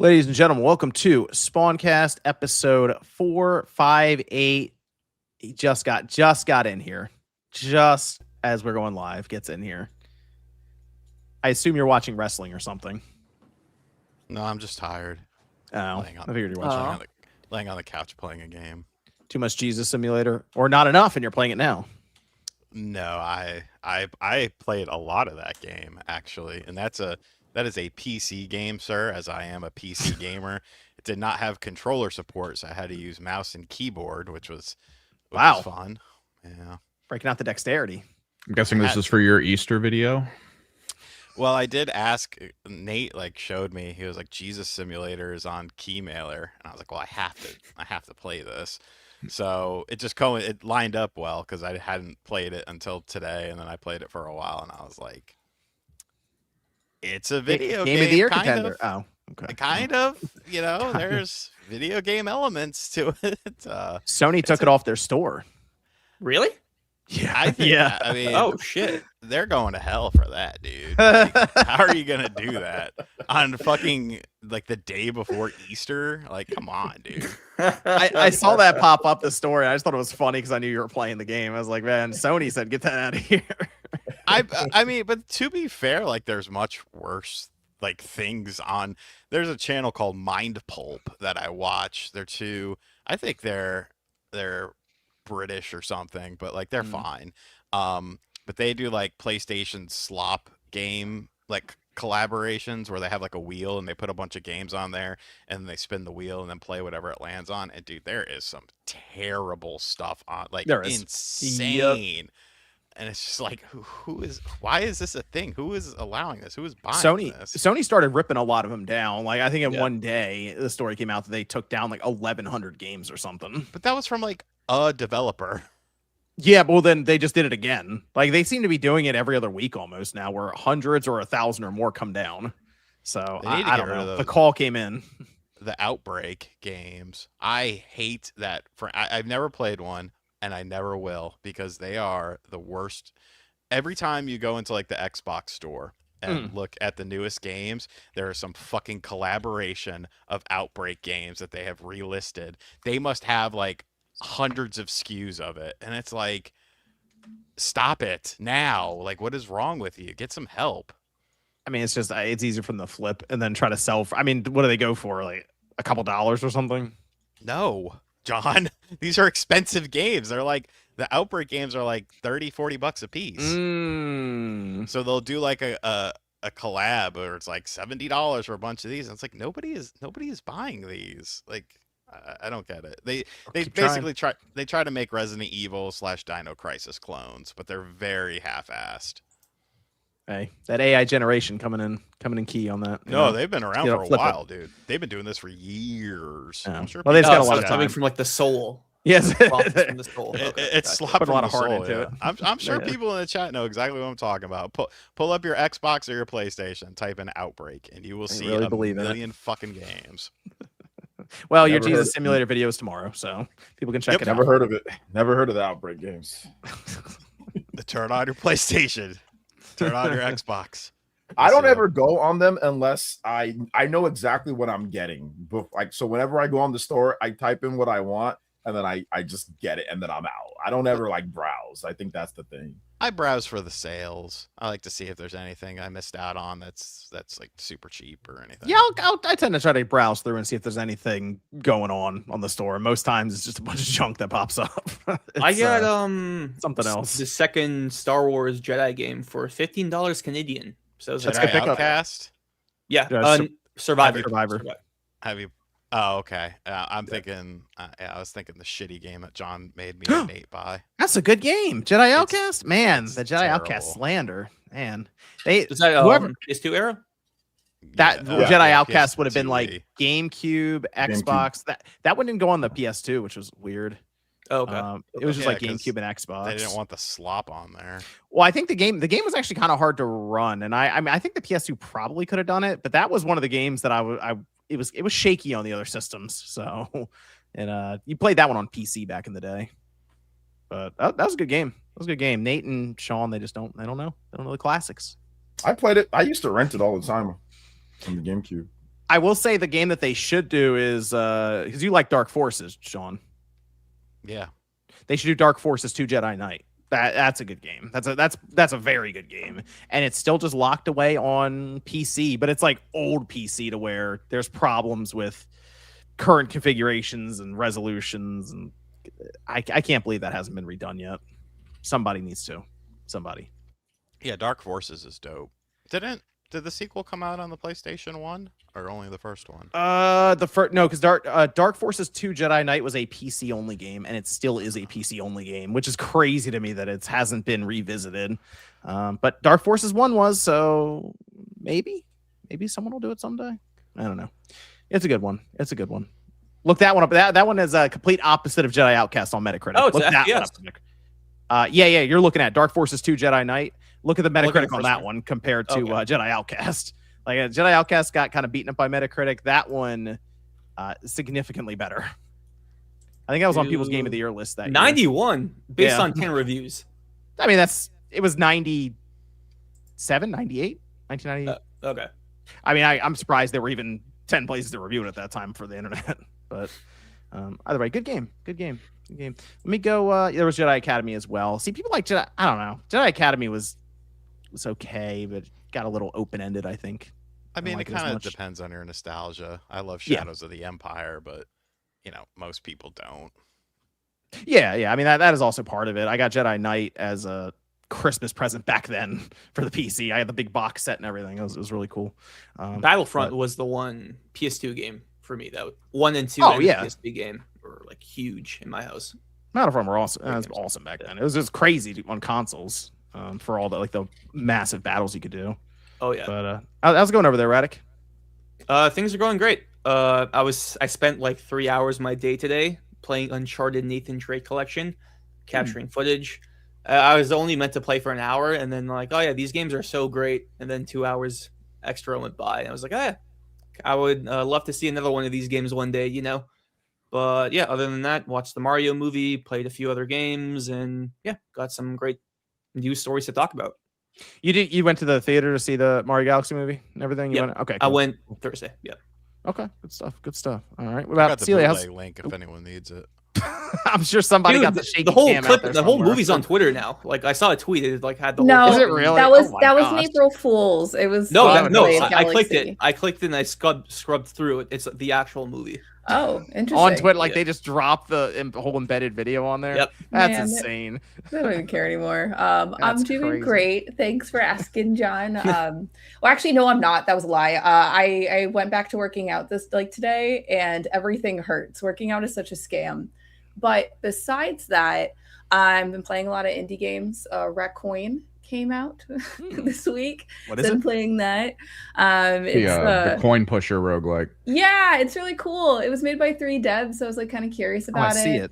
Ladies and gentlemen, welcome to Spawncast episode 458. He just got in here. Just as we're going live, gets in here. I assume you're watching wrestling or something. No, I'm just tired. Oh, I figured you're watching. Laying on the couch playing a game. Too much Jesus Simulator, or not enough, and you're playing it now. No, I played a lot of that game actually, and that is a PC game, sir. As I am a PC gamer, it did not have controller support, so I had to use mouse and keyboard, which was fun. Yeah, breaking out the dexterity. I'm guessing this is for your Easter video. Well, I did ask Nate. Showed me. He was like, "Jesus Simulator is on Keymailer," and I was like, "Well, I have to play this." So it lined up well because I hadn't played it until today, and then I played it for a while, and I was like, "It's a video game of the year kind contender." Of, okay. Kind of, there's video game elements to it. Sony took it off their store. Really? Yeah, I think. Yeah. I mean, oh shit, they're going to hell for that, dude. How are you gonna do that on fucking the day before Easter? Come on, dude. I saw that pop up the story. I just thought it was funny because I knew you were playing the game. I was like, man, Sony said, get that out of here. I mean, but to be fair, there's much worse things on. There's a channel called Mind Pulp that I watch. I think they're British or something, but they're fine. But they do PlayStation slop game collaborations where they have a wheel and they put a bunch of games on there and they spin the wheel and then play whatever it lands on. And dude, there is some terrible stuff on, insane. Yep. And it's just why is this a thing? Who is allowing this? Who is buying this? Sony started ripping a lot of them down. I think in one day the story came out that they took down 1,100 games or something. But that was from a developer. Yeah, well then they just did it again. They seem to be doing it every other week almost now, where hundreds or 1,000 or more come down. So I don't know. The call came in. The Outbreak games. I hate that. I've never played one. And I never will, because they are the worst. Every time you go into the Xbox store and look at the newest games, there is some fucking collaboration of Outbreak games that they have relisted. They must have hundreds of SKUs of it. And it's stop it now. What is wrong with you? Get some help. I mean, it's just, it's easier for them to flip and then try to sell. I mean, what do they go for? A couple dollars or something? No. John, these are expensive games. They're the Outbreak games are $30-$40 a piece. So they'll do a collab where it's $70 for a bunch of these. And it's nobody is buying these. I don't get it. They basically try to make Resident Evil / Dino Crisis clones, but they're very half-assed. Hey, that AI generation coming in key on that. No, they've been around for a while, dude. They've been doing this for years. I'm sure. Well, they've got a lot of time coming from the soul. Yes, from the soul. It's slopping a lot of heart into it. I'm sure people in the chat know exactly what I'm talking about. Pull up your Xbox or your PlayStation, type in Outbreak, and you will see a million fucking games. Well, your Jesus Simulator video is tomorrow, so people can check it out. Never heard of it. Never heard of the Outbreak games. Turn on your PlayStation. Turn on your Xbox. I don't ever go on them unless I know exactly what I'm getting. So whenever I go on the store, I type in what I want and then I just get it and then I'm out. I don't ever browse. I think that's the thing. I browse for the sales. I like to see if there's anything I missed out on that's super cheap or anything. Yeah, I tend to try to browse through and see if there's anything going on the store. Most times it's just a bunch of junk that pops up. I got something else. The second Star Wars Jedi game for $15 Canadian. So that's a good Outcast. Yeah, Survivor. Have you? Oh, okay. I'm thinking. I was thinking the shitty game that John made me and Nate buy. That's a good game, Jedi Outcast. Man, the Jedi Outcast slander. Man, is that whoever PS2 era? That Jedi Outcast would have been GameCube, Xbox. That one didn't go on the PS2, which was weird. Oh, okay. It was just GameCube and Xbox. They didn't want the slop on there. Well, I think the game was actually kind of hard to run, and I mean I think the PS2 probably could have done it, but that was one of the games that it was shaky on the other systems. So, and you played that one on PC back in the day, but that was a good game. That was a good game. Nate and Sean, they don't know the classics. I played it. I used to rent it all the time on the GameCube. I will say the game that they should do is because you like Dark Forces, Sean. Yeah. They should do Dark Forces 2 Jedi Knight. That's a good game. That's a very good game, and it's still just locked away on PC, but it's like old PC to where there's problems with current configurations and resolutions, and I can't believe that hasn't been redone yet. Somebody needs to. Somebody. Yeah, Dark Forces is dope. Did the sequel come out on the PlayStation 1 or only the first one? No, because Dark Forces 2 Jedi Knight was a PC only game, and it still is a PC only game, which is crazy to me that it hasn't been revisited. But Dark Forces 1 was, so maybe someone will do it someday. I don't know. It's a good one. Look that one up. That one is a complete opposite of Jedi Outcast on Metacritic. Oh, it's Look that FPS. one up. Yeah. You're looking at Dark Forces 2 Jedi Knight. Look at the Metacritic on that one. one compared to Okay. Jedi Outcast. Like Jedi Outcast got kind of beaten up by Metacritic. That one significantly better. I think that was on people's Game of the Year list that year. 91 based Yeah. on 10 reviews. I mean, it was 97, 98, 1998. Okay. I mean, I'm surprised there were even 10 places to review it at that time for the internet. But either way, good game. Let me go. There was Jedi Academy as well. See, people like Jedi. I don't know. Jedi Academy was okay, but got a little open ended. I think. I mean, like it it as kind of much. depends on your nostalgia. I love Yeah. Shadows of the Empire, but most people don't. Yeah. I mean, that is also part of it. I got Jedi Knight as a Christmas present back then for the PC. I had the big box set and everything. It was really cool. Battlefront but- was the one PS2 game for me. That 1 and 2 Oh, and yeah. the PSP game were like huge in my house. Battlefront were awesome. It was awesome back then. It was just crazy on consoles for all the massive battles you could do. Oh yeah. But how's it going over there, Radic? Things are going great. I spent like 3 hours of my day today playing Uncharted Nathan Drake Collection, capturing footage. I was only meant to play for an hour, and then like, oh yeah, these games are so great. And then 2 hours extra went by, and I was like, I would love to see another one of these games one day, But yeah, other than that, watched the Mario movie, played a few other games, and yeah, got some great news stories to talk about. You went to the theater to see the Mario Galaxy movie and everything? Yep. Okay. I Cool. went Thursday. Yeah. Okay. Good stuff. All right. What I about got the Celia? bootleg link if anyone needs it. I'm sure somebody Dude, got the shaky the whole cam out clip, there the whole somewhere. movie's on Twitter now. Like I saw a tweet, it like had the No, whole Is it really? That was Oh my that was gosh. an April Fool's. It was No, Oh, no, Blade I clicked Galaxy. it. I clicked it and I scrubbed through it. It's the actual movie. Oh, interesting. On Twitter, like Yeah. they just dropped the whole embedded video on there. Yep. That's Man, insane. I don't even care anymore. I'm That's doing crazy. great. Thanks for asking, John. Well, actually, no, I'm not. That was a lie. I went back to working out today, and everything hurts. Working out is such a scam. But besides that, I've been playing a lot of indie games. Raccoon came out this week. What So is I'm it? playing that. The It's coin pusher roguelike. yeah, it's really cool. It was made by 3 devs, so I was like kind of curious Oh, I about see it.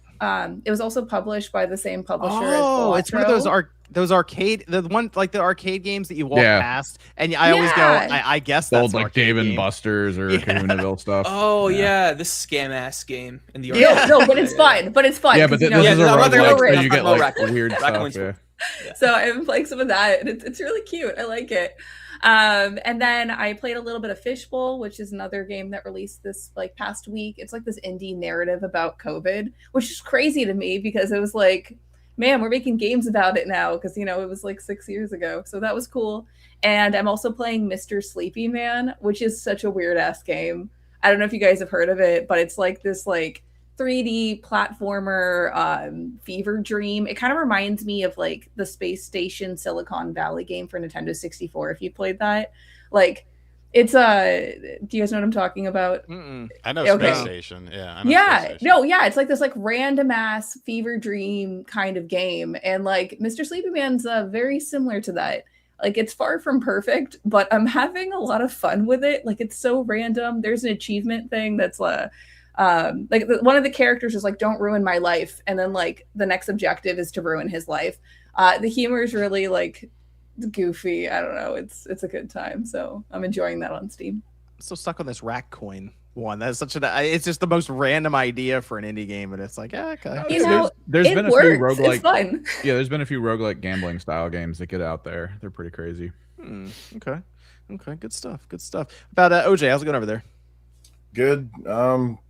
It was also published by the same publisher. as Oh, it's one of Quattro. those arcade, the one like the arcade games that you walk Yeah. past, and I always go, Yeah. I guess The that's old an like arcade Dave and game. Buster's or Yeah. Kahunaville stuff. Oh yeah, this scam ass game in the Yeah, no, but it's Yeah, yeah, fun. But it's fun. Yeah, 'cause, but you know, this Yeah, is a no, rather roguelike, no so you get no like Raccoon. weird stuff. Raccoon's Yeah. So I've been playing some of that, and it's really cute. I like it. And then I played a little bit of Fishbowl, which is another game that released this past week. It's like this indie narrative about COVID, which is crazy to me because it was like, man, we're making games about it now because it was like 6 years ago. So that was cool. And I'm also playing Mr. Sleepy Man, which is such a weird ass game. I don't know if you guys have heard of it, but it's like this 3D platformer fever dream. It kind of reminds me of like the Space Station Silicon Valley game for Nintendo 64. If you played that, it's do you guys know what I'm talking about? Mm-mm. I know Okay. Space Station. Yeah. I know Space Yeah, Station. no, yeah, it's like this random ass fever dream kind of game, and Mr. Sleepy Man's very similar to that. It's far from perfect, but I'm having a lot of fun with it. It's so random. There's an achievement thing that's one of the characters is don't ruin my life, and then the next objective is to ruin his life. The humor is really goofy. I don't know. It's a good time, so I'm enjoying that on Steam. I'm so stuck on this rack coin one. That's it's just the most random idea for an indie game, and it's like, yeah, okay. You know, there's it been a works. few It's roguelike. fun. Yeah, there's been a few roguelike gambling style games that get out there. They're pretty crazy. Okay. Good stuff. About OJ, how's it going over there? Good.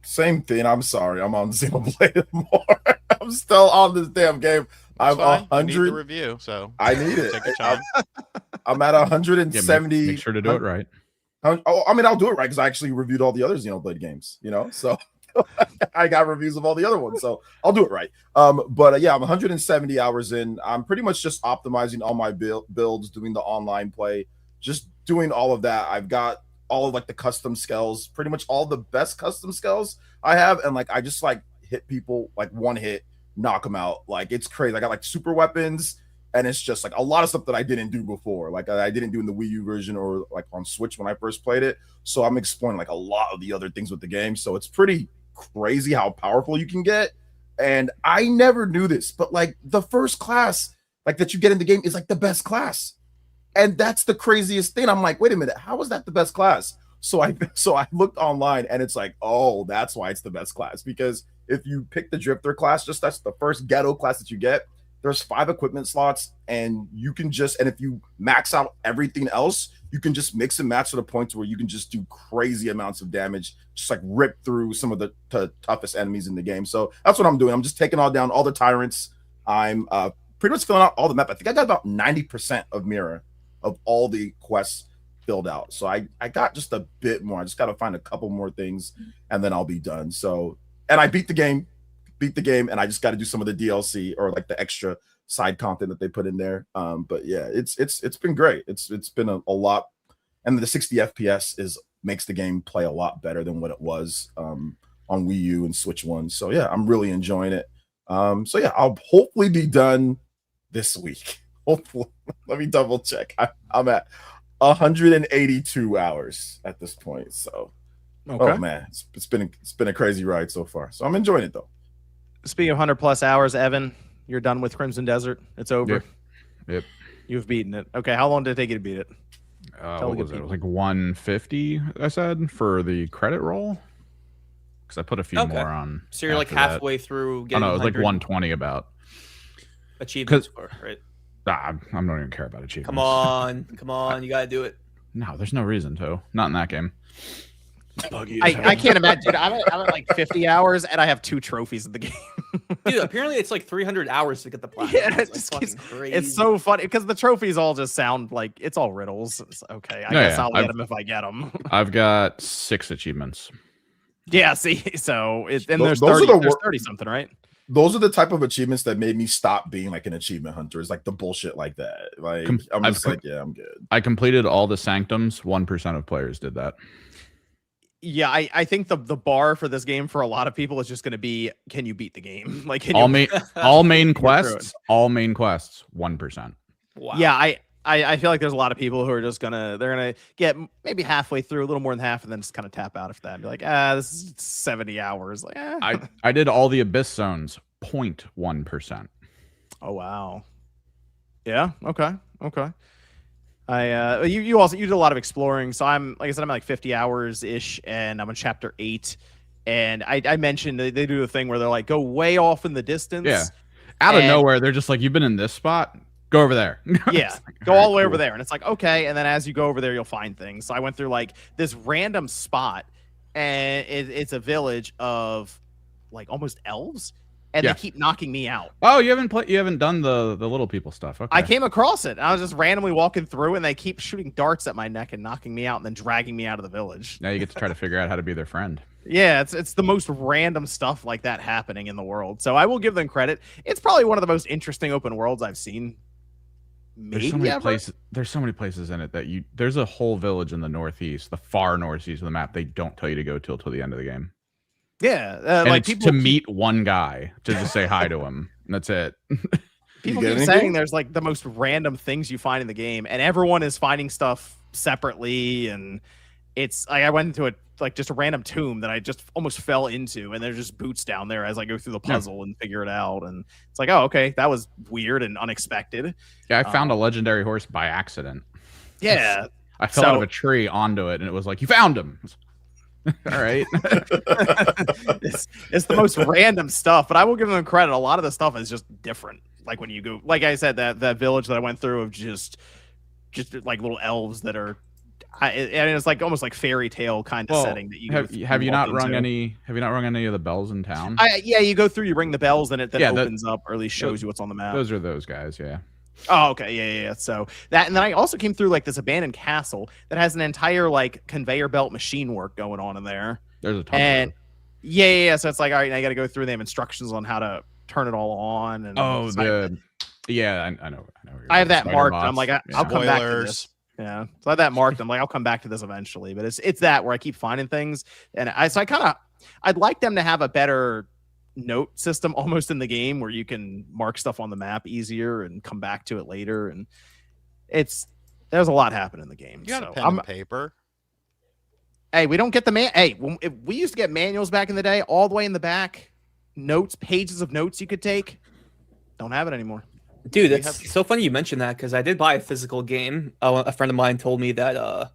Same thing. I'm sorry. I'm on Xenoblade more. I'm still on this damn game. That's I'm fine. You need the 100. review, so I need it. take your time. I'm at Yeah, 170. make sure to do it right. Oh, I mean, I'll do it right because I actually reviewed all the other Xenoblade games, so I got reviews of all the other ones, so I'll do it right. But yeah, I'm 170 hours in. I'm pretty much just optimizing all my builds, doing the online play, just doing all of that. I've got all of like the custom skills, pretty much all the best custom skills I have, and like I just like hit people like one hit, knock them out. Like it's crazy. I got like super weapons. And it's just like a lot of stuff that I didn't do before, like I didn't do in the Wii U version or like on Switch when I first played it. So I'm exploring like a lot of the other things with the game. So it's pretty crazy how powerful you can get. And I never knew this, but like the first class like that you get in the game is like the best class. And that's the craziest thing. I'm like, wait a minute, how is that the best class? So I looked online and it's like, oh, that's why it's the best class. Because if you pick the Drifter class, just that's the first ghetto class that you get. There's 5 equipment slots, and you can and if you max out everything else, you can just mix and match to the point where you can just do crazy amounts of damage, just like rip through some of the toughest enemies in the game. So that's what I'm doing. I'm just taking down all the tyrants. I'm pretty much filling out all the map. I think I got about 90% of Mira of all the quests filled out. So I got just a bit more. I just got to find a couple more things, and then I'll be done. So, and I beat the game, and I just got to do some of the DLC or like the extra side content that they put in there. But yeah, it's been great. It's been a lot, and the 60 FPS makes the game play a lot better than what it was on Wii U and Switch 1. So yeah, I'm really enjoying it. So yeah, I'll hopefully be done this week. Hopefully, let me double check. I'm at 182 hours at this point. So Okay. oh man, it's been a crazy ride so far. So I'm enjoying it though. Speaking of 100+ hours, Evan, you're done with Crimson Desert. It's over. Yep. You've beaten it. Okay, how long did it take you to beat it? What was it? It was like 150, I said, for the credit roll. Because I put a few more on. So you're like after that. halfway through Oh, getting no, it was like 100 120 about. achievement score, right? I don't even care about achievements. Come on, you gotta do it. No, there's no reason to. Not in that game. I can't imagine. Dude, I'm at like 50 hours, and I have 2 trophies in the game. Dude, apparently it's like 300 hours to get the platinum. Yeah, it's like fucking crazy. It's so funny because the trophies all just sound like it's all riddles. It's okay, I guess I'll get them if I get them. I've got 6 achievements. Yeah, see, so Those there's are 30, the there's 30 something, right? Those are the type of achievements that made me stop being like an achievement hunter. It's like the bullshit like that. Like I'm just like, yeah, I'm good. I completed all the sanctums. 1% of players did that. Yeah, I think the bar for this game for a lot of people is just going to be, can you beat the game? Like can all you, main quests, 1%. Wow. Yeah, I feel like there's a lot of people who are just they're gonna get maybe halfway through, a little more than half, and then just kind of tap out after that and be like, this is 70 hours. Like, I did all the abyss zones, 0.1%. Oh wow. Yeah. Okay. You did a lot of exploring, so I'm like I said, I'm at like 50 hours ish, and I'm on chapter 8. And I mentioned they do the thing where they're like, go way off in the distance. Yeah. Out of nowhere, they're just like, you've been in this spot, go over there. Yeah, like, go all the way over there. And it's like, okay. And then as you go over there, you'll find things. So I went through like this random spot, and it's a village of like almost elves, and they keep knocking me out. Oh, you haven't done the little people stuff. Okay. I came across it. I was just randomly walking through, and they keep shooting darts at my neck and knocking me out, and then dragging me out of the village. Now you get to try to figure out how to be their friend. Yeah, it's the most random stuff like that happening in the world. So I will give them credit. It's probably one of the most interesting open worlds I've seen. There's so many places in it that there's a whole village in the northeast, the far northeast of the map. They don't tell you to go till the end of the game. Yeah, like people to meet one guy to just say hi to him. And that's it. People keep saying there's like the most random things you find in the game, and everyone is finding stuff separately. And it's like I went into just a random tomb that I just almost fell into, and there's just boots down there as I go through the puzzle and figure it out. And it's like, oh, okay, that was weird and unexpected. Yeah, I found a legendary horse by accident. Yeah, I fell out of a tree onto it, and it was like, you found him. All right. it's the most random stuff, but I will give them credit. A lot of the stuff is just different. Like when you go, like I said, that village that I went through of just like little elves that are and it's like almost like fairy tale kind of setting that you have you not rung any of the bells in town? Yeah, you go through, you ring the bells, and it then opens up, or at least shows you what's on the map. Those are those guys, yeah. Oh, okay, yeah. So that, and then I also came through like this abandoned castle that has an entire like conveyor belt machine work going on in there. There's a ton. And yeah. So it's like, all right, now you got to go through. They have instructions on how to turn it all on. And I know. I have that marked. Bots. I'm like, I'll come back to this. Yeah, so I have that marked. I'm like, I'll come back to this eventually. But it's that where I keep finding things, and I'd like them to have a better note system almost in the game where you can mark stuff on the map easier and come back to it later. And there's a lot happening in the game. You got a pen and paper? Hey, we don't get the we used to get manuals back in the day, all the way in the back, notes, pages of notes you could take. Don't have it anymore. Dude, it's so funny you mentioned that, because I did buy a physical game. A friend of mine told me that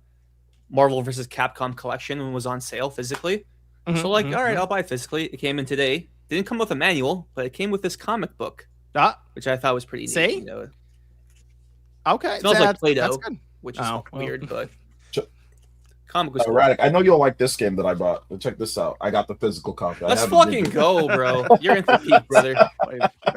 Marvel vs. Capcom Collection was on sale physically. So all right, I'll buy it physically. It came in today. Didn't come with a manual, but it came with this comic book, which I thought was pretty neat. See? You know? Okay. It smells like Play-Doh, which is weird, but comic was cool. Erratic. I know you'll like this game that I bought. Check this out. I got the physical copy. Let's fucking go, bro. You're in for peak, brother.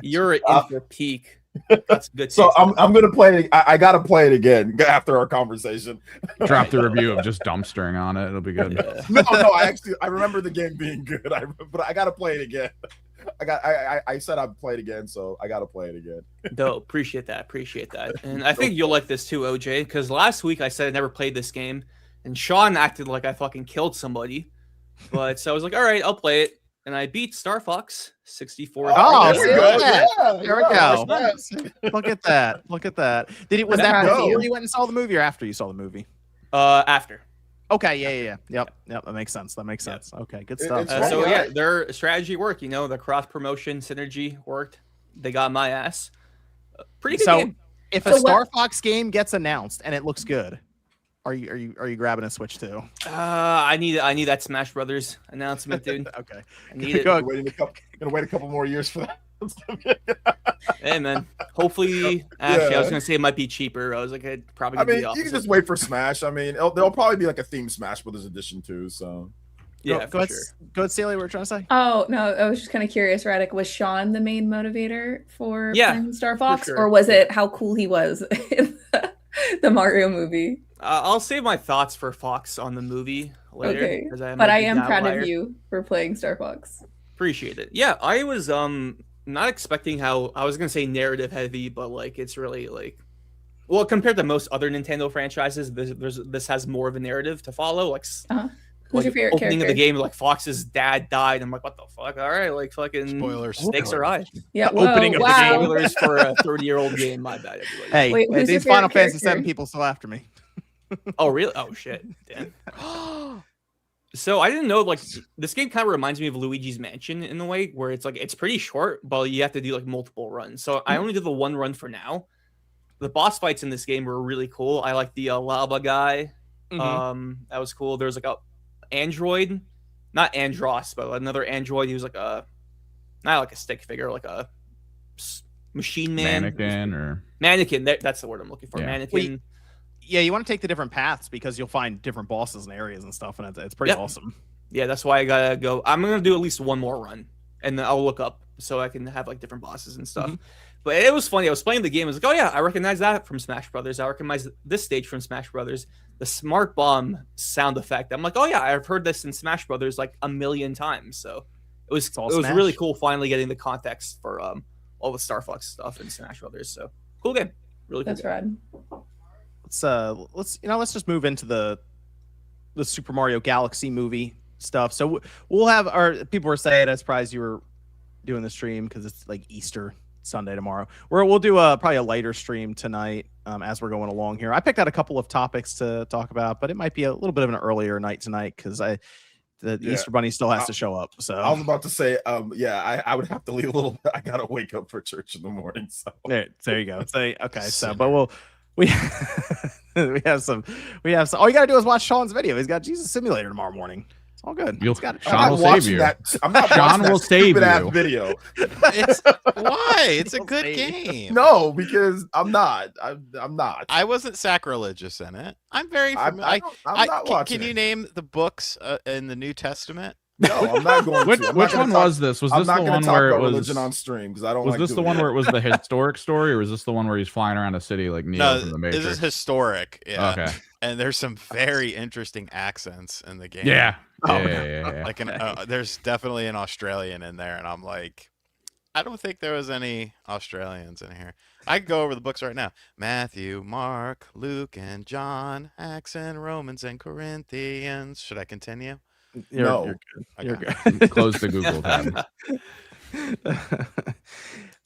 You're in for peak. That's good. So I'm gonna play it. I gotta play it again after our conversation. Drop the review of just dumpstering on it. It'll be good. No. I remember the game being good. But I gotta play it again. I said I'd play it again, so I gotta play it again. Dope. Appreciate that. And I think you'll like this too, OJ, because last week I said I never played this game, and Sean acted like I fucking killed somebody. But so I was like, all right, I'll play it. And I beat Star Fox 64. Oh, there we go. There we go. Look at that. Was that before you went and saw the movie or after you saw the movie? After. Okay, yeah. Yep, that makes sense. Okay, good stuff. Their strategy worked. You know, the cross promotion synergy worked. They got my ass. Pretty good game. If a Star Fox game gets announced and it looks good, are you grabbing a Switch too? I need that Smash Brothers announcement, dude. Okay, I need it. Gonna wait a couple more years for that. Hey man, hopefully. Actually, I was gonna say it might be cheaper. I was like, it'd probably. You can just wait for Smash. I mean, there'll probably be like a themed Smash Brothers edition too. So yeah, go ahead, Celia. What we're trying to say? Oh no, I was just kind of curious, Radic. Was Sean the main motivator for playing Star Fox, sure. or was it how cool he was in the Mario movie? I'll save my thoughts for Fox on the movie later. Okay, but I am proud of you for playing Star Fox. Appreciate it. Yeah, I was not expecting how I was gonna say narrative heavy, but like it's really like, well, compared to most other Nintendo franchises, this has more of a narrative to follow. Like, who's your favorite opening character? of the game, like Fox's dad died. I'm like, what the fuck? All right, like fucking spoilers. Stakes are high. Yeah, opening of the game. Spoilers for a 30-year-old game. My bad, everybody. Hey, wait, who's these your Final favorite Fantasy character? 7 people still after me. Oh really? Oh shit. Damn. So I didn't know, like, this game kind of reminds me of Luigi's Mansion in a way where it's like it's pretty short, but you have to do like multiple runs. So I only did the one run for now. The boss fights in this game were really cool. I like the lava guy. That was cool. There's like a android, not Andros, but another android. He was like not like a stick figure, like a machine man. Mannequin. That's the word I'm looking for. Yeah. Mannequin. Yeah, you want to take the different paths because you'll find different bosses and areas and stuff, and it's pretty awesome. Yeah, that's why I gotta go. I'm gonna do at least one more run, and then I'll look up so I can have like different bosses and stuff. But it was funny. I was playing the game. I was like, oh yeah, I recognize that from Smash Brothers. I recognize this stage from Smash Brothers. The smart bomb sound effect. I'm like, oh yeah, I've heard this in Smash Brothers like a million times. So it was really cool finally getting the context for all the Star Fox stuff in Smash Brothers. So cool game, really cool. That's rad. Let's just move into the Super Mario Galaxy movie stuff. So we'll have people were saying, I'm surprised you were doing the stream because it's like Easter Sunday tomorrow. We'll do probably a lighter stream tonight as we're going along here. I picked out a couple of topics to talk about, but it might be a little bit of an earlier night tonight because the Easter Bunny still has to show up. So I was about to say, I would have to leave a little bit. I gotta wake up for church in the morning. So there you go. But we have some. All you gotta do is watch Sean's video. He's got Jesus Simulator tomorrow morning. It's all good. You'll, It's got it. Sean will save you. I'm not Sean watching that will save stupid-ass you. video. Why? It's a He'll good save you. game. No, because I'm not. I'm not. I wasn't sacrilegious in it. I'm very familiar. I'm not watching. Can you name the books in the New Testament? No, I'm not going Which to. one was this? Was I'm this not the going one to talk where it about was religion on stream because I don't. Was like this the doing one it. where it was the historic story, or was this the one where he's flying around a city like Neo from the Matrix? This is historic. Yeah. Okay. And there's some very interesting accents in the game. Yeah. Oh, Yeah. Like there's definitely an Australian in there, and I'm like, I don't think there was any Australians in here. I could go over the books right now. Matthew, Mark, Luke, and John, Acts and Romans and Corinthians. Should I continue? No. You're good. Okay. You're good. Close the Google tab.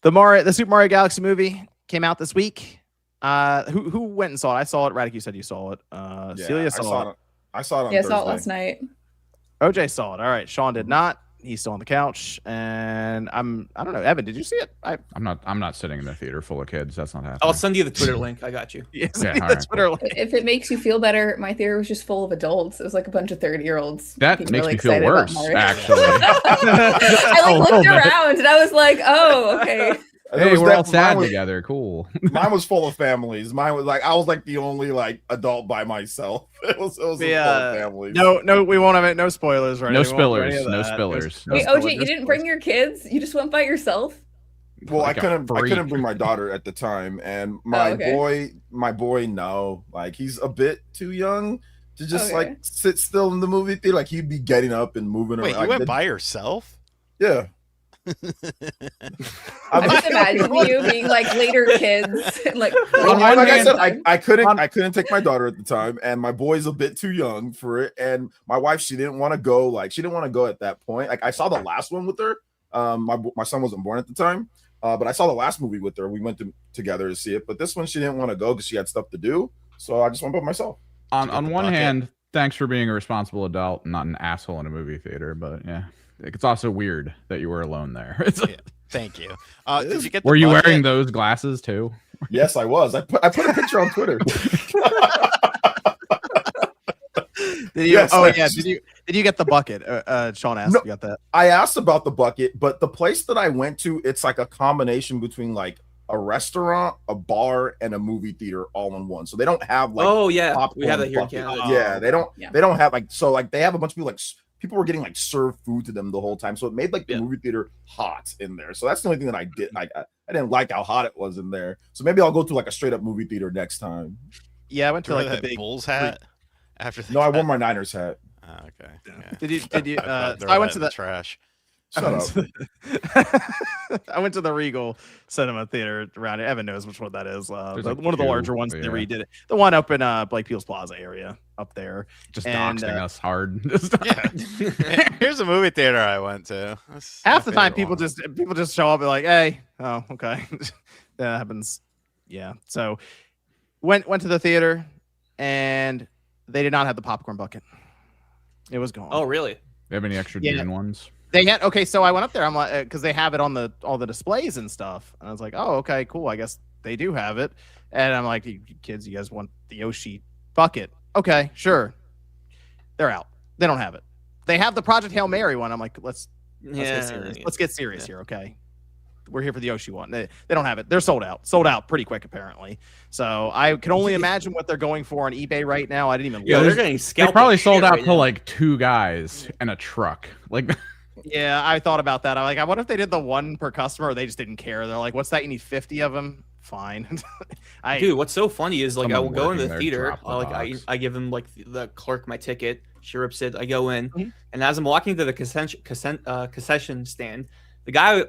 The Super Mario Galaxy movie came out this week. Who went and saw it? I saw it. Radic, you said you saw it. Yeah, Celia saw it. I saw it on Yeah, I Thursday. saw it last night. OJ saw it. All right. Sean did not. He's still on the couch. And I don't know. Evan, did you see it? I'm not sitting in a theater full of kids. That's not happening. I'll send you the Twitter link. I got you. Yes, Yeah, all the right, Twitter link. If it makes you feel better, my theater was just full of adults. It was like a bunch of 30-year-olds. That being makes really me feel excited about worse, Mario. actually. I Oh, looked man. around and I was like, oh, okay. Hey, we're all sad mine was, together. Cool. mine was full of families. Mine was like I was like the only like adult by myself. It was full of families. No, we won't have it. No spoilers, right? No We won't do any spillers. of No that. spillers. No Wait, spoilers, OJ, you no didn't bring spoilers. your kids? You just went by yourself? Well, Like a I couldn't freak. bring my daughter at the time, and my okay. boy, no, like he's a bit too young to just Okay. like sit still in the movie theater. Like he'd be getting up and moving Wait, around. you went by yourself? Yeah. I'm just imagining you being like later kids. Like, Like I hand- said, I couldn't take my daughter at the time, and my boy's a bit too young for it. And my wife, she didn't want to go. Like she didn't want to go at that point. Like I saw the last one with her. My son wasn't born at the time, but I saw the last movie with her. We went together to see it. But this one, she didn't want to go because she had stuff to do. So I just went by myself. On the one bucket. hand, thanks for being a responsible adult and not an asshole in a movie theater. But yeah, it's also weird that you were alone there. It's like, Yeah. Thank you. Did you get? were the you bucket? wearing those glasses too? Yes, I was. I put a picture on Twitter. Did you? Yes, Oh I- yeah. Did you get the bucket? Sean asked. No. If you got that. I asked about the bucket, but the place that I went to, it's like a combination between like a restaurant, a bar, and a movie theater all in one. So they don't have like Oh yeah, we popcorn have that here in bucket. Canada. Yeah, they don't. Yeah. They don't have like so like they have a bunch of people like people were getting like served food to them the whole time. So it made like the Yeah. movie theater hot in there. So that's the only thing that I did. I didn't like how hot it was in there. So maybe I'll go to like a straight up movie theater next time. Yeah, I went to Wear like the that big Bulls hat after. No, I wore my Niners hat. Oh, okay. Yeah. Did you? I So I went to the. trash. Shut I up. went to- I went to the Regal Cinema Theater around it. Evan knows which one that is. There's, One like, of the two, larger ones. They yeah. redid it. The one up in Blake Peel's Plaza area up there. Just And, doxing us hard. Yeah. Here's a movie theater I went to. That's Half my the time, favorite people one. just show up and like, hey, oh, okay, that happens. Yeah. So went to the theater, and they did not have the popcorn bucket. It was gone. Oh really? They have any extra Yeah. Dune ones? They had okay, so I went up there. I'm like, because they have it on all the displays and stuff, and I was like, oh, okay, cool. I guess they do have it. And I'm like, you kids, you guys want the Yoshi bucket? Okay, sure. They're out. They don't have it. They have the Project Hail Mary one. I'm like, let's get serious. Let's get serious here, okay? We're here for the Yoshi one. They don't have it. They're sold out. Sold out pretty quick, apparently. So I can only imagine what they're going for on eBay right now. I didn't even Yeah, look. they're getting They scalped. probably like sold shit out right to now. like 2 guys and a truck. Like Yeah, I thought about that. I'm like, I wonder if they did the one per customer or they just didn't care. They're like, what's that? You need 50 of them? Fine. Dude, what's so funny is like I will Someone go in working the there theater, dropped the like box. I give him like the clerk my ticket. She rips it. I go in, Mhm. and as I'm walking to the concession stand,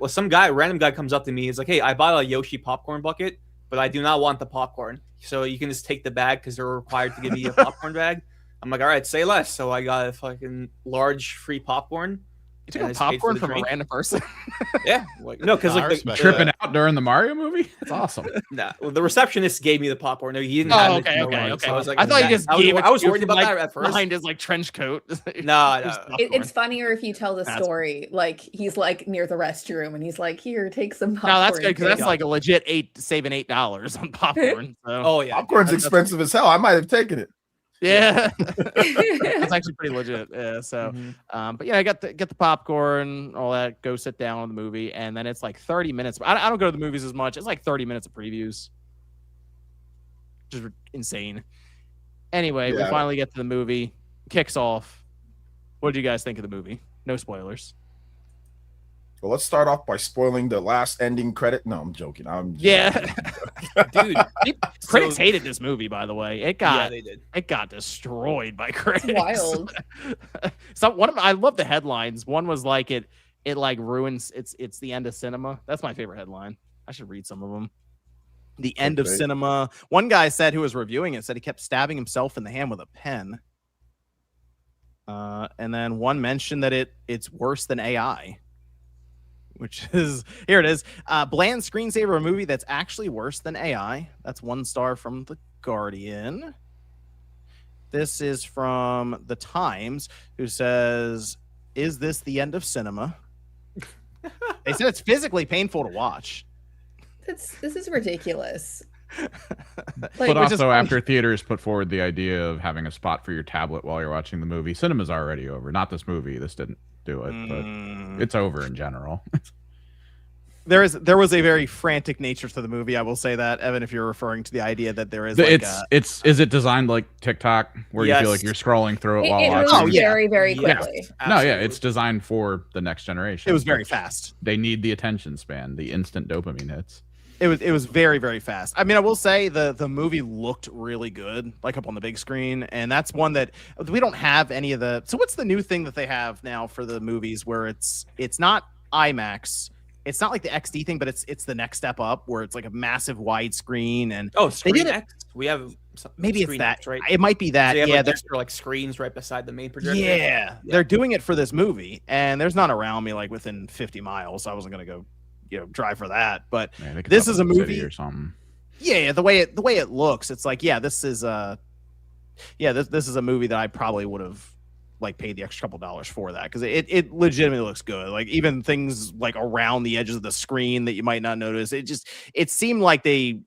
some random guy comes up to me. He's like, "Hey, I bought a Yoshi popcorn bucket, but I do not want the popcorn. So you can just take the bag because they're required to give me a popcorn bag." I'm like, "All right, say less." So I got a fucking large free popcorn. you took and a I just paid for popcorn the from a drink. random person? Yeah, like no, because I like respect tripping that. out during the Mario movie? That's awesome. the receptionist gave me the popcorn. No, he didn't Oh, have okay, it. No okay, one. okay. So I was like, I thought you just gave it I was to you worried from, about like, that at first. behind his like trench coat. No. Just It's popcorn. funnier if you tell the That's- story like he's like near the restroom and he's like, "Here, take some popcorn." No, that's good because and that's take like a legit saving $8 on popcorn. So. Oh yeah, Popcorn's That's- expensive as hell. I might have taken it. Yeah, that's actually pretty legit. Yeah, so, but yeah, I get the popcorn, all that. Go sit down on the movie, and then it's like 30 minutes. I don't go to the movies as much. It's like 30 minutes of previews, just insane. Anyway, we finally get to the movie. Kicks off. What did you guys think of the movie? No spoilers. Well, let's start off by spoiling the last ending credit. No, I'm joking. Dude. Critics hated this movie, by the way. It got destroyed by critics. It's wild. So I love the headlines. One was like it like ruins it's the end of cinema. That's my favorite headline. I should read some of them. The end of cinema. One guy said, who was reviewing it, said he kept stabbing himself in the hand with a pen. And then one mentioned that it's worse than AI. Which is, here it is. Bland screensaver, a movie that's actually worse than AI. That's 1 star from The Guardian. This is from The Times, who says, is this the end of cinema? They said it's physically painful to watch. This is ridiculous. But also, after theaters put forward the idea of having a spot for your tablet while you're watching the movie, cinema's already over. Not this movie. This didn't do it, but it's over in general. There was a very frantic nature to the movie. I will say that, Evan, if you're referring to the idea that there is is it designed like TikTok where you feel like you're scrolling through it while watching? Very, very quickly. No, yeah, it's designed for the next generation. It was very fast. They need the attention span, the instant dopamine hits. It was very, very fast. I mean, I will say the movie looked really good, like up on the big screen, and that's one that we don't have any of the. So what's the new thing that they have now for the movies where it's not IMAX? It's not like the XD thing, but it's the next step up where it's like a massive widescreen and Screen X. We have maybe it's that. X, right? It might be that. So yeah, extra like screens right beside the main projector. Yeah, they're doing it for this movie, and there's none around me like within 50 miles. So I wasn't gonna go, drive for that. But this is a movie or something. Yeah, the way it looks, it's like this is this is a movie that I probably would have like paid the extra couple dollars for that because it legitimately looks good. Like even things like around the edges of the screen that you might not notice, it seemed like they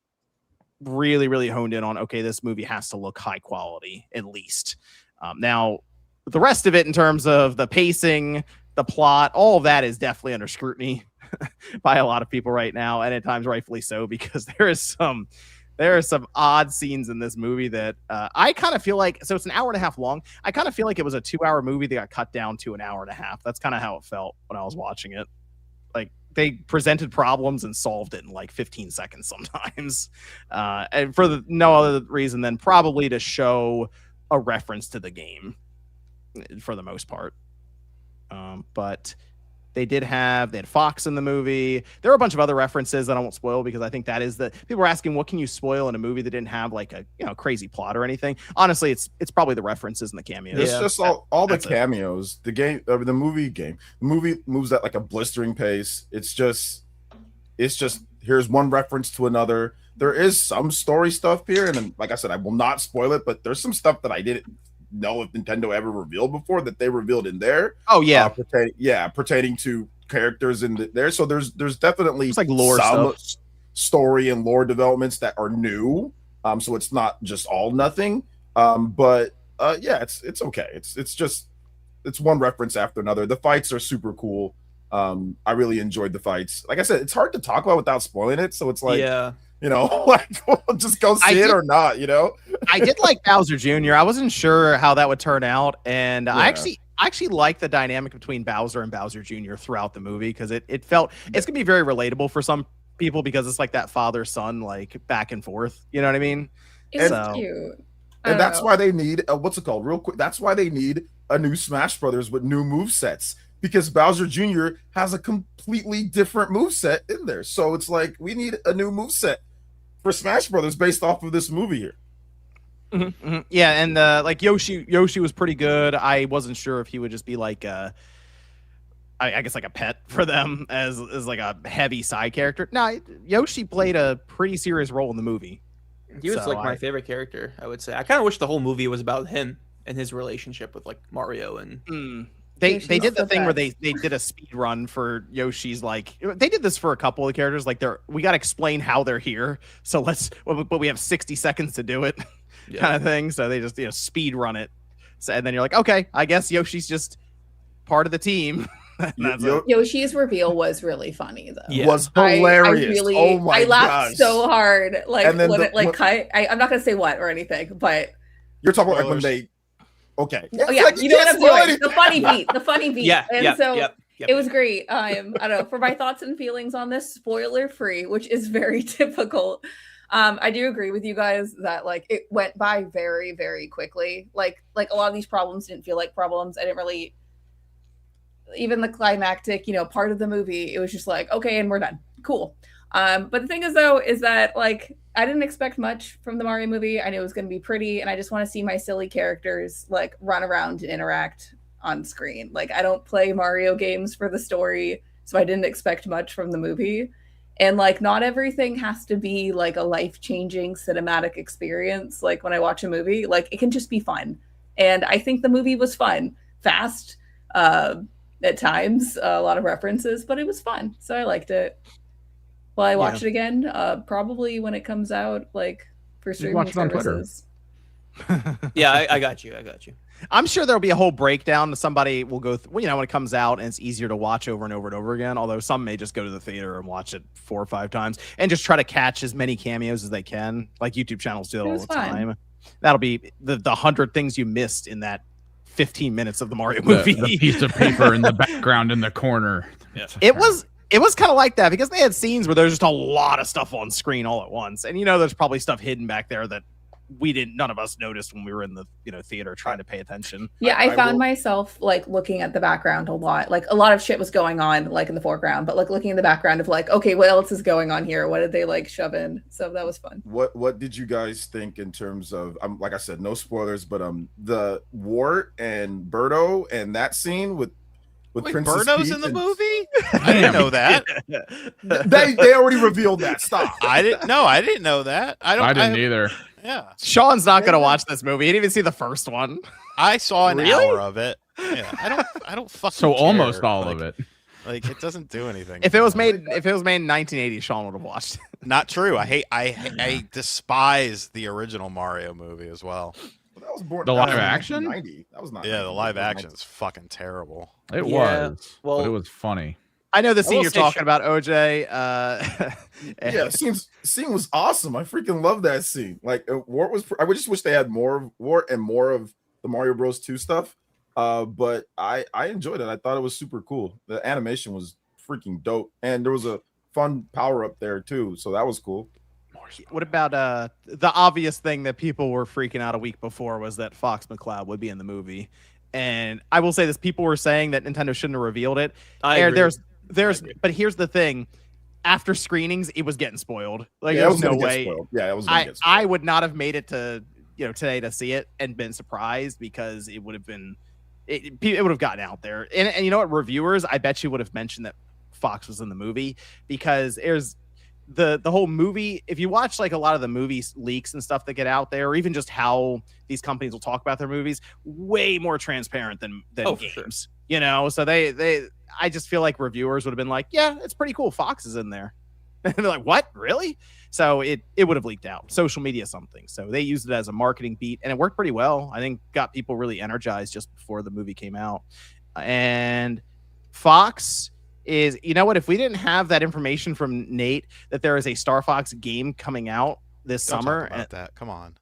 really, really honed in on, okay, this movie has to look high quality at least. Now the rest of it in terms of the pacing, the plot, all of that is definitely under scrutiny by a lot of people right now, and at times rightfully so, because there are some odd scenes in this movie that I kind of feel like, so it's an hour and a half long. I kind of feel like it was a 2-hour movie that got cut down to an hour and a half. That's kind of how it felt when I was watching it. Like they presented problems and solved it in like 15 seconds sometimes. And for no other reason than probably to show a reference to the game for the most part. But they had Fox in the movie. There were a bunch of other references that I won't spoil because I think that is people were asking, what can you spoil in a movie that didn't have like a crazy plot or anything? Honestly, it's probably the references and the cameos. It's just all the cameos. The movie moves at like a blistering pace. It's just here's one reference to another. There is some story stuff here, and like I said, I will not spoil it, but there's some stuff that I didn't know if Nintendo ever revealed before that they revealed in there. Oh yeah, pertaining to characters in there. So there's definitely like lore stuff, story and lore developments that are new. So it's not just all nothing. But it's okay. It's one reference after another. The fights are super cool. I really enjoyed the fights. Like I said, it's hard to talk about without spoiling it. So it's like, just go see it or not, I did like Bowser Jr. I wasn't sure how that would turn out. And I actually like the dynamic between Bowser and Bowser Jr. throughout the movie because it felt it's gonna be very relatable for some people because it's like that father-son like back and forth. You know what I mean? It's cute. And that's why they need what's it called? Real quick, that's why they need a new Smash Brothers with new movesets. Because Bowser Jr. has a completely different moveset in there. So it's like we need a new moveset for Smash Brothers based off of this movie here. Mm-hmm, mm-hmm. Yeah, and like Yoshi was pretty good. I wasn't sure if he would just be like I guess like a pet for them as like a heavy side character. No, Yoshi played a pretty serious role in the movie. He was my favorite character, I would say. I kind of wish the whole movie was about him and his relationship with like Mario and They did the thing where they did a speed run for Yoshi's, like they did this for a couple of characters, like we got to explain how they're here, so but we have 60 seconds to do it. kind of thing. So they just speed run it. So, and then you're like, okay, I guess Yoshi's just part of the team. Yoshi's reveal was really funny though. Yeah. Was hilarious. I really, oh my I laughed gosh. so hard. Like And then when the- it like when- cut. I'm not gonna say what or anything, but You're talking about like when they. Okay. oh yeah, Like, you know what can't I'm spoil doing. anything. The funny beat. Yeah. And yeah. so Yep. it was great. I don't know, for my thoughts and feelings on this, spoiler free, which is very difficult. I do agree with you guys that like it went by very, very quickly. Like a lot of these problems didn't feel like problems. I didn't really, even the climactic, part of the movie, it was just like, okay, and we're done. Cool. But the thing is though, is that like I didn't expect much from the Mario movie. I knew it was going to be pretty, and I just want to see my silly characters like run around and interact on screen. Like I don't play Mario games for the story, so I didn't expect much from the movie. And like not everything has to be like a life-changing cinematic experience. Like when I watch a movie, like it can just be fun. And I think the movie was fun, fast, at times, a lot of references, but it was fun. So I liked it. Will I watch it again? Probably when it comes out, like for streaming watch it on Twitter. services. Yeah, I got you. I'm sure there'll be a whole breakdown. Somebody will go, when it comes out, and it's easier to watch over and over and over again. Although some may just go to the theater and watch it 4 or 5 times and just try to catch as many cameos as they can, like YouTube channels do it all the time. That'll be the 100 things you missed in that 15 minutes of the Mario movie. The piece of paper in the background in the corner. Yeah. It was kind of like that because they had scenes where there's just a lot of stuff on screen all at once, and there's probably stuff hidden back there that none of us noticed when we were in the theater trying to pay attention. Yeah, I found myself like looking at the background a lot. Like a lot of shit was going on like in the foreground, but like looking in the background of like, okay, what else is going on here? What did they like shove in? So that was fun. What did you guys think in terms of like I said, no spoilers, but the Wart and Birdo and that scene with Wait, Princess Birdo's Peach in the and- movie? I didn't know that. they already revealed that. Stop. I didn't know that. I didn't either. Yeah. Sean's not gonna watch this movie. He didn't even see the first one. I saw an Really? hour of it. Yeah. I don't fucking So care. almost all Like, of it. Like it doesn't do anything. If it was made in 1980, Sean would have watched it. Not true. I despise the original Mario movie as well. That was born The live that was action? 1990. That was not. Yeah, the live action is fucking terrible. It Yeah, was. well- but it was funny. I know the I scene will you're say talking about, OJ. Yeah, scene was awesome. I freaking love that scene. Like Wart was. I would just wish they had more of Wart and more of the Mario Bros. 2 stuff. But I enjoyed it. I thought it was super cool. The animation was freaking dope, and there was a fun power up there too. So that was cool. What about the obvious thing that people were freaking out a week before was that Fox McCloud would be in the movie, and I will say this: people were saying that Nintendo shouldn't have revealed it. I agree. But here's the thing: after screenings, it was getting spoiled. Like Yeah, it there's was no gonna get way. spoiled. Yeah, it was. Gonna get spoiled. I would not have made it to today to see it and been surprised because it would have been it would have gotten out there. And you know what, reviewers, I bet you would have mentioned that Fox was in the movie because there's the whole movie. If you watch like a lot of the movie leaks and stuff that get out there, or even just how these companies will talk about their movies, way more transparent than games. Sure. So they I just feel like reviewers would have been like, yeah, it's pretty cool. Fox is in there. And they're like, what? Really? So it would have leaked out. Social media something. So they used it as a marketing beat, and it worked pretty well. I think got people really energized just before the movie came out. And Fox is, you know what? If we didn't have that information from Nate that there is a Star Fox game coming out this Don't summer, talk about that. Come on.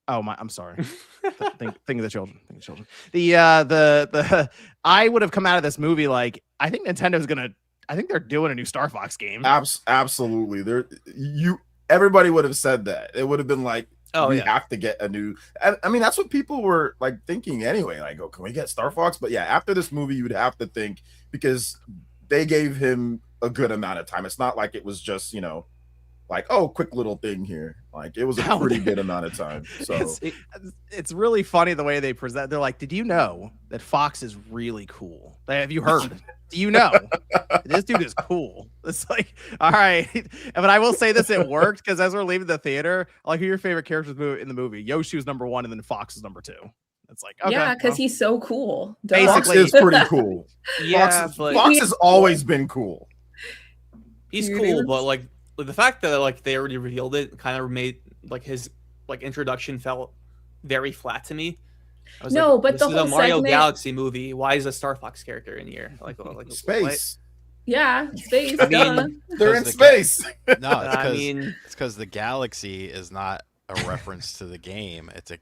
oh my, I'm sorry. Think of the children. Think of the children. The I would have come out of this movie like I think Nintendo's gonna. I think they're doing a new Star Fox game. Absolutely. Everybody would have said that. It would have been like, we have to get a new. I mean, that's what people were like thinking anyway. Like, oh, can we get Star Fox? But yeah, after this movie, you would have to think because they gave him a good amount of time. It's not like it was just like, oh, quick little thing here. Like it was a pretty good amount of time. So it's really funny the way they present. They're like, did you know that Fox is really cool? Like, have you heard? Do you know this dude is cool? It's like, all right. But I will say this, it worked because as we're leaving the theater, like, who are your favorite characters in the movie? Yoshi was number 1, and then Fox is number 2. It's like, okay, yeah, because he's so cool. Duh. Fox is pretty cool. Yeah, Fox has always been cool. He's cool, but like the fact that like they already revealed it kind of made like his like introduction felt very flat to me. I was No, like, but this the is whole a Mario segment- Galaxy movie. Why is a Star Fox character in here? Like Space. Yeah, space. I mean, duh. They're in Because space. No, it's I because mean, it's because the galaxy is not a reference to the game. It's the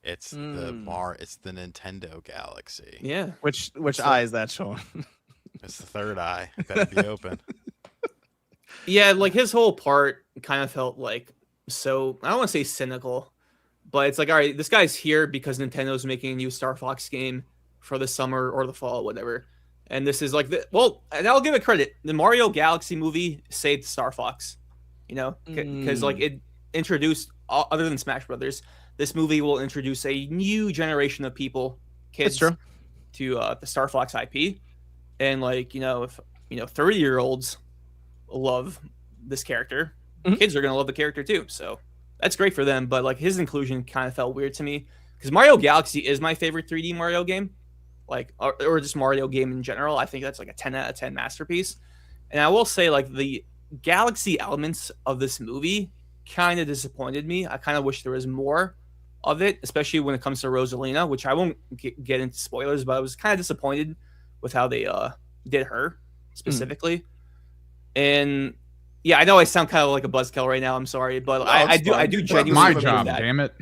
it's the Nintendo Galaxy. yeah. Which eye is that showing? It's the third eye. It better be open. Yeah, like his whole part kind of felt like so I don't want to say cynical, but it's like, all right, this guy's here because Nintendo's making a new Star Fox game for the summer or the fall, whatever. And this is like and I'll give it credit. The Mario Galaxy movie saved Star Fox, you know, because like it introduced other than Smash Brothers, this movie will introduce a new generation of people, kids, to the Star Fox IP, and like if 30-year-olds love this character, kids are gonna love the character too. So that's great for them. But like his inclusion kind of felt weird to me because Mario Galaxy is my favorite 3D Mario game, like or just Mario game in general. I think that's like a 10 out of 10 masterpiece. And I will say like the Galaxy elements of this movie kind of disappointed me. I kind of wish there was more of it, especially when it comes to Rosalina, which I won't get into spoilers, but I was kind of disappointed with how they did her specifically. And yeah, I know I sound kind of like a buzzkill right now. I'm sorry, but No, I it's do fine. I do It's genuinely My believe job, that. damn it.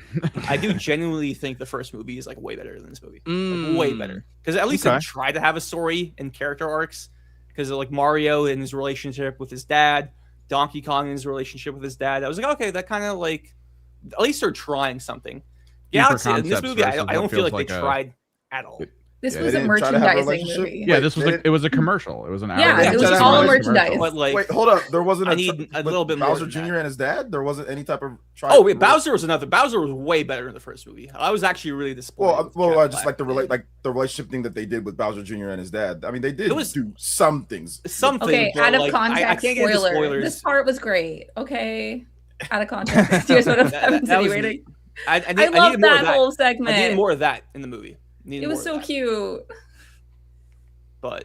I do genuinely think the first movie is like way better than this movie, like, way better, because at least Okay. it tried to have a story and character arcs. Because like Mario and his relationship with his dad, Donkey Kong and his relationship with his dad, I was like, okay, that kind of like at least they're trying something. Galaxy in this concepts movie, I versus don't what feel feels like they like a- tried at all. This Yeah, was they a didn't try to have a merchandising relationship. movie. Yeah, Wait, this was they like it was a commercial. It was an hour. Yeah, it was long all merchandise. But like, Wait, hold up. There wasn't I need a but little bit more Bowser than Jr. that. and his dad. There wasn't any type of. oh wait, Bowser was way better in the first movie. I was actually really disappointed. with Jack Just like Black. the relationship thing that they did with Bowser Jr. and his dad. I mean, they did It was- do some things. Something. Okay, but, out of like, context, I can't get into spoiler. spoilers. This part was great. Okay, out of context. Here's what I'm That was insinuating. I I needed love more of that whole segment. I needed more of that in the movie. It was so cute. But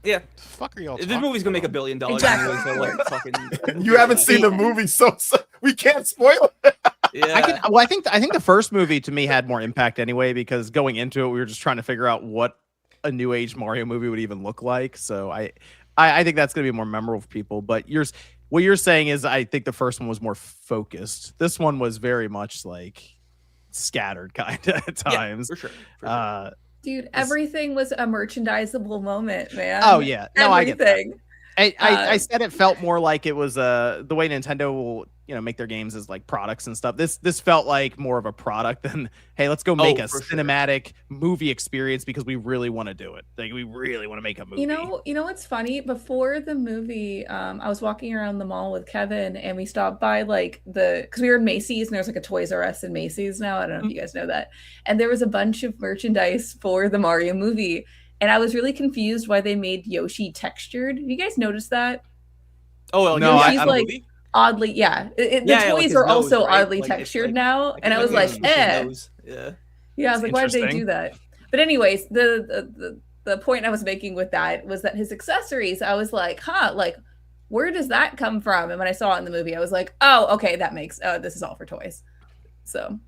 yeah, The fuck are y'all? this movie's gonna make $1 billion. Exactly. Anyway, so like fucking. You haven't seen the movie, so we can't spoil it. Yeah. I think the first movie to me had more impact anyway, because going into it we were just trying to figure out what a new age Mario movie would even look like. So I think that's gonna be more memorable for people. But what you're saying is I think the first one was more focused. This one was very much like scattered kind of at times. Yeah, for sure. Dude, everything was a merchandisable moment, man. Oh yeah, no, I get that. Everything. I said it felt more like it was the way Nintendo will make their games as like products and stuff. This felt like more of a product than hey, let's go make a for sure. cinematic movie experience because we really want to do it. Like we really want to make a movie. You know what's funny? Before the movie, I was walking around the mall with Kevin, and we stopped by like because we were in Macy's, and there's like a Toys R Us in Macy's now. I don't know if you guys know that. And there was a bunch of merchandise for the Mario movie, and I was really confused why they made Yoshi textured. Have you guys noticed that? Oh well, No, Yoshi's I like oddly, the like toys his are nose, also right? oddly Like, it's textured like- now, and I was like, Yeah. yeah, I was That's like, why did they interesting. do that? But anyways, the point I was making with that was that his accessories, I was like, like where does that come from? And when I saw it in the movie, I was like, oh, okay, that makes this is all for toys. So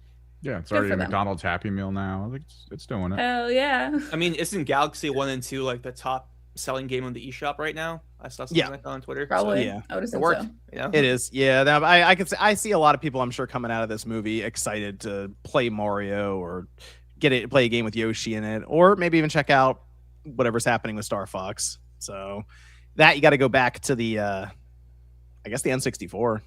Yeah, it's Good already for a them. McDonald's Happy Meal now. Like it's doing it. hell yeah. I mean, isn't Galaxy 1 and 2 like the top selling game on the eShop right now? I saw something Yeah. like that on Twitter. Probably. yeah. I would So assume it worked. so. You know? It is. Yeah, I could say I see a lot of people I'm sure coming out of this movie excited to play Mario or play a game with Yoshi in it, or maybe even check out whatever's happening with Star Fox. So that you got to go back to the I guess the N64.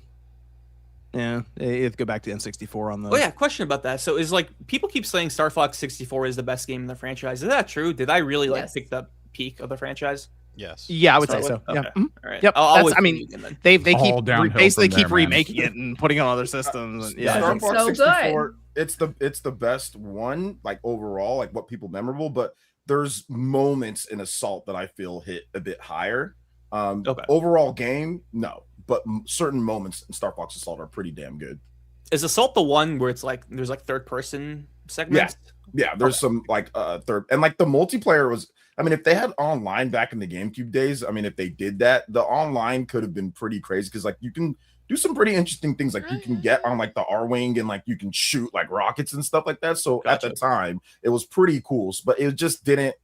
Yeah, you have to go back to N64 on the. Oh yeah, question about that. So is like people keep saying Star Fox 64 is the best game in the franchise. Is that true? Did I really like Yes. pick the peak of the franchise? Yes. Yeah, I would say Start so. with? Yeah. Okay. Mhm. All right. Yep, I'll that's- always I mean, believe in then. They All keep downhill basically from keep there, man. remaking it and putting it on other systems. And, yeah, Star it's Fox so 64, it's the best one, like overall, like what people memorable, but there's moments in Assault that I feel hit a bit higher. Okay. Overall game, no, but certain moments in Star Fox Assault are pretty damn good. Is Assault the one where it's like there's like third person segments? Yeah, there's some like third, and like the multiplayer was, I mean, if they had online back in the GameCube days, I mean, if they did that, the online could have been pretty crazy because like you can do some pretty interesting things. Like you can get on like the R-Wing and like you can shoot like rockets and stuff like that. So at the time, it was pretty cool. But it just didn't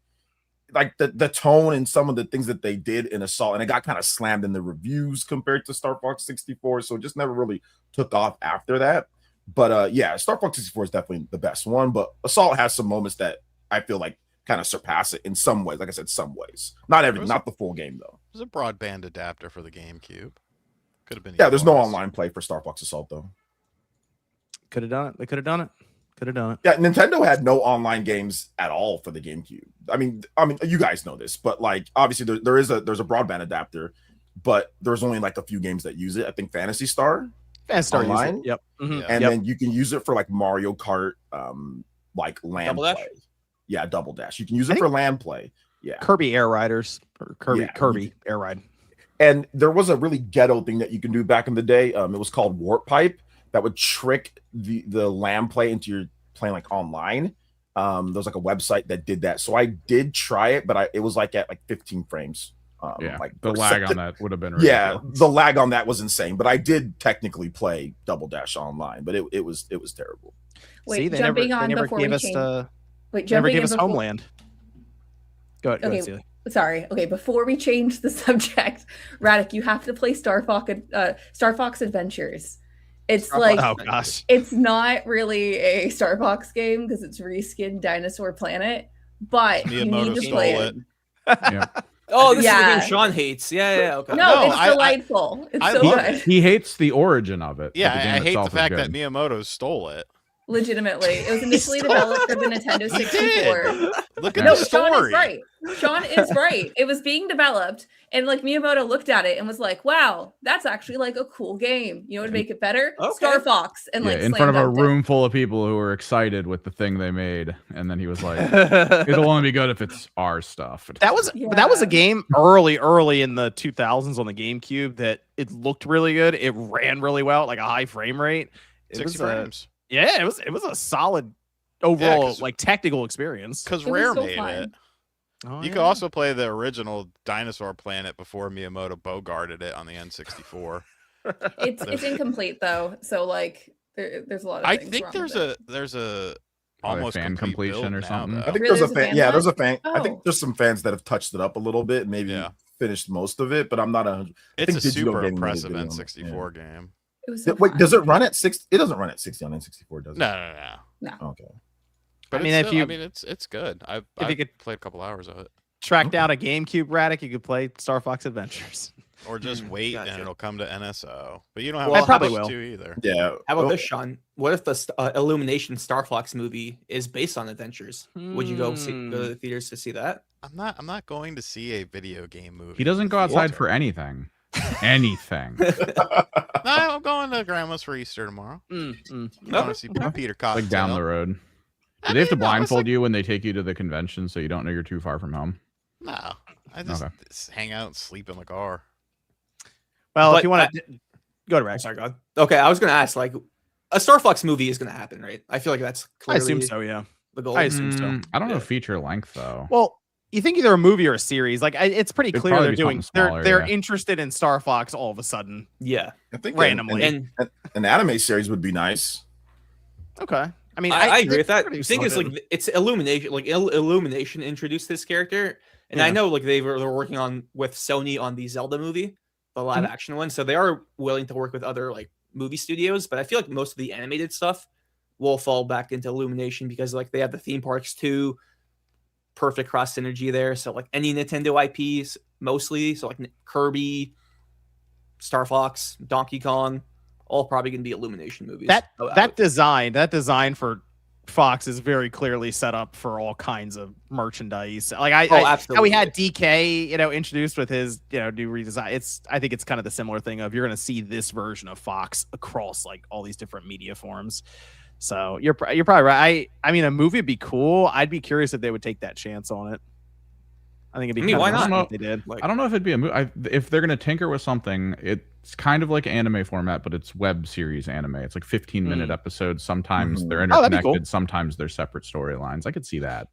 like the tone and some of the things that they did in Assault, and it got kind of slammed in the reviews compared to Star Fox 64. So it just never really took off after that. But yeah, Star Fox 64 is definitely the best one. But Assault has some moments that I feel like kind of surpass it in some ways. Like I said, some ways. Not everything, not the full game though. There's a broadband adapter for the GameCube. Could have been. Yeah, there's no online play for Star Fox Assault though. Could have done it. They could have done it. Could have done it. Yeah, Nintendo had no online games at all for the GameCube. I mean, you guys know this, but like obviously there's a broadband adapter, but there's only like a few games that use it. I think Phantasy Star online. Yep. Mm-hmm. And then you can use it for like Mario Kart, like LAN Double play. Dash? Yeah, Double Dash. You can use it for LAN play. Yeah. Kirby Air Riders or Kirby Air Ride. And there was a really ghetto thing that you can do back in the day. It was called Warp Pipe that would trick the LAN play into your playing like online. There was like a website that did that. So I did try it, but it was like at like 15 frames. Like the lag on that would have been ridiculous. Yeah, the lag on that was insane. But I did technically play Double Dash online, but it was terrible. Wait, See, they jumping never, on they never before gave we us change. Wait, never jumping gave in us before... Homeland. Go ahead, Okay, Celia. sorry. Okay, before we change the subject, Radic, you have to play Star Fox Adventures. It's like, oh gosh, it's not really a Star Fox game because it's reskinned Dinosaur Planet, but you need to play it. Yeah. Oh, this is the game Sean hates. Yeah, okay. No, it's delightful. It's so good. He hates the origin of it. Yeah, I hate the fact that Miyamoto stole it. Legitimately, it was initially developed for the Nintendo 64. Look at the story. Sean is right. Sean is right. It was being developed, and like Miyamoto looked at it and was like, "Wow, that's actually like a cool game. You know what would make it better? Star Fox." And like in front of a room full of people who were excited with the thing they made, and then he was like, "It'll only be good if it's our stuff." That was a game early in the 2000s on the GameCube that it looked really good. It ran really well, like a high frame rate. 60 frames. Yeah, it was a solid overall like technical experience. Because Rare so made fun. it. Oh, You could also play the original Dinosaur Planet before Miyamoto bogarted it on the N64. It's incomplete though, so like there's a lot of. I things think wrong there's a Probably almost fan complete completion build or something. now, I think Really, there's a fan. Yeah, there's a fan. Oh. I think there's some fans that have touched it up a little bit, maybe finished most of it, but I'm not a. It's a Digital super Gaming made a impressive video on it, N64 game. It was so Wait, fun. does it run at 6? It doesn't run at 60 on N64, does it? No. Okay. But I mean, it's good. I've you could played a couple hours of it. track down a GameCube Radic, you could play Star Fox Adventures. Or just wait Gotcha. and it'll come to NSO. But you don't have Well, to probably push will. to either. Yeah. How about this, Sean? What if the Illumination Star Fox movie is based on Adventures? Would you go to the theaters to see that? I'm not going to see a video game movie. He doesn't go outside for anything. Anything. No, I'm going to Grandma's for Easter tomorrow. I want to see Peter Costello. Like down the road. Do they have to blindfold you when they take you to the convention so you don't know you're too far from home? No, I just hang out and sleep in the car. Well, But if you want to go to Rex, Sorry, God. Okay, I was going to ask, like, a Star Fox movie is going to happen, right? I feel like that's I clearly assume so. Yeah. the goal. I assume so. I don't know feature length though. Well, you think either a movie or a series? Like it's pretty It'd clear probably they're be doing. something smaller, They're yeah. interested in Star Fox all of a sudden. Yeah. I think Randomly. And an anime series would be nice. Okay. I mean, I agree with that. pretty The thing is, solid. like, it's Illumination. Like, Illumination introduced this character, and I Yeah. know, like, they're working on with Sony on the Zelda movie, the live action one. So they are willing to work with other like movie studios. But I feel like most of the animated stuff will fall back into Illumination because like they have the theme parks too. Perfect cross synergy there. So like any Nintendo IPs mostly. So like Kirby, Star Fox, Donkey Kong, all probably going to be Illumination movies. That design for Fox is very clearly set up for all kinds of merchandise. Like how absolutely. we had DK, introduced with his, new redesign. I think it's kind of the similar thing of you're going to see this version of Fox across like all these different media forms. So you're probably right. I mean, a movie would be cool. I'd be curious if they would take that chance on it. I think it'd be. why kind of not? if they did. Like, I don't know if it'd be a movie. If they're gonna tinker with something, it's kind of like anime format, but it's web series anime. It's like 15-minute episodes. Sometimes they're Oh, that'd be interconnected. cool. Sometimes they're separate storylines. I could see that.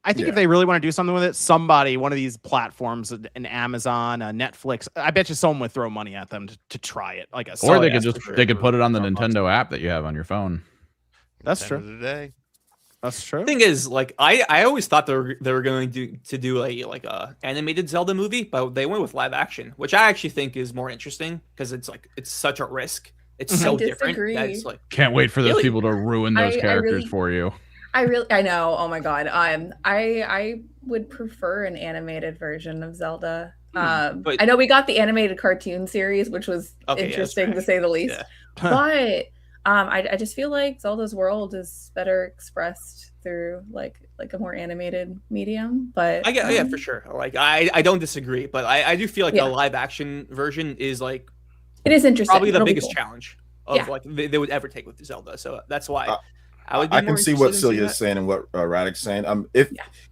I think if they really want to do something with it, somebody, one of these platforms, an Amazon, a Netflix, I bet you someone would throw money at them to try it. Like a or they could they could put it on the Nintendo app that you have on your phone. That's true. Today. That's true. Thing is, like I always thought they were going to do a animated Zelda movie, but they went with live action, which I actually think is more interesting because it's such a risk. It's so different. That it's like can't wait for those people to ruin those characters for you. I know. Oh my god. I would prefer an animated version of Zelda. But, I know we got the animated cartoon series, which was interesting to say the least. Yeah. But I just feel like Zelda's world is better expressed through like a more animated medium. But yeah, for sure. Like I don't disagree, but I do feel like a live action version is like it is interesting. Probably the biggest challenge of like they would ever take with Zelda. So that's why I can see what Celia's saying and what Radic's saying. If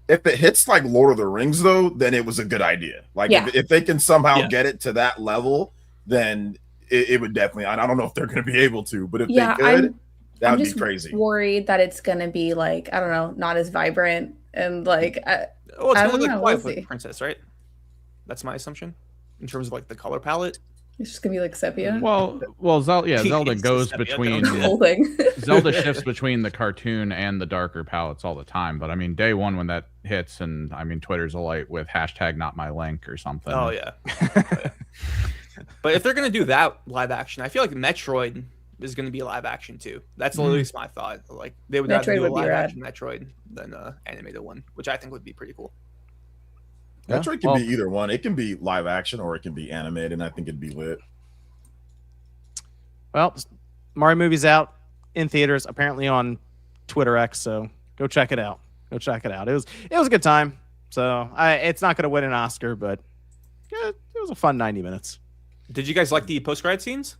it hits like Lord of the Rings though, then it was a good idea. Like if they can somehow get it to that level, then it would definitely. I don't know if they're going to be able to, but if they could, that would be crazy. Worried that it's going to be like I don't know, not as vibrant and like. It's going to look like Twilight Princess, right? That's my assumption in terms of like the color palette. It's just gonna be like sepia. Well, Zelda goes between Zelda shifts between the cartoon and the darker palettes all the time. But I mean, day one when that hits, and I mean, Twitter's alight with #NotMyLink or something. Oh yeah. But if they're gonna do that live action, I feel like Metroid is gonna be live action too. That's at least my thought. Like they would rather do a live action Metroid than an animated one, which I think would be pretty cool. Metroid can be either one. It can be live action or it can be animated, and I think it'd be lit. Well, Mario movie's out in theaters, apparently on Twitter X, so go check it out. Go check it out. It was a good time. So it's not going to win an Oscar, but it was a fun 90 minutes. Did you guys like the post-credit scenes?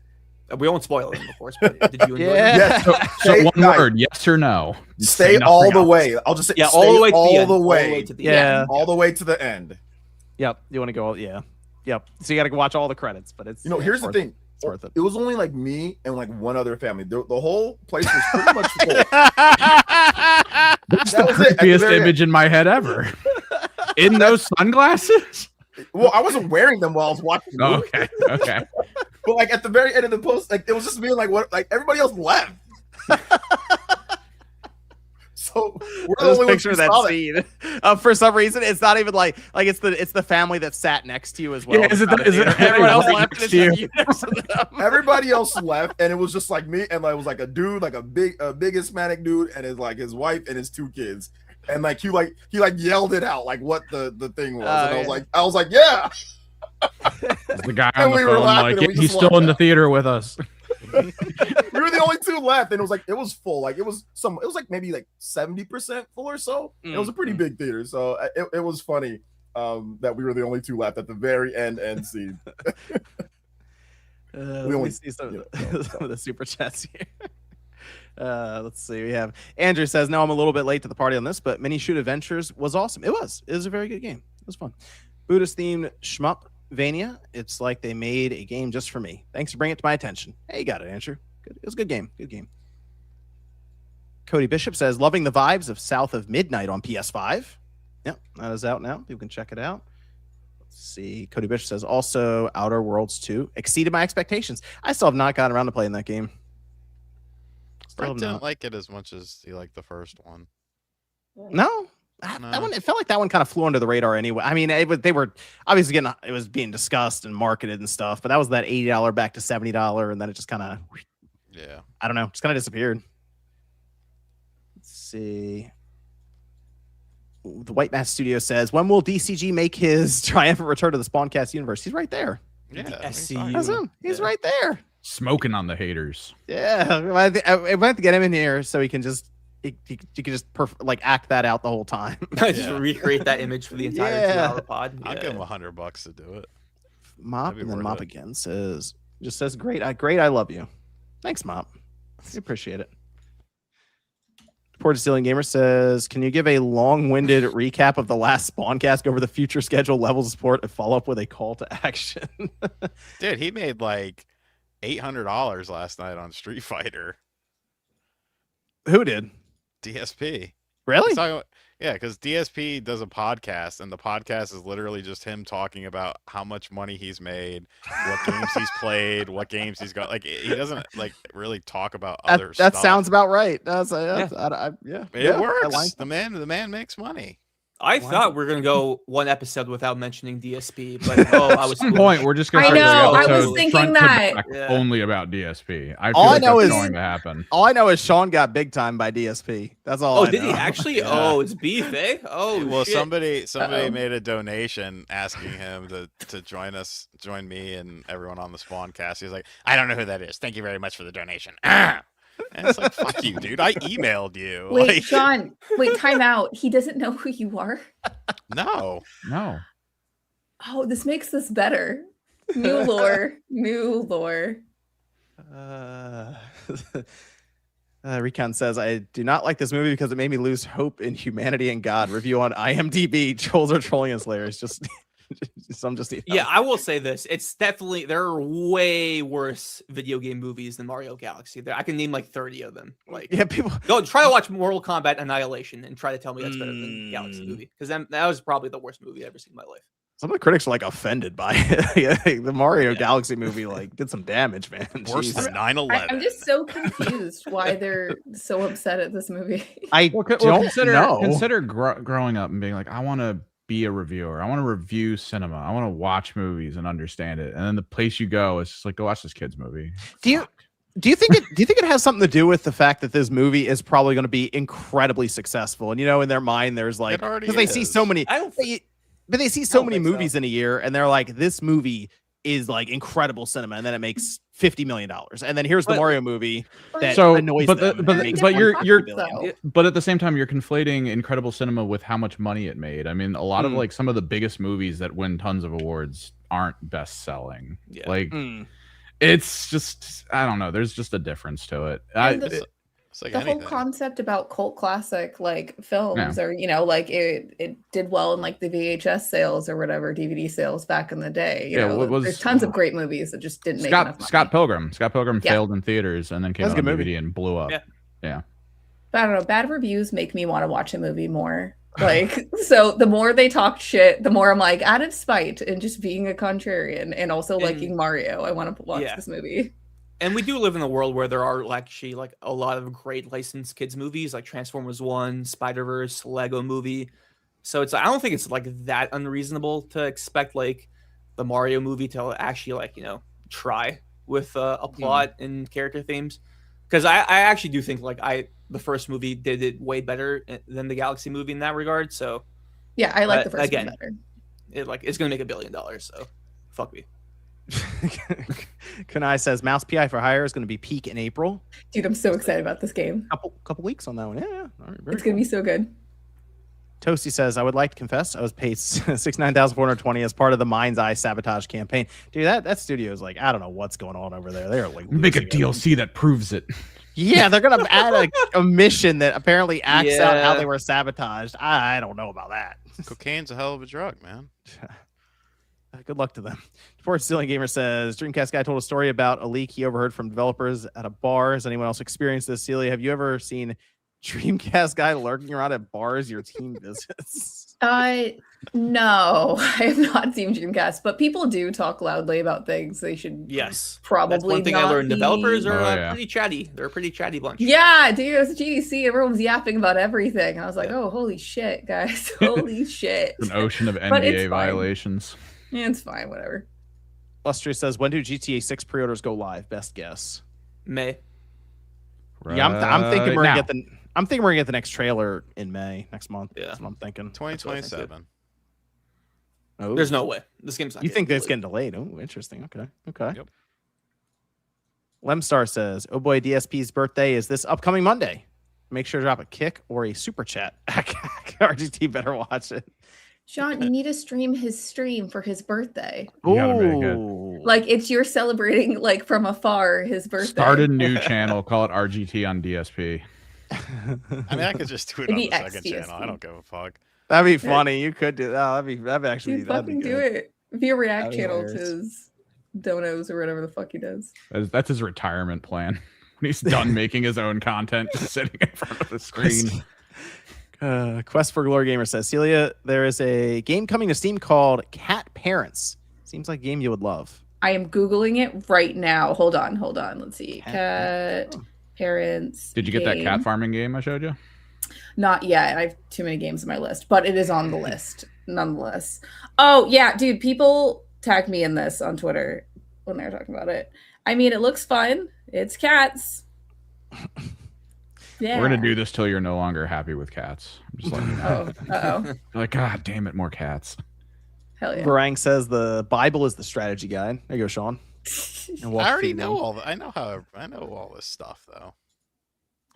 We won't spoil them, of course, but did you enjoy them? Yes. So one word, yes or no? Stay all the way. I'll just say all the way to the end. All the way to the end. All the way to the end. Yep. You want to go? Yeah. Yep. So you got to watch all the credits, but it's here's the thing. It's worth it. It was only like me and like one other family. The whole place was pretty much full. That's the creepiest image in my head ever. In those sunglasses? Well, I wasn't wearing them while I was watching the movie. Okay. But like at the very end of the post, like it was just me and like everybody else left. So we're the only picture that scene. For some reason, it's not even like it's the family that sat next to you as well. Yeah, is it everyone else left next to you? Everybody else left, and it was just like me, and like it was like a dude, like a big Hispanic dude, and his wife and his 2 kids, and like he yelled it out like what the thing was, and I was like, yeah. The guy on the phone, like he's still in the theater with us. We were the only 2 left, and it was full. Like it was like maybe like 70% full or so. It was a pretty big theater, so it was funny that we were the only 2 left at the very end scene. We only see some of the super chats here. Let's see. We have Andrew says, "No, I'm a little bit late to the party on this, but Mini Shoot Adventures was awesome. It was a very good game. It was fun. Buddhist themed shmup." Vania, it's like they made a game just for me. Thanks for bringing it to my attention. Hey, you got it, Andrew. Good. It was a good game. Good game. Cody Bishop says, loving the vibes of South of Midnight on PS5. Yep, that is out now. People can check it out. Let's see. Cody Bishop says, also Outer Worlds 2 exceeded my expectations. I still have not gotten around to playing that game. I didn't like it as much as you liked the first one. No. That one, it felt like that one kind of flew under the radar anyway. I mean, they were obviously it was being discussed and marketed and stuff, but that was that $80 back to $70, and then it just kind of, I don't know, just kind of disappeared. Let's see. The White Mass Studio says, when will DCG make his triumphant return to the Spawncast universe? He's right there. Yeah, that's him. He's right there. Smoking on the haters. Yeah, I went to get him in here so he can just. You can just act that out the whole time. Just recreate that image for the entire 2-hour pod. I'll give him $100 to do it. Mop and then Mop again says great. I love you. Thanks, Mop. We appreciate it. Port Stealing Gamer says, can you give a long-winded recap of the last Spawncast, go over the future schedule, levels of support, and follow up with a call to action? Dude, he made like $800 last night on Street Fighter. Who did? DSP. Really? Yeah, because DSP does a podcast, and the podcast is literally just him talking about how much money he's made, what games he's played, what games he's got. Like he doesn't like really talk about other That stuff. sounds about right. It works. Like the man makes money. I thought we were gonna go one episode without mentioning DSP, but I was. At some point, we're just gonna. I know. I was episode thinking front to that. back Yeah. only about DSP. I feel All I like know that's is- going to happen. all I know is Sean got big time by DSP. That's all. Oh, I did know. he actually? Yeah. Oh, it's beef, eh? Oh, Well, shit. somebody Uh-oh. made a donation asking him to join me and everyone on the Spawncast. He's like, I don't know who that is. Thank you very much for the donation. And it's like, fuck you, dude. I emailed you. Wait, Like, Sean. Wait, time out. He doesn't know who you are. no. No. Oh, this makes this better. New lore. New lore. Recon says, I do not like this movie because it made me lose hope in humanity and God. Review on IMDb. Trolls are trolling us later. It's just some just Yeah, I will say this. It's definitely there are way worse video game movies than Mario Galaxy. I can name like 30 of them. Like, yeah, people. go try to watch Mortal Kombat Annihilation and try to tell me that's better than Galaxy movie, because that was probably the worst movie I've ever seen in my life. Some of the critics are like offended by it. The Mario Yeah. Galaxy movie like did some damage, man. Worse Jeez. than 9/11. I'm just so confused why they're so upset at this movie. I don't know. Consider growing up and being like, I want to be a reviewer. I want to review cinema. I want to watch movies and understand it. And then the place you go is just like, go watch this kid's movie. Do you think it has something to do with the fact that this movie is probably going to be incredibly successful? And in their mind, there's like, It already because they see is. so many. I don't. But they see I so don't many think so. movies in a year, and they're like, this movie is like incredible cinema, and then it makes $50 million, and then here's the But- Mario movie that So, annoys but them. the- and but- makes but you're- $150 though. million. But at the same time, you're conflating incredible cinema with how much money it made. I mean, a lot of Mm. like some of the biggest movies that win tons of awards aren't best selling. Yeah. Like Mm. it's just, I don't know. There's just a difference to it. And the- It's like the anything. whole concept about cult classic like films, Yeah. or like it did well in like the VHS sales or whatever, DVD sales back in the day. Yeah, what was- there's tons of great movies that just didn't make enough money. Scott Pilgrim. Scott Pilgrim Yeah. failed in theaters and then came That's out a on good movie. DVD and blew up. Yeah. But I don't know, bad reviews make me want to watch a movie more. Like, so the more they talk shit, the more I'm like, out of spite and just being a contrarian and also liking Mario, I want to watch Yeah. this movie. And we do live in a world where there are actually like a lot of great licensed kids movies, like Transformers 1, Spider-Verse, Lego Movie. So I don't think it's like that unreasonable to expect like the Mario movie to actually like try with a plot and character themes. Because I actually do think like the first movie did it way better than the Galaxy movie in that regard. So Yeah, I like But the first again, one better. it's gonna make $1 billion. So fuck me. Kunai says Mouse PI for Hire is going to be peak in April. Dude, I'm so excited about this game. Couple weeks on that one. Yeah. All right, very It's gonna cool. be so good. Toasty says, I would like to confess I was paid $69,420 as part of the Mind's Eye sabotage campaign. Dude, that studio is like, I don't know what's going on over there. They're like Make a losing it. DLC that proves it. Yeah, they're gonna add a mission that apparently acts out how Yeah. they were sabotaged. I don't know about that. Cocaine's a hell of a drug, man. Good luck to them. Sports Stealing Gamer says Dreamcast guy told a story about a leak he overheard from developers at a bar. Has anyone else experienced this? Celia, have you ever seen Dreamcast guy lurking around at bars your team visits? No, I have not seen Dreamcast, but people do talk loudly about things they should Yes, probably that's one thing I not learned. Developers be- are Oh, yeah. pretty chatty. They're a pretty chatty bunch. Yeah, dude, it's GDC. Everyone's yapping about everything. I was like, oh, holy shit, guys. Holy shit. An ocean of But it's NDA fine. violations. Yeah, it's fine, whatever. Luster says, when do GTA 6 pre-orders go live? Best guess. May. Yeah, I'm thinking we're Right gonna get I'm thinking we're gonna get the next trailer in May next month. Yeah. That's what I'm thinking. 2027. Oh, There's no way this game's not. you think that's delayed. getting delayed? Oh, interesting. Okay. Yep. Lemstar says, "Oh boy, DSP's birthday is this upcoming Monday. Make sure to drop a kick or a super chat. RGT better watch it. Sean, you need to stream his stream for his birthday. You gotta make it. Ooh. Like, it's you're celebrating, like, from afar his birthday. Start a new channel. Call it RGT on DSP. I mean, I could just do it on Maybe the second XDSP. channel. I don't give a fuck. That'd be funny. You could do that. That'd actually Dude, that'd be fucking do good. it. Be a react That'd be channel to hilarious. his donos or whatever the fuck he does. That's his retirement plan. When he's done making his own content, just sitting in front of the screen. Quest for Glory Gamer says, Celia, there is a game coming to Steam called Cat Parents. Seems like a game you would love. I am Googling it right now. Hold on. Let's see. Cat Parents. Did you get that cat farming game I showed you? Not yet. I have too many games on my list, but it is on the list nonetheless. Oh, yeah, dude. People tagged me in this on Twitter when they were talking about it. I mean, it looks fun. It's cats. Yeah. We're going to do this till you're no longer happy with cats. I'm just letting you know. Uh-oh. Like, God damn it, more cats. Hell yeah. Varang says the Bible is the strategy guide. There you go, Sean. I already know all. I know all this stuff though.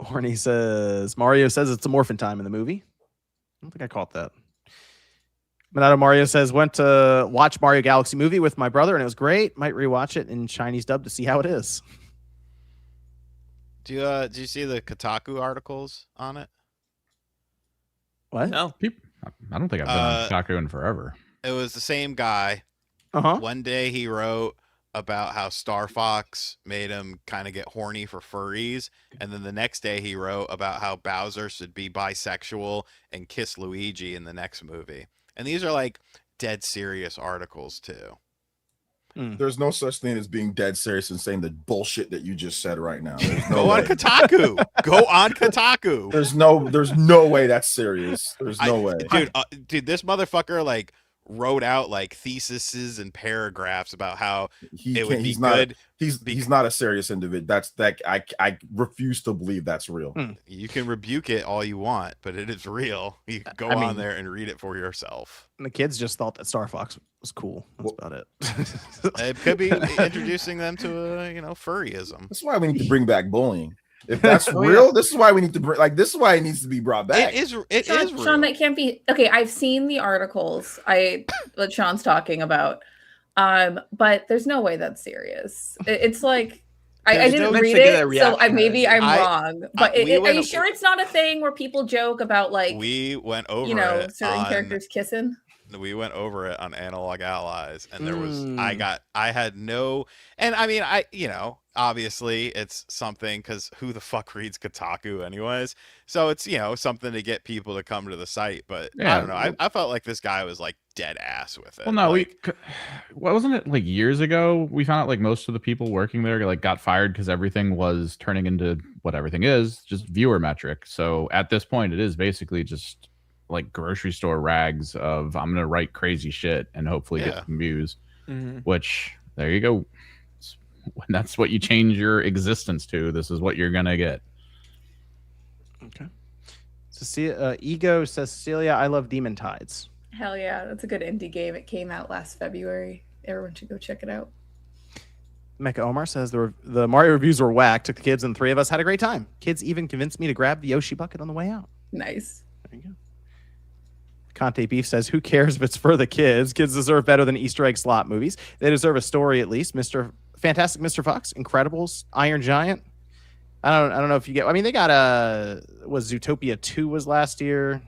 Horny says Mario says it's a morphin time in the movie. I don't think I caught that. Minato Mario says went to watch Mario Galaxy movie with my brother and it was great. Might rewatch it in Chinese dub to see how it is. Do you see the Kotaku articles on it? What? No. I don't think I've been on Kotaku in forever. It was the same guy. One day he wrote about how Star Fox made him kind of get horny for furries, and then the next day he wrote about how Bowser should be bisexual and kiss Luigi in the next movie. And these are like dead serious articles too. There's no such thing as being dead serious and saying the bullshit that you just said right now. Go on Kotaku. Go on Kotaku. There's no way that's serious. There's no way, dude. This motherfucker like wrote out like theses and paragraphs about how he's not a serious individual. I refuse to believe that's real. You can rebuke it all you want, but it is real. You can go on there and read it for yourself. And the kids just thought that Star Fox was cool. That's about it. It could be introducing them to furryism. That's why we need to bring back bullying. If that's real, this is why we need to bring. This is why it needs to be brought back. It is real. Sean, that can't be. Okay, I've seen the articles. What Sean's talking about, but there's no way that's serious. It's like I didn't read it, so maybe I'm wrong. But are you sure it's not a thing where people joke about like we went over certain characters kissing? We went over it on Analog Allies, and there was I had no, and I mean obviously it's something because who the fuck reads Kotaku anyways? So it's something to get people to come to the site, but I don't know. I felt like this guy was like dead ass with it. Well, no, wasn't it like years ago? We found out like most of the people working there like got fired because everything was turning into what everything is, just viewer metric. So at this point, it is basically just like grocery store rags of I'm gonna write crazy shit and hopefully get some views. Which there you go. When that's what you change your existence to, this is what you're gonna get. Okay. So Ego says, Celia, I love Demon Tides. Hell yeah, that's a good indie game. It came out last February. Everyone should go check it out. Mecha Omar says the Mario reviews were whack. Took the kids and 3 of us had a great time. Kids even convinced me to grab the Yoshi bucket on the way out. Nice. There you go. Conte Beef says, who cares if it's for the kids? Kids deserve better than Easter egg slot movies. They deserve a story at least. Fantastic Mr. Fox, Incredibles, Iron Giant. I don't know if you get. I mean, they got was Zootopia 2 was last year.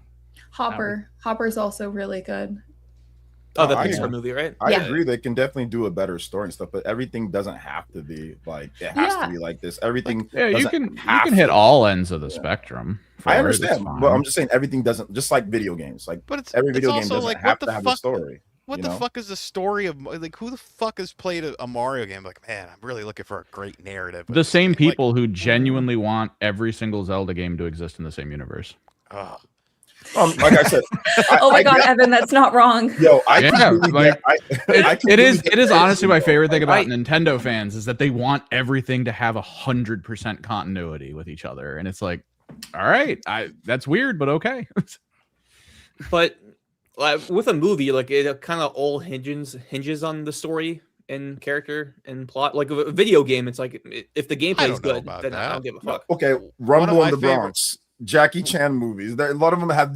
Hopper's also really good. Oh, the Pixar movie, right? I agree. They can definitely do a better story and stuff, but everything doesn't have to be like it has to be like this. Everything. You can hit all ends of the spectrum. I understand, but I'm just saying everything doesn't. Just like video games, every video game doesn't have to have a story. What the fuck is the story of like who the fuck has played a Mario game? Like, man, I'm really looking for a great narrative. The same people who genuinely want every single Zelda game to exist in the same universe. Like I said, oh my god, Evan, that's not wrong. Yo, it is honestly my favorite thing about Nintendo fans is that they want everything to have 100% continuity with each other, and it's like, all right, that's weird, but okay. But with a movie, like it kind of all hinges on the story and character and plot. Like a video game, it's like if the gameplay is good, then I don't give a fuck. Okay, Rumble in the Bronx, Jackie Chan movies. A lot of them have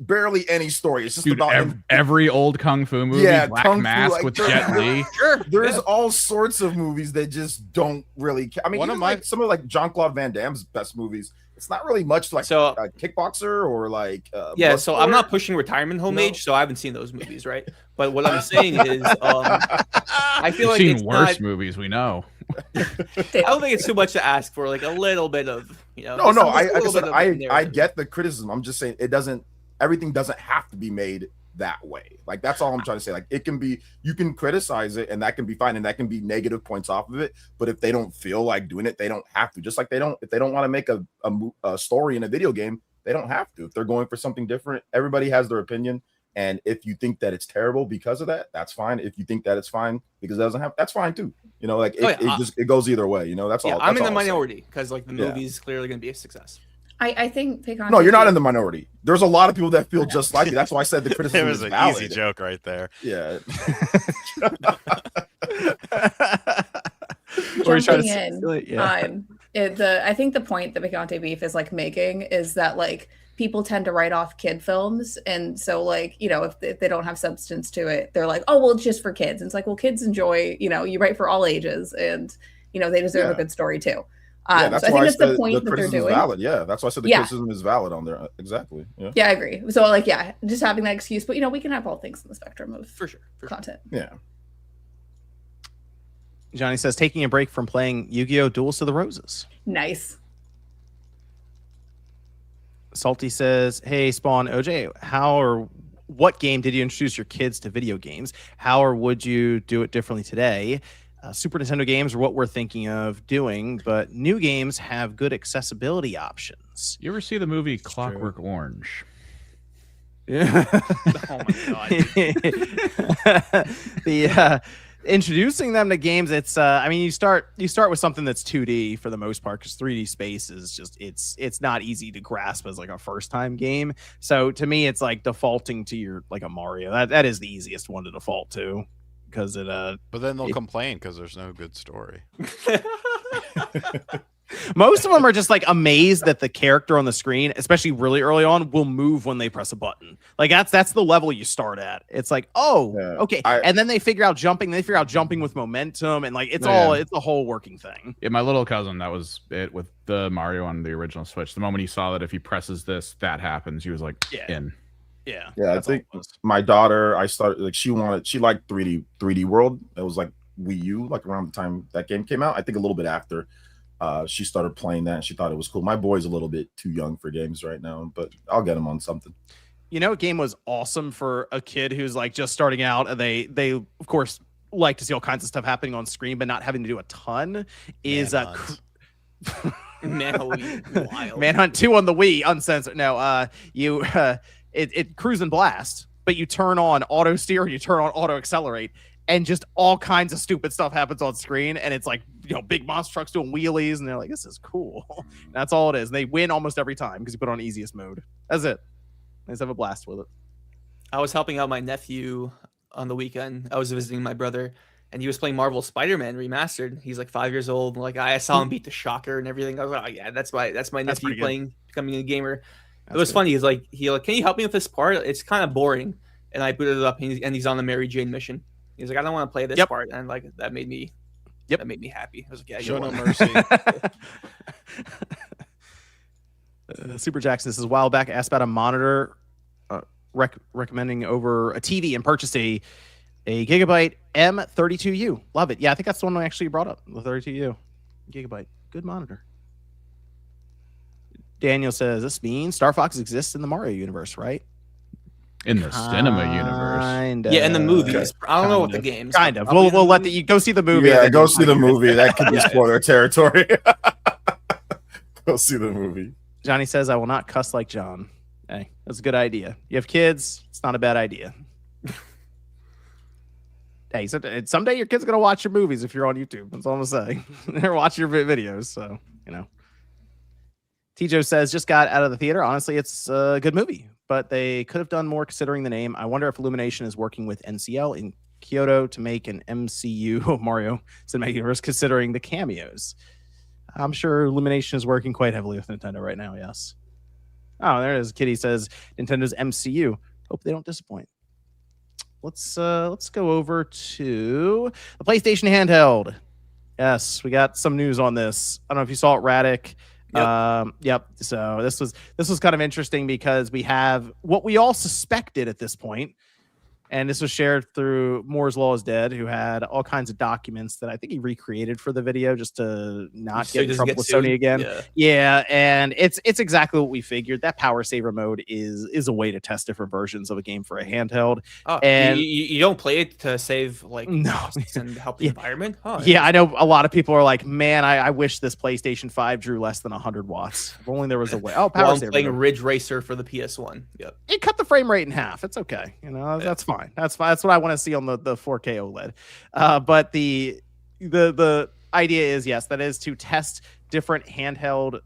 barely any story. It's just about every old kung fu movie, Black Mask with Jet Li. Sure, there's all sorts of movies that just don't really. I mean, some of Jean-Claude Van Damme's best movies. It's not really much like Kickboxer or like so I'm not pushing retirement home age, so I haven't seen those movies, right? But what I'm saying is I feel like seen worse movies, we know. don't think it's too much to ask for, like a little bit of, No, I get the criticism. I'm just saying everything doesn't have to be made that way. Like, that's all I'm trying to say. Like, it can be, you can criticize it and that can be fine, and that can be negative points off of it, but if they don't feel like doing it, they don't have to. Just like if they don't want to make a story in a video game, they don't have to. If they're going for something different, everybody has their opinion, and if you think that it's terrible because of that, that's fine. If you think that it's fine because it doesn't have, that's fine too. Like, it goes either way. That's all. I'm in the minority because like the movie's clearly going to be a success. I think Picante. No, you're not in the minority. There's a lot of people that feel just like you. That's why I said the criticism was is an easy joke right there. Yeah. Jumping in, I think the point that Picante Beef is like making is that like people tend to write off kid films, and so like if they don't have substance to it, they're like, oh well, it's just for kids. And it's like, well, kids enjoy, you write for all ages, and they deserve a good story too. That's so I think that's the point that they're doing. Valid. Yeah, that's why I said the criticism is valid on there. Exactly. Yeah, I agree. So like, just having that excuse, but we can have all things in the spectrum of for sure. Content. Yeah. Johnny says taking a break from playing Yu-Gi-Oh! Duels to the Roses. Nice. Salty says, hey, Spawn, OJ, how or what game did you introduce your kids to video games? How or would you do it differently today? Super Nintendo games are what we're thinking of doing, but new games have good accessibility options. You ever see the movie Clockwork Orange? Yeah. Oh my god. Introducing them to games, it's you start with something that's 2D for the most part, because 3D space is just it's not easy to grasp as like a first time game. So to me, it's like defaulting to your like a Mario. That is the easiest one to default to, because but then they'll complain because there's no good story. Most of them are just like amazed that the character on the screen, especially really early on, will move when they press a button. Like that's the level you start at. It's like, okay, and then they figure out jumping. They figure out jumping with momentum, and like it's a whole working thing. Yeah, my little cousin, that was it with the Mario on the original Switch. The moment he saw that if he presses this, that happens, he was like, in. Yeah, I think my daughter, I started like she liked 3D World. That was like Wii U, like around the time that game came out. I think a little bit after. She started playing that and she thought it was cool. My boy's a little bit too young for games right now, but I'll get him on something. A game was awesome for a kid who's like just starting out, and they of course like to see all kinds of stuff happening on screen, but not having to do a ton. Is Manhunt 2 on the Wii, uncensored. No, it cruise and blast, but you turn on auto steer, you turn on auto accelerate, and just all kinds of stupid stuff happens on screen, and it's like big monster trucks doing wheelies, and they're like, this is cool. That's all it is. And they win almost every time because you put on easiest mode. That's it. They just have a blast with it. I was helping out my nephew on the weekend. I was visiting my brother, and he was playing Marvel Spider-Man Remastered. He's like 5 years old. Like I saw him beat the Shocker and everything. I was like, oh yeah, that's my nephew becoming a gamer. It was funny. He's like, can you help me with this part? It's kind of boring. And I booted it up, and he's on the Mary Jane mission. He's like, I don't want to play this part, and like that made me happy. I was like, yeah, show no mercy. Super Jackson says, a while back, I asked about a monitor, recommending over a TV, and purchased a Gigabyte M32U. Love it. Yeah, I think that's the one I actually brought up. The 32U Gigabyte, good monitor. Daniel says, this means Star Fox exists in the Mario universe, right? In the cinema universe. Yeah, in the movies. I don't know what the games. Kind of. We'll let you go see the movie. Yeah, go see the movie. That could be spoiler territory. Go see the movie. Johnny says, I will not cuss like John. Hey, that's a good idea. You have kids, it's not a bad idea. Hey, someday your kid's going to watch your movies if you're on YouTube. That's all I'm saying. They're watching your videos, so, Tijo says, just got out of the theater. Honestly, it's a good movie, but they could have done more considering the name. I wonder if Illumination is working with NCL in Kyoto to make an MCU of Mario Cinematic Universe, considering the cameos. I'm sure Illumination is working quite heavily with Nintendo right now, yes. Oh, there it is. Kitty says, Nintendo's MCU. Hope they don't disappoint. Let's go over to the PlayStation Handheld. Yes, we got some news on this. I don't know if you saw it, Radic. Yep. So this was kind of interesting because we have what we all suspected at this point. And this was shared through Moore's Law is Dead, who had all kinds of documents that I think he recreated for the video just to not get in trouble with Sony again. Yeah, and it's exactly what we figured. That power saver mode is a way to test different versions of a game for a handheld. And you don't play it to save no costs and help the environment? Yeah, I know a lot of people are like, man, I wish this PlayStation 5 drew less than 100 watts. If only there was a way. Oh, power saver. I'm playing Ridge Racer for the PS1. Yep. It cut the frame rate in half. It's okay. That's fine. That's fine. That's what I want to see on the 4K OLED. But the idea is, yes, that is to test different handheld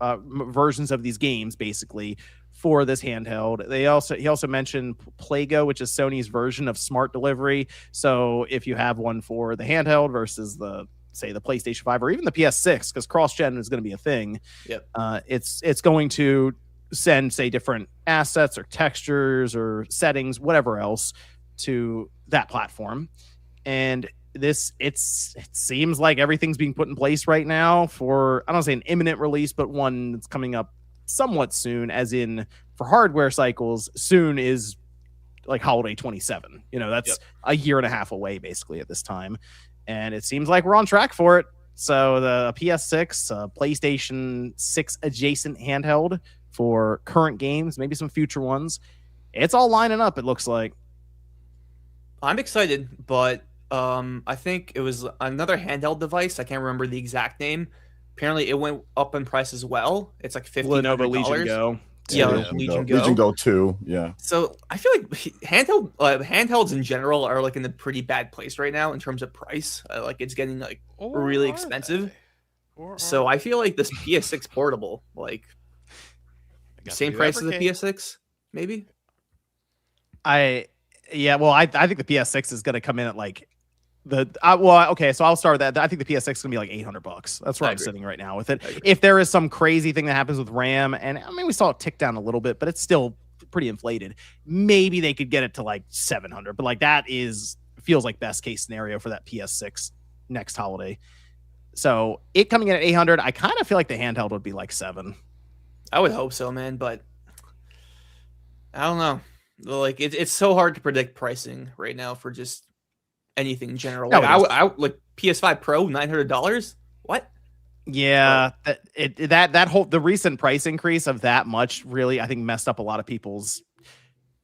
versions of these games, basically, for this handheld. He also mentioned Playgo, which is Sony's version of smart delivery. So if you have one for the handheld versus the PlayStation 5 or even the PS6, because cross-gen is going to be a thing. Yep. It's going to send, say, different assets or textures or settings, whatever else, to that platform. And it seems like everything's being put in place right now for, I don't say an imminent release, but one that's coming up somewhat soon, as in for hardware cycles, soon is like holiday 27. That's a year and a half away basically at this time. And it seems like we're on track for it. So the PS6, PlayStation 6 adjacent handheld for current games, maybe some future ones. It's all lining up, it looks like. I'm excited, but I think it was another handheld device. I can't remember the exact name. Apparently, it went up in price as well. It's like $50. Lenovo Legion Go. Yeah, Legion Go. Legion Go 2, yeah. So I feel like handhelds in general are like in a pretty bad place right now in terms of price. Like it's getting like really expensive. So I feel like this PS6 portable, like same price as the PS6, maybe. I think the PS6 is going to come in at like okay, so I'll start with that. I think the PS6 is gonna be like $800. That's where I'm sitting right now with it. If there is some crazy thing that happens with RAM, and I mean we saw it tick down a little bit, but it's still pretty inflated. Maybe they could get it to like $700, but like that feels like best case scenario for that PS6 next holiday. So it coming in at $800, I kind of feel like the handheld would be like $700. I would hope so, man, but I don't know. Like it's so hard to predict pricing right now for just anything in general. Like I like PS5 Pro $900. What? Yeah, the recent price increase of that much really, I think, messed up a lot of people's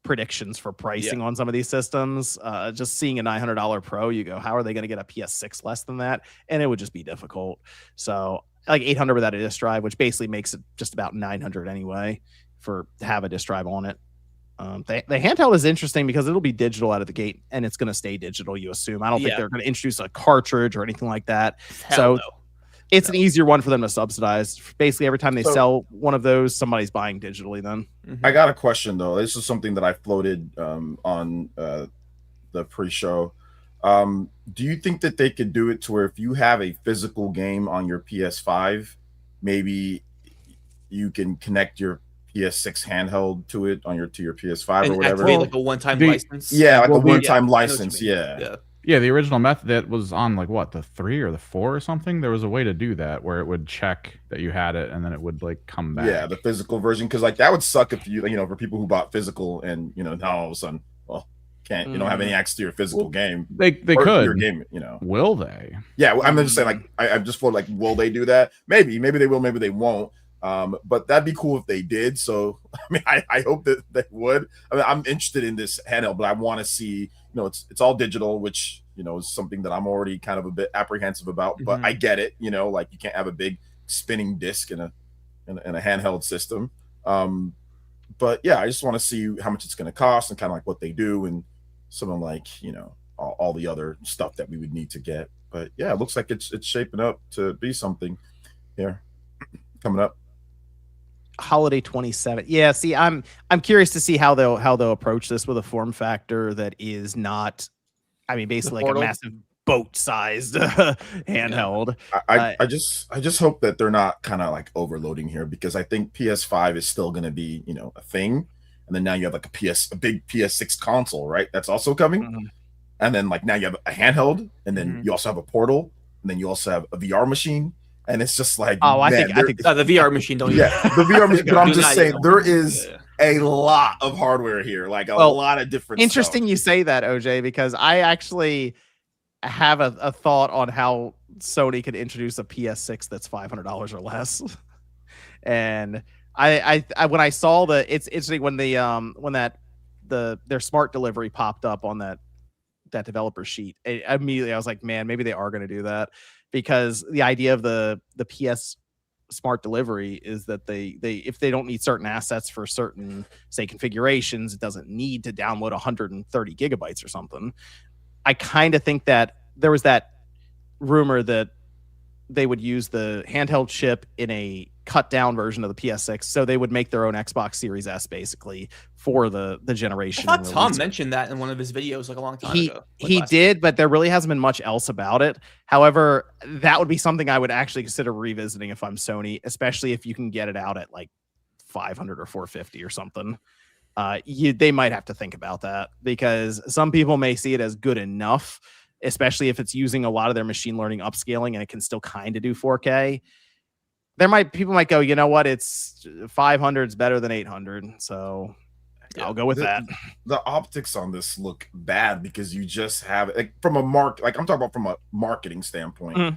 predictions for pricing on some of these systems. Just seeing a $900 Pro, you go, how are they going to get a PS6 less than that? And it would just be difficult. So like $800 without a disk drive, which basically makes it just about $900 anyway to have a disk drive on it. The handheld is interesting because it'll be digital out of the gate, and it's going to stay digital, you assume. I don't think they're going to introduce a cartridge or anything like that. It's an easier one for them to subsidize. Basically, every time they sell one of those, somebody's buying digitally then. I got a question, though. This is something that I floated on the pre-show. Do you think that they could do it to where if you have a physical game on your PS5, maybe you can connect your PS6 handheld to it to your PS5 or whatever? Activate like a one-time license? Yeah, like a one-time license, yeah. Yeah, the original method that was on like what, the 3 or the 4 or something. There was a way to do that where it would check that you had it and then it would like come back. Yeah, the physical version, because like that would suck if you for people who bought physical and now all of a sudden, you don't have any access to your physical game. They could. Your game, Will they? Yeah, I'm just saying like I just feel like will they do that? Maybe they will, maybe they won't. But that'd be cool if they did. So I mean, I hope that they would. I mean, I'm interested in this handheld, but I want to see, it's all digital, which is something that I'm already kind of a bit apprehensive about. But I get it. Like you can't have a big spinning disc in a handheld system. But yeah, I just want to see how much it's going to cost and kind of like what they do and some of like all the other stuff that we would need to get. But yeah, it looks like it's shaping up to be something here coming up. Holiday 27. Yeah, see, I'm curious to see how they'll approach this with a form factor that is not, I mean, basically like a massive boat-sized handheld. I just hope that they're not kind of like overloading here, because I think PS5 is still going to be a thing, and then now you have like a big PS6 console, right? That's also coming, and then like now you have a handheld, and then you also have a portal, and then you also have a VR machine. And it's just like, I think the VR machine don't. Yeah, the VR machine. But I'm just saying there is a lot of hardware here, like a lot of different. Interesting stuff. you say that, OJ, because I actually have a thought on how Sony could introduce a PS6 that's $500 or less. And I when I saw it's interesting when their smart delivery popped up on that developer sheet. Immediately I was like, man, maybe they are going to do that, because the idea of the PS smart delivery is that they if they don't need certain assets for certain, say, configurations, it doesn't need to download 130 gigabytes or something. I kind of think that there was that rumor that they would use the handheld chip in a cut down version of the PS6, so they would make their own Xbox Series S basically for the generation. I thought Tom mentioned that in one of his videos like a long time ago. He did, but there really hasn't been much else about it. However, that would be something I would actually consider revisiting if I'm Sony, especially if you can get it out at like 500 or 450 or something. They might have to think about that, because some people may see it as good enough, especially if it's using a lot of their machine learning upscaling and it can still kind of do 4K. People might go, you know what, it's 500 is better than 800, so I'll go with that. The optics on this look bad, because you just have, like, from a I'm talking about from a marketing standpoint,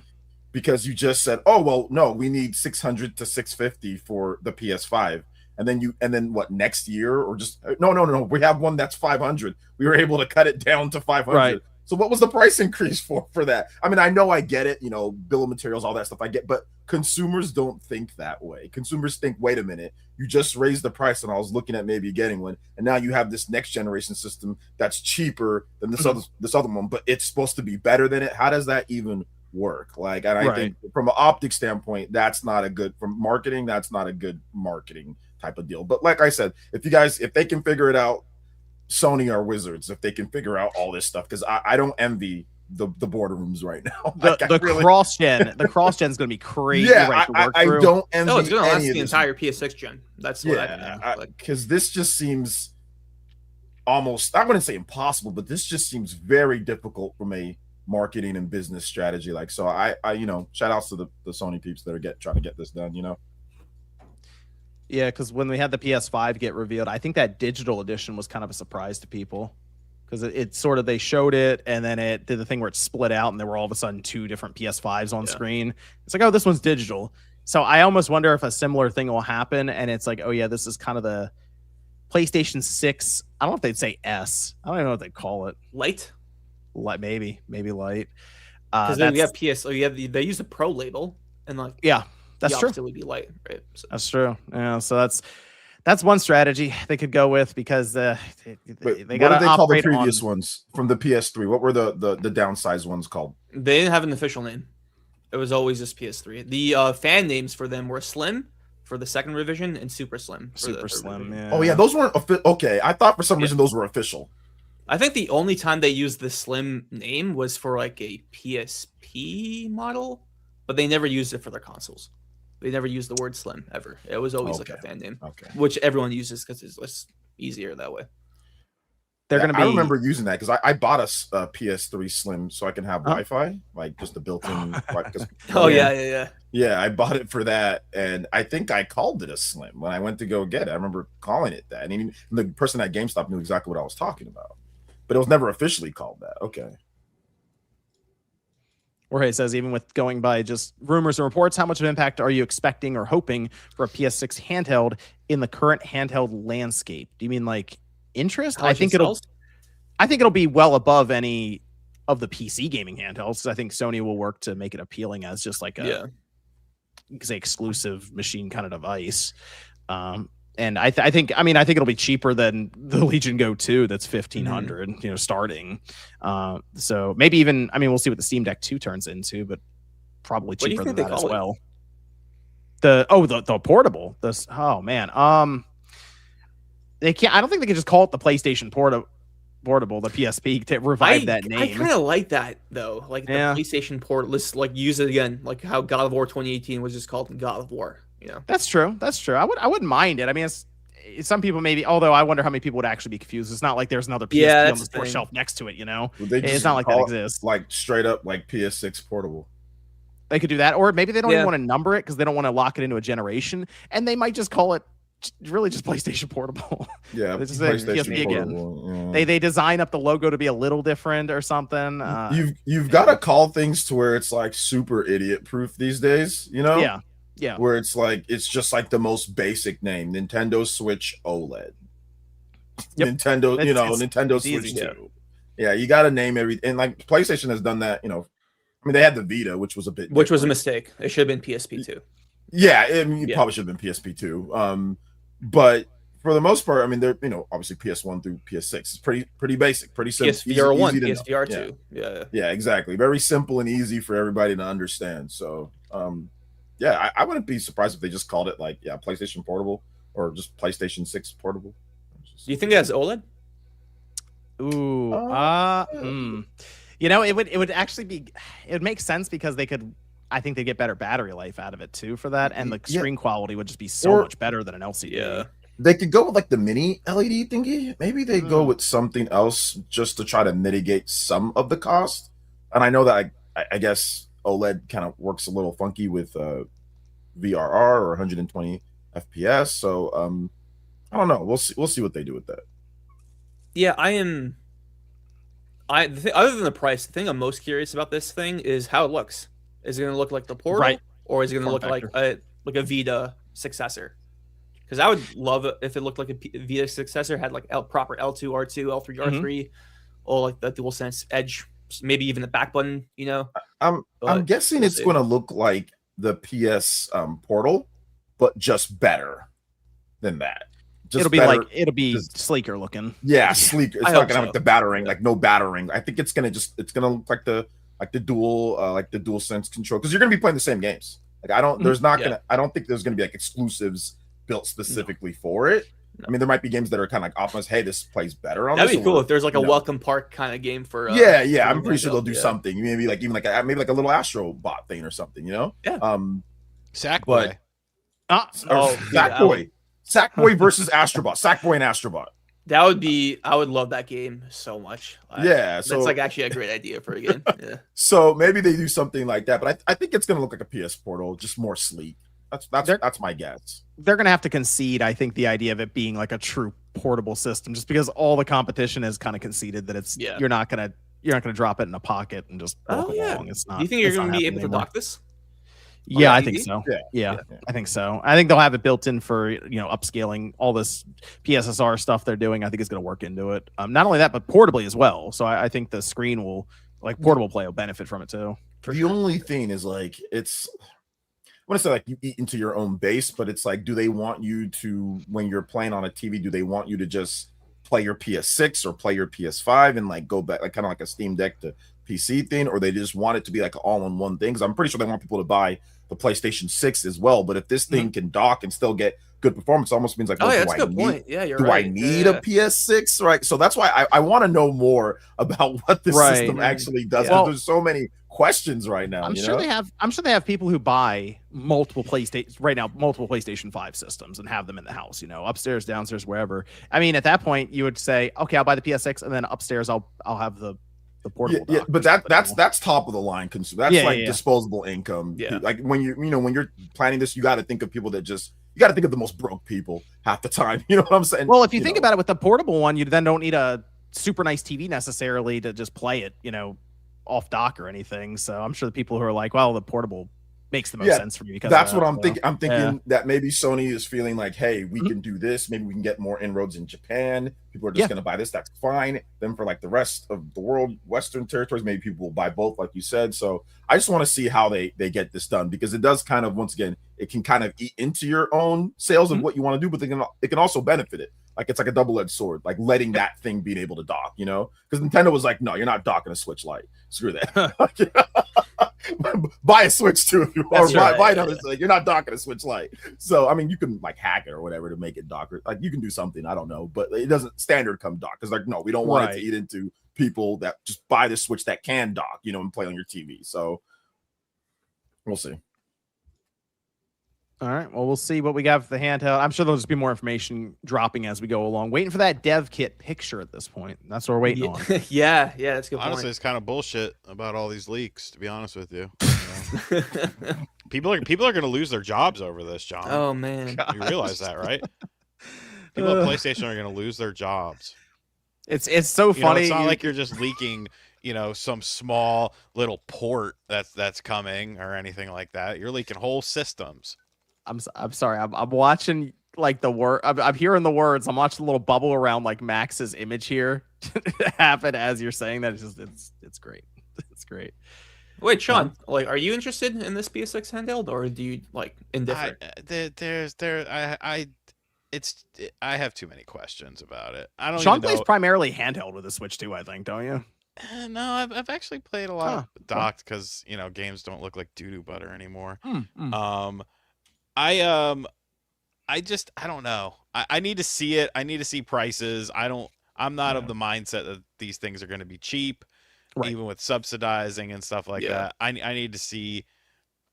because you just said, oh well, no, we need 600 to 650 for the PS5, and then what, next year, or just no, we have one that's 500. We were able to cut it down to 500. Right. So what was the price increase for that? I mean, I know I get it, bill of materials, all that stuff I get, but consumers don't think that way. Consumers think, wait a minute, you just raised the price and I was looking at maybe getting one, and now you have this next generation system that's cheaper than this other one, but it's supposed to be better than it. How does that even work? Like, and I think from an optic standpoint, that's not a good, from marketing, that's not a good marketing type of deal. But like I said, if they can figure it out, Sony are wizards if they can figure out all this stuff, because I don't envy the boardrooms right now. Cross gen is going to be crazy. Yeah, I don't envy. No, it's going to last the entire PS6 gen. That's what I think. Because this just seems almost, I wouldn't say impossible, but this just seems very difficult from a marketing and business strategy. Like, so I shout outs to the Sony peeps that are trying to get this done. Yeah, because when we had the PS5 get revealed, I think that digital edition was kind of a surprise to people, because it sort of, they showed it and then it did the thing where it split out and there were all of a sudden two different PS5s on screen. It's like, oh, this one's digital. So I almost wonder if a similar thing will happen, and it's like, oh yeah, this is kind of the PlayStation 6. I don't know if they'd say S. I don't even know what they'd call it. Light, maybe light. Because then you have PS. They use the Pro label, and like that's true. It would be light, right? So. That's true. Yeah, so that's one strategy they could go with, because they got to operate. What did they call the previous ones from the PS3? What were the downsized ones called? They didn't have an official name. It was always just PS3. The fan names for them were Slim for the second revision and Super Slim. Super Slim. Yeah. Oh yeah, those weren't okay. I thought for some reason those were official. I think the only time they used the Slim name was for like a PSP model, but they never used it for their consoles. They never used the word Slim ever. It was always like a fan name, which everyone uses because it's less easier that way. They're going to be. I remember using that because I bought a PS3 Slim so I can have Wi-Fi, like just the built-in. Yeah, I bought it for that, and I think I called it a Slim when I went to go get it. I remember calling it that, and even the person at GameStop knew exactly what I was talking about, but it was never officially called that. Okay. Jorge says, even with going by just rumors and reports, how much of an impact are you expecting or hoping for a PS6 handheld in the current handheld landscape? Do you mean like interest? I think it'll be well above any of the PC gaming handhelds. I think Sony will work to make it appealing as just like a say exclusive machine kind of device. And I think it'll be cheaper than the Legion Go 2 that's $1,500, starting. So maybe even, we'll see what the Steam Deck 2 turns into, but probably cheaper than that as well. The portable. They can't. I don't think they can just call it the PlayStation portable, the PSP, to revive that name. I kind of like that though, like the PlayStation port. Let's like use it again, like how God of War 2018 was just called God of War. That's true. I wouldn't mind it. It's some people maybe, although I wonder how many people would actually be confused. It's not like there's another PSP on the store shelf next to it. It's not like that exists. Like straight up like PS6 portable. They could do that, or maybe they don't even want to number it because they don't want to lock it into a generation, and they might just call it really just PlayStation Portable. Yeah, This is PlayStation PSP Portable. again. Yeah. They design up the logo to be a little different or something. You've got to call things to where it's like super idiot proof these days, you know? Yeah. Where it's like it's just like the most basic name, Nintendo Switch OLED. Yep. Nintendo, Nintendo it's Switch easy. 2. Yeah, you got to name everything. And like PlayStation has done that, I mean, they had the Vita, which was a bit was a different. mistake. It should have been PSP 2. Yeah, I mean, it probably should have been PSP 2. But for the most part, I mean, they're obviously PS1 through PS6 is pretty basic, pretty simple. PSVR 1, easy PSVR 2. Yeah, exactly. Very simple and easy for everybody to understand. So, yeah, I wouldn't be surprised if they just called it like PlayStation Portable or just PlayStation 6 Portable. Do you think it has OLED? Ooh, it would actually be. It would make sense because I think they get better battery life out of it too for that, and the screen quality would just be so much better than an LCD. Yeah. They could go with like the mini LED thingy. Maybe they go with something else just to try to mitigate some of the cost. And I know that I guess OLED kind of works a little funky with VRR or 120 FPS. So I don't know. We'll see what they do with that. Yeah, other than the price, the thing I'm most curious about this thing is how it looks. Is it going to look like the Portal, or is it going to look like a Vita successor? Because I would love it if it looked like a Vita successor, had like proper L2, R2, L3, R3, or like the DualSense Edge, maybe even the back button. I'm guessing it's going to look like the PS Portal, but just better than that. It'll be sleeker looking. Yeah, sleeker. It's not gonna have like the battering, like no battering. I think it's gonna look like the DualSense control, because you're gonna be playing the same games. Like I don't think there's gonna be like exclusives built specifically for it. No. I mean, there might be games that are kind of like optimized. Hey, this plays better on. That'd be cool if there's like a Welcome Park kind of game for. I'm pretty sure they'll do something. Maybe like even like a little Astro Bot thing or something. Yeah. Sackboy. Sackboy. Sackboy versus Astrobot. Sackboy and Astrobot. I would love that game so much. So that's like actually a great idea for a game. Yeah. So maybe they do something like that, but I think it's gonna look like a PS Portal, just more sleek. That's my guess. They're gonna have to concede, I think, the idea of it being like a true portable system, just because all the competition has kind of conceded that it's you're not gonna drop it in a pocket and just walk along. It's not. Do you think you're gonna be able to dock this? Yeah, I think so. Yeah, I think so. I think they'll have it built in for upscaling all this PSSR stuff they're doing. I think it's going to work into it. Not only that, but portably as well. So I think the screen will, like portable play, will benefit from it too. The only thing is like I want to say like you eat into your own base, but it's like, do they want you to, when you're playing on a TV, do they want you to just play your PS6 or play your PS5 and like go back, like kind of like a Steam Deck to PC thing, or they just want it to be like all in one thing? Because I'm pretty sure they want people to buy the PlayStation 6 as well. But if this thing can dock and still get good performance, it almost means like, that's a good point. Yeah, you're right. Do I need a PS6? Right. So that's why I want to know more about what this system actually does. Well, there's so many questions right now. I'm sure they have people who buy multiple PlayStation 5 systems and have them in the house, upstairs, downstairs, wherever. I mean, at that point you would say, okay, I'll buy the PS6 and then upstairs I'll have the portable. Yeah, but that's top of the line consumer. That's disposable income. Yeah. Like when when you're planning this, you got to think of people that you got to think of the most broke people half the time. You know what I'm saying? Well, if you think about it, with the portable one, you then don't need a super nice TV necessarily to just play it, off dock or anything. So I'm sure the people who are like, well, the portable makes the most sense for me, because that's what I'm thinking. I'm thinking that maybe Sony is feeling like, hey, we can do this. Maybe we can get more inroads in Japan. People are just going to buy this. That's fine. Then for like the rest of the world, Western territories, maybe people will buy both, like you said. So I just want to see how they get this done, because it does kind of, once again, it can kind of eat into your own sales of what you want to do, but it can also benefit it. Like it's like a double-edged sword, like letting that thing being able to dock, because Nintendo was like, no, you're not docking a Switch Lite. Screw that. Buy a Switch 2 if you want. Buy another. Like, you're not docking a Switch Lite. So I mean, you can like hack it or whatever to make it dock. Like you can do something. I don't know, but it doesn't standard come dock, because like, no, we don't want it to eat into people that just buy the Switch that can dock, and play on your TV. So we'll see. All right. Well, we'll see what we got for the handheld. I'm sure there'll just be more information dropping as we go along. Waiting for that dev kit picture at this point. That's what we're waiting on. Yeah, that's a good point. Honestly, it's kind of bullshit about all these leaks, to be honest with you. People are going to lose their jobs over this, John. Oh man, you realize that, right? People at PlayStation are going to lose their jobs. It's so funny. It's not like you're just leaking, some small little port that's coming or anything like that. You're leaking whole systems. I'm sorry. I'm watching like the word. I'm hearing the words. I'm watching the little bubble around like Max's image here happen as you're saying that. It's great. It's great. Wait, Sean, are you interested in this PS6 handheld, or do you indifferent? I have too many questions about it. I don't. Sean plays primarily handheld with the Switch too, I think, don't you? No, I've actually played a lot of docked because games don't look like doo-doo butter anymore. I don't know. I need to see it. I need to see prices. I'm not of the mindset that these things are going to be cheap, even with subsidizing and stuff like that. I need to see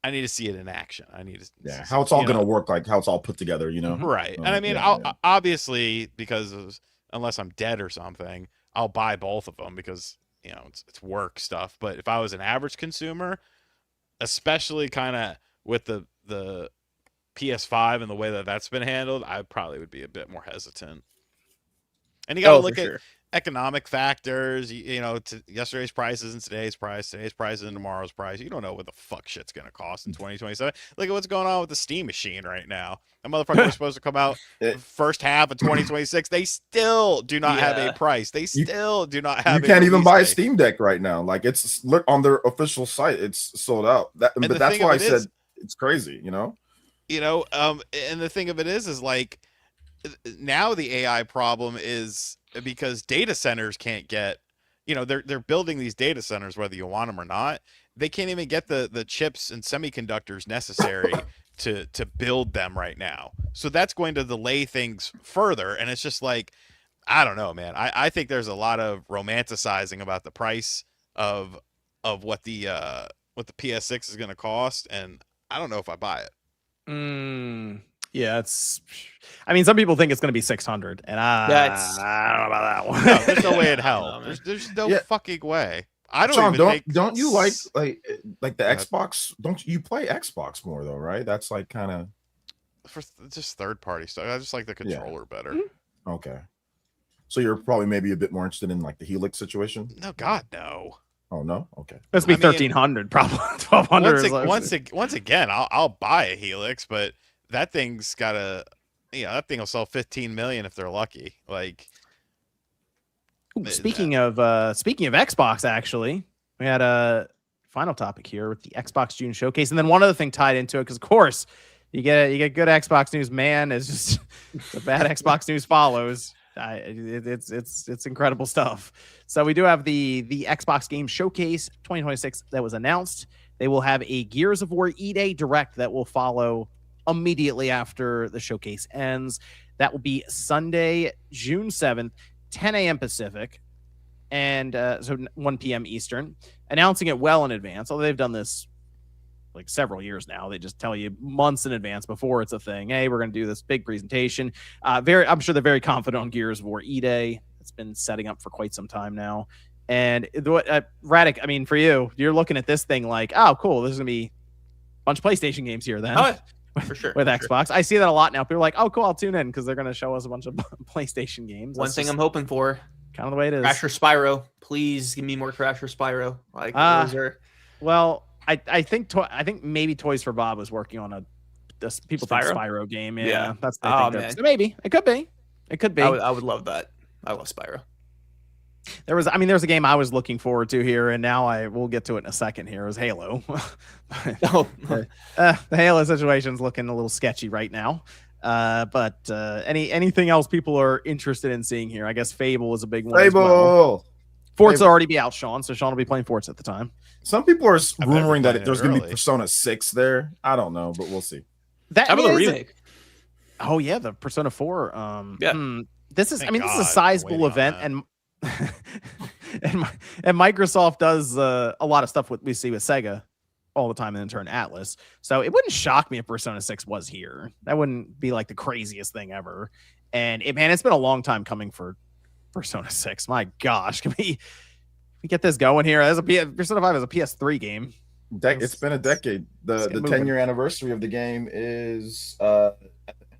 it in action. I need to how it's all going to work, like how it's all put together, Right. And I mean, I'll obviously, because unless I'm dead or something, I'll buy both of them because it's work stuff. But if I was an average consumer, especially kind of with the PS5 and the way that that's been handled, I probably would be a bit more hesitant. And you got to look at economic factors, to yesterday's prices and today's prices and tomorrow's price. You don't know what the fuck shit's going to cost in 2027. Look at what's going on with the Steam machine right now. That motherfucker was supposed to come out first half of 2026. They still do not have a price. They still do not have. You can't even buy a Steam Deck right now. Like it's look on their official site, it's sold out. But that's why I said it's crazy. And the thing of it is like now the AI problem is because data centers can't get, they're building these data centers whether you want them or not. They can't even get the chips and semiconductors necessary to build them right now. So that's going to delay things further. And it's just like, I don't know, man. I think there's a lot of romanticizing about the price of what the PS6 is going to cost, and I don't know if I buy it. Yeah, some people think it's going to be 600, and I don't know about that one. No, there's no way in hell. There's no fucking way. I don't Sean, even don't you like the Xbox? Don't you play Xbox more though, right? That's like kind of for just third party stuff. I just like the controller better. Okay, so you're probably maybe a bit more interested in like the Helix situation. No, God, no. Oh no, okay. Let's be 1,300, probably 1,200. Once again, I'll buy a Helix, but that thing's got that thing will sell 15 million if they're lucky. Like, speaking of Xbox, actually, we had a final topic here with the Xbox June showcase, and then one other thing tied into it, because of course you get good Xbox news, man. It's just the bad Xbox news follows. It's incredible stuff. So we do have the Xbox Game Showcase 2026 that was announced. They will have a Gears of War E-Day Direct that will follow immediately after the showcase ends. That will be Sunday, June 7th, 10 a.m. Pacific, and so 1 p.m. Eastern, announcing it well in advance. Although they've done this like several years now. They just tell you months in advance before it's a thing. Hey, we're going to do this big presentation. I'm sure they're very confident on Gears of War E-Day. It's been setting up for quite some time now. And Radic, I mean, for you're looking at this thing like, oh, cool. This is going to be a bunch of PlayStation games here then. Oh, for sure. With Xbox. Sure. I see that a lot now. People are like, oh, cool, I'll tune in because they're going to show us a bunch of PlayStation games. One thing I'm hoping for. Kind of the way it is. Crash or Spyro. Please give me more Crash or Spyro. Like, those are... Well, I think maybe Toys for Bob was working on people think Spyro game. Yeah. That's what they think. So maybe. It could be. I would love that. I love Spyro. There's a game I was looking forward to here, and now we'll get to it in a second here. It was Halo. The Halo situation's looking a little sketchy right now. But anything else people are interested in seeing here? I guess Fable is a big one. Fable. As well. Forza already be out, Sean, so Sean will be playing Forza at the time. Some people are rumoring that there's going to be Persona 6 there. I don't know, but we'll see. How about a remake? Oh yeah, the Persona 4. This is Thank this is God, a sizable event, and Microsoft does a lot of stuff we see with Sega all the time, and in turn Atlas. So it wouldn't shock me if Persona 6 was here. That wouldn't be like the craziest thing ever. And it's been a long time coming for Persona 6. My gosh, can we get this going here? Persona 5 is a PS3 game. It's been a decade. The 10-year anniversary of the game is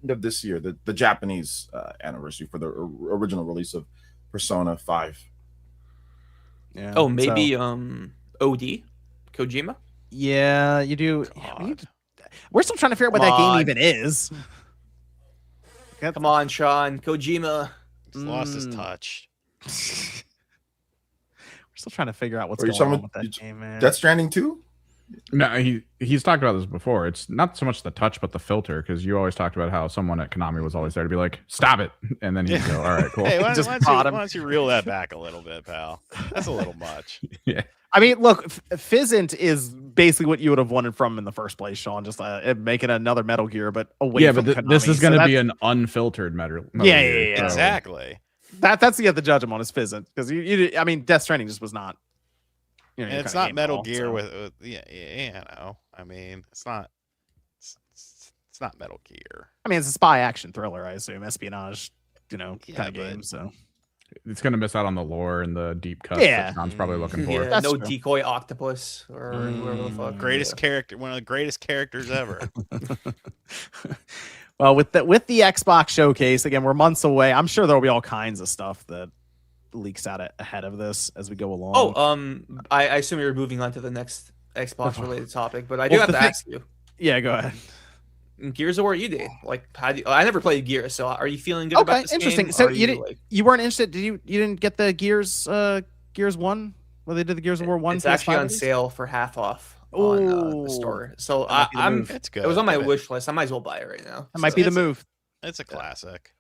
end of this year, the Japanese anniversary for the original release of Persona 5. Yeah. Oh, maybe OD Kojima. Yeah, you do. We're still trying to figure out what that game even is. Come on, Sean. Kojima lost his touch. We're still trying to figure out what's Are you going on talking with that game, man. Death Stranding 2? No, he's talked about this before. It's not so much the touch, but the filter, because you always talked about how someone at Konami was always there to be like, stop it. And then he'd go, all right, cool. Hey, why Just why don't you reel that back a little bit, pal? That's a little much. Yeah. I mean, look, Fizzant is basically what you would have wanted from him in the first place, Sean. Just making another Metal Gear, but away from Konami. This is going to be an unfiltered Metal yeah, Gear. Yeah. Exactly. That's the judge him on is Fizzant, because I mean, Death Stranding just was not. And it's not Metal Gear with you know. I mean, it's not Metal Gear. I mean, it's a spy action thriller, I assume, espionage, kind of game. So it's going to miss out on the lore and the deep cuts that Sean's probably looking for. Yeah, no decoy octopus or whoever the fuck. Greatest character, one of the greatest characters ever. Well, with the Xbox showcase, again, we're months away. I'm sure there'll be all kinds of stuff that leaks out ahead of this as we go along. Oh, I assume you're moving on to the next Xbox related topic, but I do have to ask you. Yeah, go ahead. Gears of War, you did. Like, I never played Gears, so are you feeling good about this interesting. game? So you weren't interested? You didn't get the Gears 1? Well, they did the Gears of War 1. It's actually on sale for half off on the store. So it's good. It was on my wish list. I might as well buy it right now. That might be the move. It's a classic.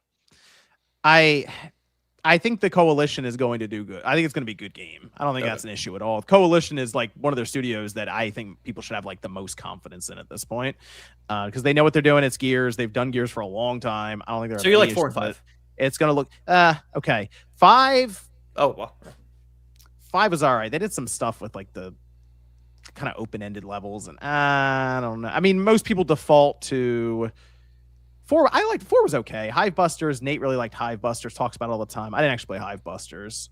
I think the Coalition is going to do good. I think it's going to be a good game. I don't think that's an issue at all. Coalition is like one of their studios that I think people should have like the most confidence in at this point, because they know what they're doing. It's Gears. They've done Gears for a long time. I don't think they're. So you're like 4 and 5. It's going to look okay. 5. Oh well. 5 was all right. They did some stuff with like the kind of open-ended levels, and I don't know. I mean, most people default to 4. I liked 4 was okay. Hivebusters, Nate really liked Hivebusters, talks about it all the time. I didn't actually play Hivebusters,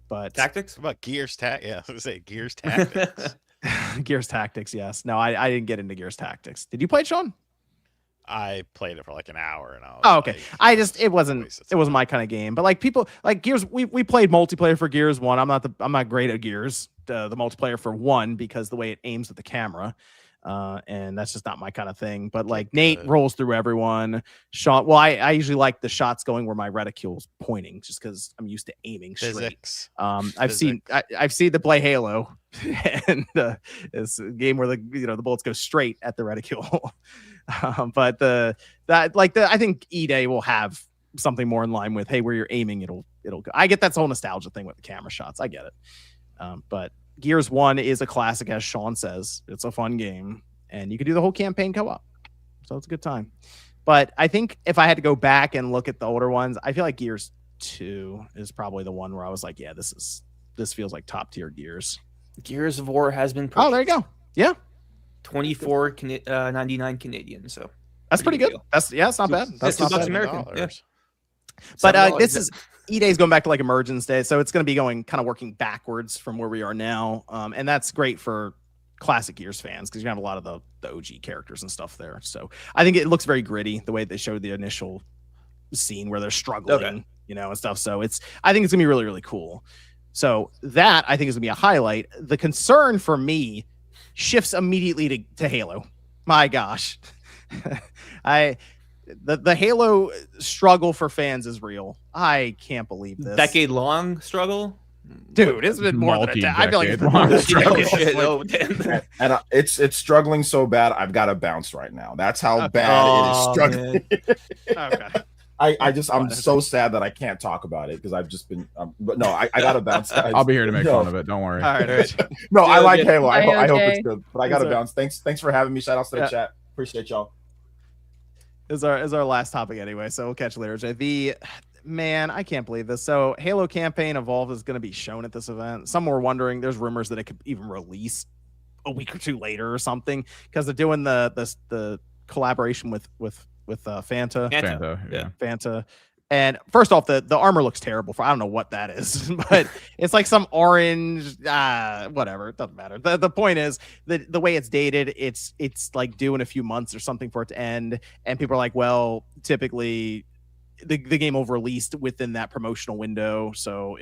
but Tactics? What about Gears Yeah, I was gonna say Gears Tactics. Gears Tactics, yes. No, I didn't get into Gears Tactics. Did you play it, Sean? I played it for like an hour and I was okay. It wasn't my kind of game. But like people like Gears, we played multiplayer for Gears 1. I'm not great at Gears, the multiplayer for 1, because the way it aims with the camera. And that's just not my kind of thing. But like Nate rolls through everyone. Sean, well, I usually like the shots going where my reticule's pointing, just because I'm used to aiming straight. I've seen the play Halo, and it's a game where the bullets go straight at the reticule. But I think E-Day will have something more in line with, hey, where you're aiming, it'll go. I get that's the whole nostalgia thing with the camera shots. I get it. But Gears 1 is a classic, as Sean says. It's a fun game, and you could do the whole campaign co-op, so it's a good time. But I think if I had to go back and look at the older ones, I feel like Gears 2 is probably the one where I was like, yeah, this feels like top tier Gears. Gears of War has been purchased. Oh, there you go. Yeah, 24.99 Canadian. So that's pretty good. That's not bad. That's not bad. American. Yeah. But this is E-Day's going back to like Emergence Day, so it's going to be working backwards from where we are now, and that's great for classic Gears fans because you have a lot of the OG characters and stuff there. So I think it looks very gritty the way they showed the initial scene where they're struggling, and stuff. So I think it's gonna be really, really cool. So that I think is gonna be a highlight. The concern for me shifts immediately to Halo. My gosh, The Halo struggle for fans is real. I can't believe this. Decade-long struggle? Dude, it's been more than a decade. I feel like it's been more than a struggle. And it's struggling so bad, I've got to bounce right now. That's how bad it is struggling. I'm so sad that I can't talk about it because I've just been. But no, I got to bounce. I'll be here to make fun of it. Don't worry. All right. No, I like Halo. I hope it's good. But I got to bounce. Thanks for having me. Shout out to the chat. Appreciate y'all. Is our last topic anyway, so we'll catch you later, Jay. I can't believe this. So Halo campaign Evolved is going to be shown at this event. Some were wondering, there's rumors that it could even release a week or two later or something because they're doing the collaboration with Fanta. Fanta, yeah. Fanta. And first off, the armor looks terrible. I don't know what that is, but it's like some orange, whatever. It doesn't matter. The point is the way it's dated, it's like due in a few months or something for it to end. And people are like, well, typically the game will released within that promotional window, so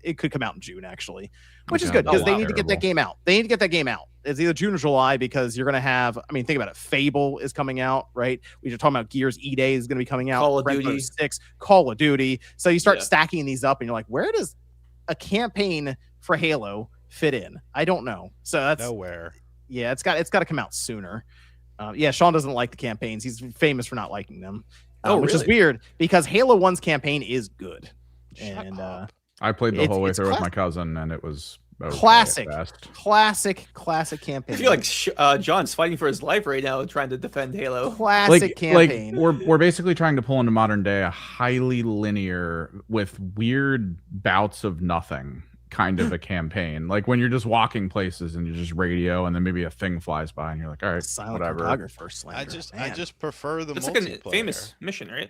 it could come out in June actually, which is good because they need to get that game out. They need to get that game out. It's either June or July because you're gonna have. I mean, think about it. Fable is coming out, right? We were talking about Gears E-Day is gonna be coming out. Call of Duty 6, Call of Duty. So you start stacking these up, and you're like, where does a campaign for Halo fit in? I don't know. So that's nowhere. Yeah, it's got to come out sooner. Sean doesn't like the campaigns. He's famous for not liking them. Which is weird because Halo 1's campaign is good. And I played the whole way through with my cousin, and it was classic campaign. I feel like John's fighting for his life right now, trying to defend Halo. Classic campaign. We're basically trying to pull into modern day a highly linear with weird bouts of nothing kind of a campaign. Like when you're just walking places and you just radio, and then maybe a thing flies by, and you're like, all right, Silent whatever. I just prefer the It's multiplayer. like a famous mission, right?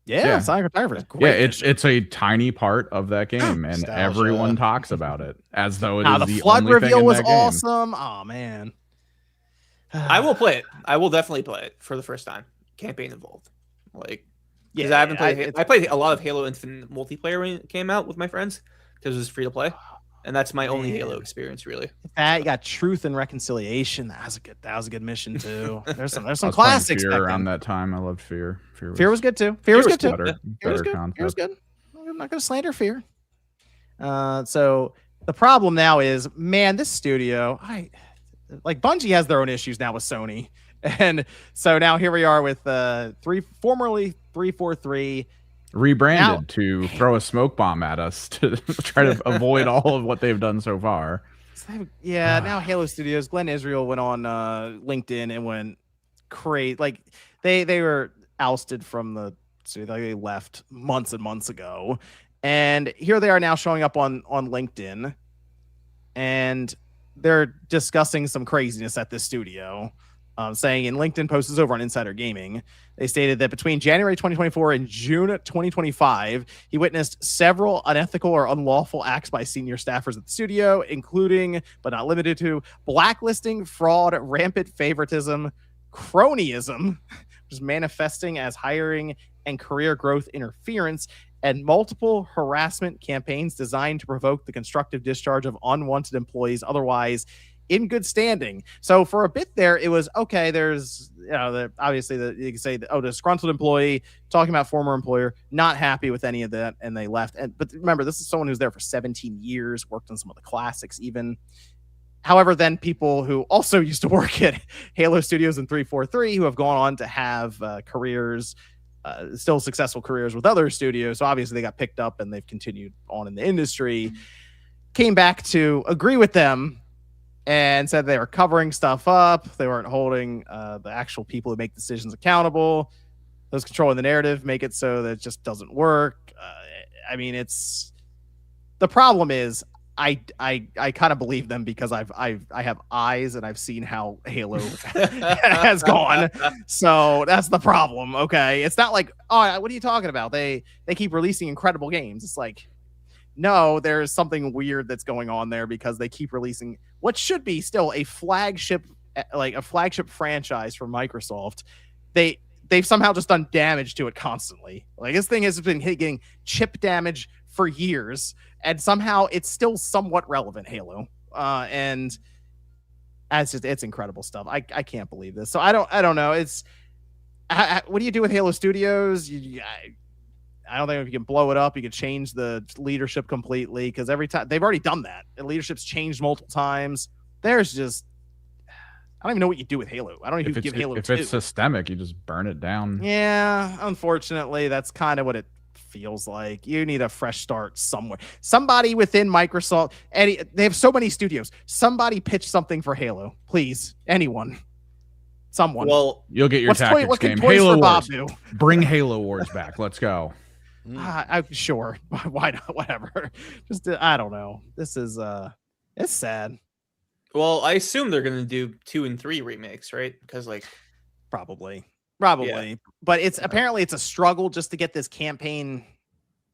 Yeah. Silent Cartographer is great. Yeah, it's a tiny part of that game, and everyone talks about it as though it is the flood only reveal thing in was that game. awesome. Oh man, I will play it. I will definitely play it for the first time. Campaign involved, like because I haven't played. I played a lot of Halo Infinite multiplayer when it came out with my friends because it was free to play, and that's my only Halo experience really. That you got Truth and Reconciliation. That was a good mission too. There's some classics Fear around that time. I loved Fear. Fear was good too. Fear was good too. Better concept. Fear was good. I'm not gonna slander Fear. So the problem now is, man, this studio, Bungie has their own issues now with Sony, and so now here we are with formerly 343. Rebranded to throw a smoke bomb at us to try to avoid all of what they've done so far. Yeah, now Halo Studios. Glenn Israel went on LinkedIn and went crazy. Like they were ousted from the studio. They left months and months ago, and here they are now showing up on LinkedIn, and they're discussing some craziness at this studio. Saying in LinkedIn posts over on Insider Gaming, they stated that between January 2024 and June 2025, he witnessed several unethical or unlawful acts by senior staffers at the studio, including, but not limited to, blacklisting, fraud, rampant favoritism, cronyism, which is manifesting as hiring and career growth interference, and multiple harassment campaigns designed to provoke the constructive discharge of unwanted employees otherwise in good standing. So for a bit there, it was okay. There's, obviously you can say, disgruntled employee talking about former employer, not happy with any of that, and they left. But remember, this is someone who's there for 17 years, worked on some of the classics even. However, then people who also used to work at Halo Studios and 343 who have gone on to have careers, still successful careers with other studios. So obviously they got picked up and they've continued on in the industry, came back to agree with them and said they were covering stuff up. They weren't holding the actual people who make decisions accountable. Those controlling the narrative make it so that it just doesn't work. I mean, the problem is I kind of believe them because I have eyes and I've seen how Halo has gone. So that's the problem. Okay, it's not like, oh, what are you talking about? They keep releasing incredible games. It's like, no, there's something weird that's going on there because they keep releasing what should be still a flagship franchise for Microsoft. They've somehow just done damage to it constantly. Like this thing has been getting chip damage for years, and somehow it's still somewhat relevant, Halo. And it's incredible stuff. I can't believe this. So I don't know. What do you do with Halo Studios? I don't think if you can blow it up, you can change the leadership completely, because every time they've already done that. The leadership's changed multiple times. There's just, I don't even know what you do with Halo. I don't even give Halo 2. If it's systemic, you just burn it down. Yeah, unfortunately, that's kind of what it feels like. You need a fresh start somewhere. Somebody within Microsoft, they have so many studios. Somebody pitch something for Halo, please. Anyone. Someone. Well, you'll get your tactics game. Halo Wars. Bring Halo Wars back. Let's go. Sure. Why not? Whatever. Just I don't know. This is it's sad. Well, I assume they're gonna do 2 and 3 remakes, right? Because probably Probably, but it's apparently it's a struggle just to get this campaign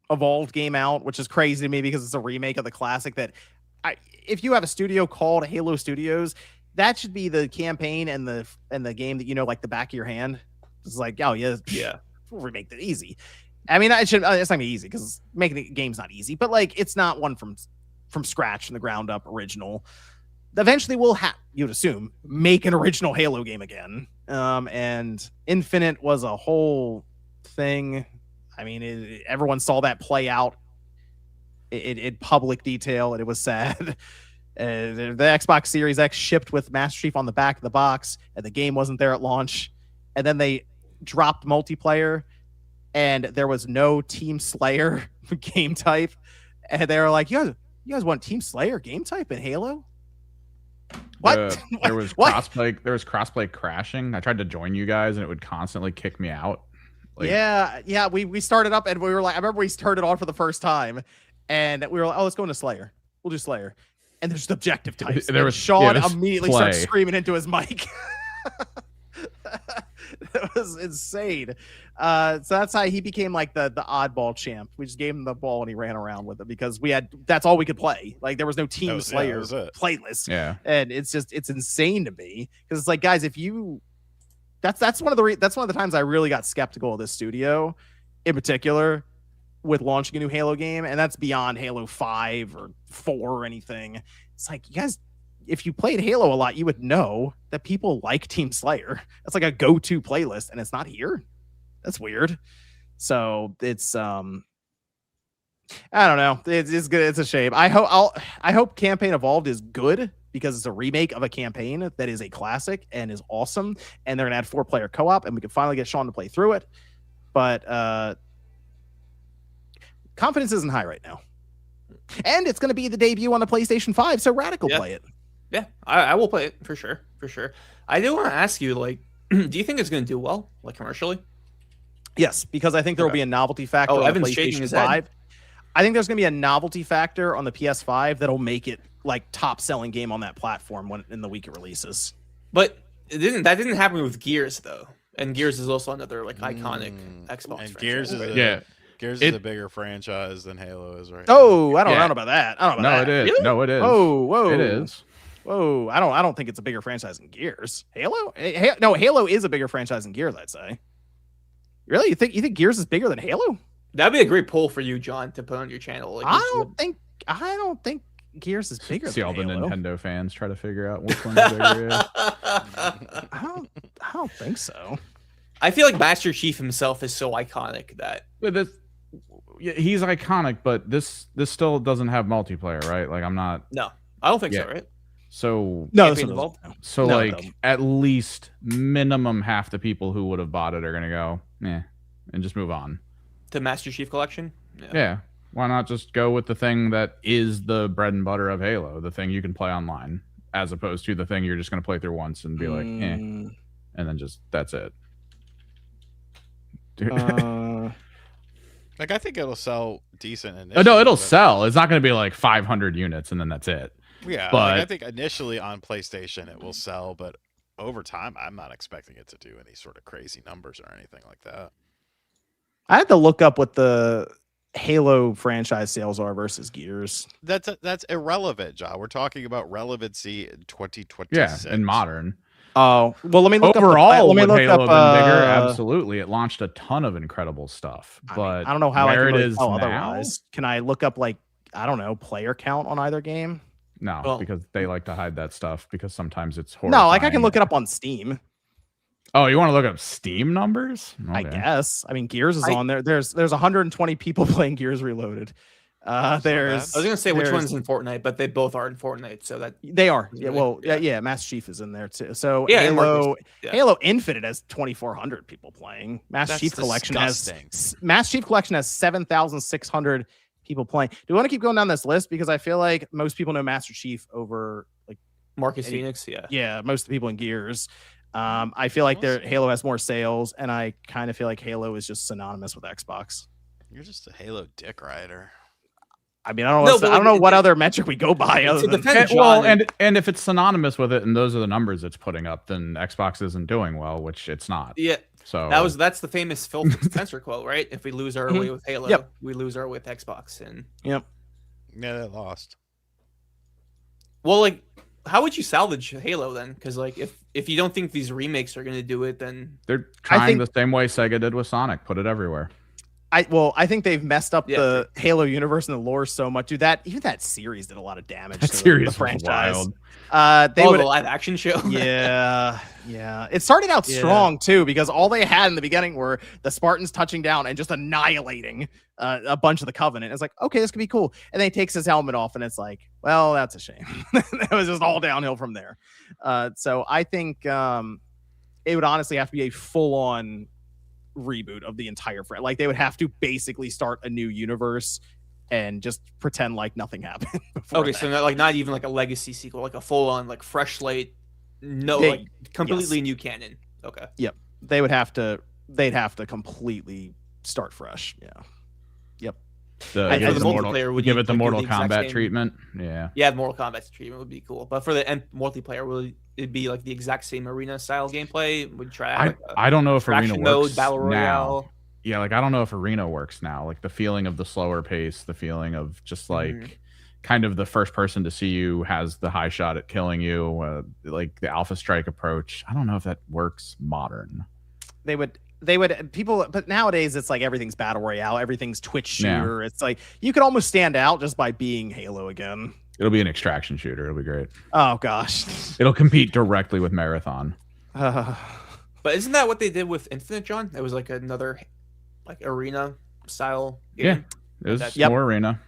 evolved game out, which is crazy to me because it's a remake of the classic. That if you have a studio called Halo Studios, that should be the campaign and the game that you know like the back of your hand. It's like, oh yeah, we'll remake that easy. I mean, it's not gonna be easy because making a game's not easy, but like it's not one from scratch from the ground up original. Eventually we'll you'd assume make an original Halo game again. And Infinite was a whole thing. I mean, everyone saw that play out in public detail, and it was sad. The Xbox Series X shipped with Master Chief on the back of the box, and the game wasn't there at launch. And then they dropped multiplayer, and there was no Team Slayer game type. And they were like, you guys want Team Slayer game type in Halo? What? There was crossplay. There was crossplay crashing. I tried to join you guys, and it would constantly kick me out. Like, yeah. We started up, and we were like, I remember we started on for the first time, and we were like, oh, let's go into Slayer. We'll do Slayer. And there's objective types. There was Sean immediately starts screaming into his mic. That was insane. So that's how he became like the oddball champ. We just gave him the ball and he ran around with it because that's all we could play. Like there was no Team Slayer playlist. Yeah. And it's insane to me because it's like, guys, if you that's one of the times I really got skeptical of this studio in particular with launching a new Halo game, and that's beyond Halo 5 or 4 or anything. It's like, you guys, if you played Halo a lot, you would know that people like Team Slayer. That's like a go-to playlist, and it's not here. That's weird. So it's I don't know. It's good. It's a shame. I hope Campaign Evolved is good because it's a remake of a campaign that is a classic and is awesome. And they're gonna add 4-player co-op, and we can finally get Sean to play through it. But confidence isn't high right now. And it's going to be the debut on the PlayStation 5, so Radical play it. Yeah, I will play it for sure. I do want to ask you, like, do you think it's going to do well, like commercially? Yes, because I think there will be a novelty factor on the PlayStation 5. I think there's going to be a novelty factor on the PS5 that'll make it like top selling game on that platform in the week it releases. But that didn't happen with Gears though, and Gears is also another like iconic Xbox. And franchise. Gears is Gears is a bigger franchise than Halo is right now. I don't know about that. I don't know about that. It is. Really? No, it is. Whoa. It is. Whoa, I don't think it's a bigger franchise than Gears. Halo? No, Halo is a bigger franchise than Gears, I'd say. Really? You think Gears is bigger than Halo? That'd be a great poll for you, John, to put on your channel. Like, I don't think Gears is bigger See than all the Halo. Nintendo fans try to figure out which one is bigger. I don't think so. I feel like Master Chief himself is so iconic that he's iconic, but this still doesn't have multiplayer, right? Like I'm not. No, I don't think so, right? So no, at least minimum half the people who would have bought it are gonna go, and just move on to Master Chief Collection. Yeah, why not just go with the thing that is the bread and butter of Halo, the thing you can play online, as opposed to the thing you're just gonna play through once and be like, and then just that's it. Like I think it'll sell decent initially. Oh, no, it'll sell. It's not going to be like 500 units and then that's it. Yeah, but like I think initially on PlayStation it will sell, but over time I'm not expecting it to do any sort of crazy numbers or anything like that. I had to look up what the Halo franchise sales are versus Gears. That's irrelevant, John. We're talking about relevancy in 2026. Yeah, in modern. Oh, well, let me look overall. Let me would look Halo up. Have been bigger? Absolutely, it launched a ton of incredible stuff. But I don't know how where I can it really is tell now. Otherwise. Can I look up player count on either game? No, because they like to hide that stuff because sometimes it's horrifying. No, like I can look it up on Steam. Oh, you want to look up Steam numbers? Okay. I guess. I mean, Gears is on there. There's 120 people playing Gears Reloaded. I was gonna say which one's in Fortnite, but they both are in Fortnite, so that they are. Yeah, well, yeah. Master Chief is in there too. So yeah, Halo Infinite has 2,400 people playing. Master Chief Collection has 7,600 people playing. Do we want to keep going down this list because I feel like most people know Master Chief over like Marcus Phoenix? Yeah, most of the people in Gears. I feel like Halo has more sales, and I kind of feel like Halo is just synonymous with Xbox. You're just a Halo dick rider. I mean, I don't know what other metric we go by other than and if it's synonymous with it and those are the numbers it's putting up, then Xbox isn't doing well, which it's not. Yeah, So that's the famous Phil Spencer quote, right? If we lose our way with Halo, we lose our way with Xbox. And yeah, they lost. Well, like, how would you salvage Halo then? Because like, if you don't think these remakes are going to do it, then they're trying the same way Sega did with Sonic. Put it everywhere. I think they've messed up the Halo universe and the lore so much. Dude, even that series did a lot of damage. That to series the franchise. Was wild. The live action show. Yeah. It started out strong too, because all they had in the beginning were the Spartans touching down and just annihilating a bunch of the Covenant. It's like, okay, this could be cool. And then he takes his helmet off, and it's like, well, that's a shame. It was just all downhill from there. So I think it would honestly have to be a full-on reboot of the entire franchise. Like, they would have to basically start a new universe and just pretend like nothing happened. Okay, so not even like a legacy sequel, like a full-on like fresh slate, like completely new canon. Okay. Yep. They'd have to completely start fresh. Yeah. Yep. The multiplayer would give it the Mortal Kombat treatment. Yeah. Yeah, the Mortal Kombat treatment would be cool. But for the multiplayer, will it be like the exact same arena style gameplay? Would try. I don't know if arena works battle royale. Now. Yeah, like I don't know if arena works now. Like the feeling of the slower pace, the feeling of just like kind of the first person to see you has the high shot at killing you, like the Alpha Strike approach. I don't know if that works modern. They would people, but nowadays it's like everything's battle royale, everything's Twitch shooter. It's like you could almost stand out just by being Halo again. It'll be an extraction shooter. It'll be great. Oh gosh, it'll compete directly with Marathon. But isn't that what they did with Infinite, John? It was like another like arena style game. Yeah, it was more arena.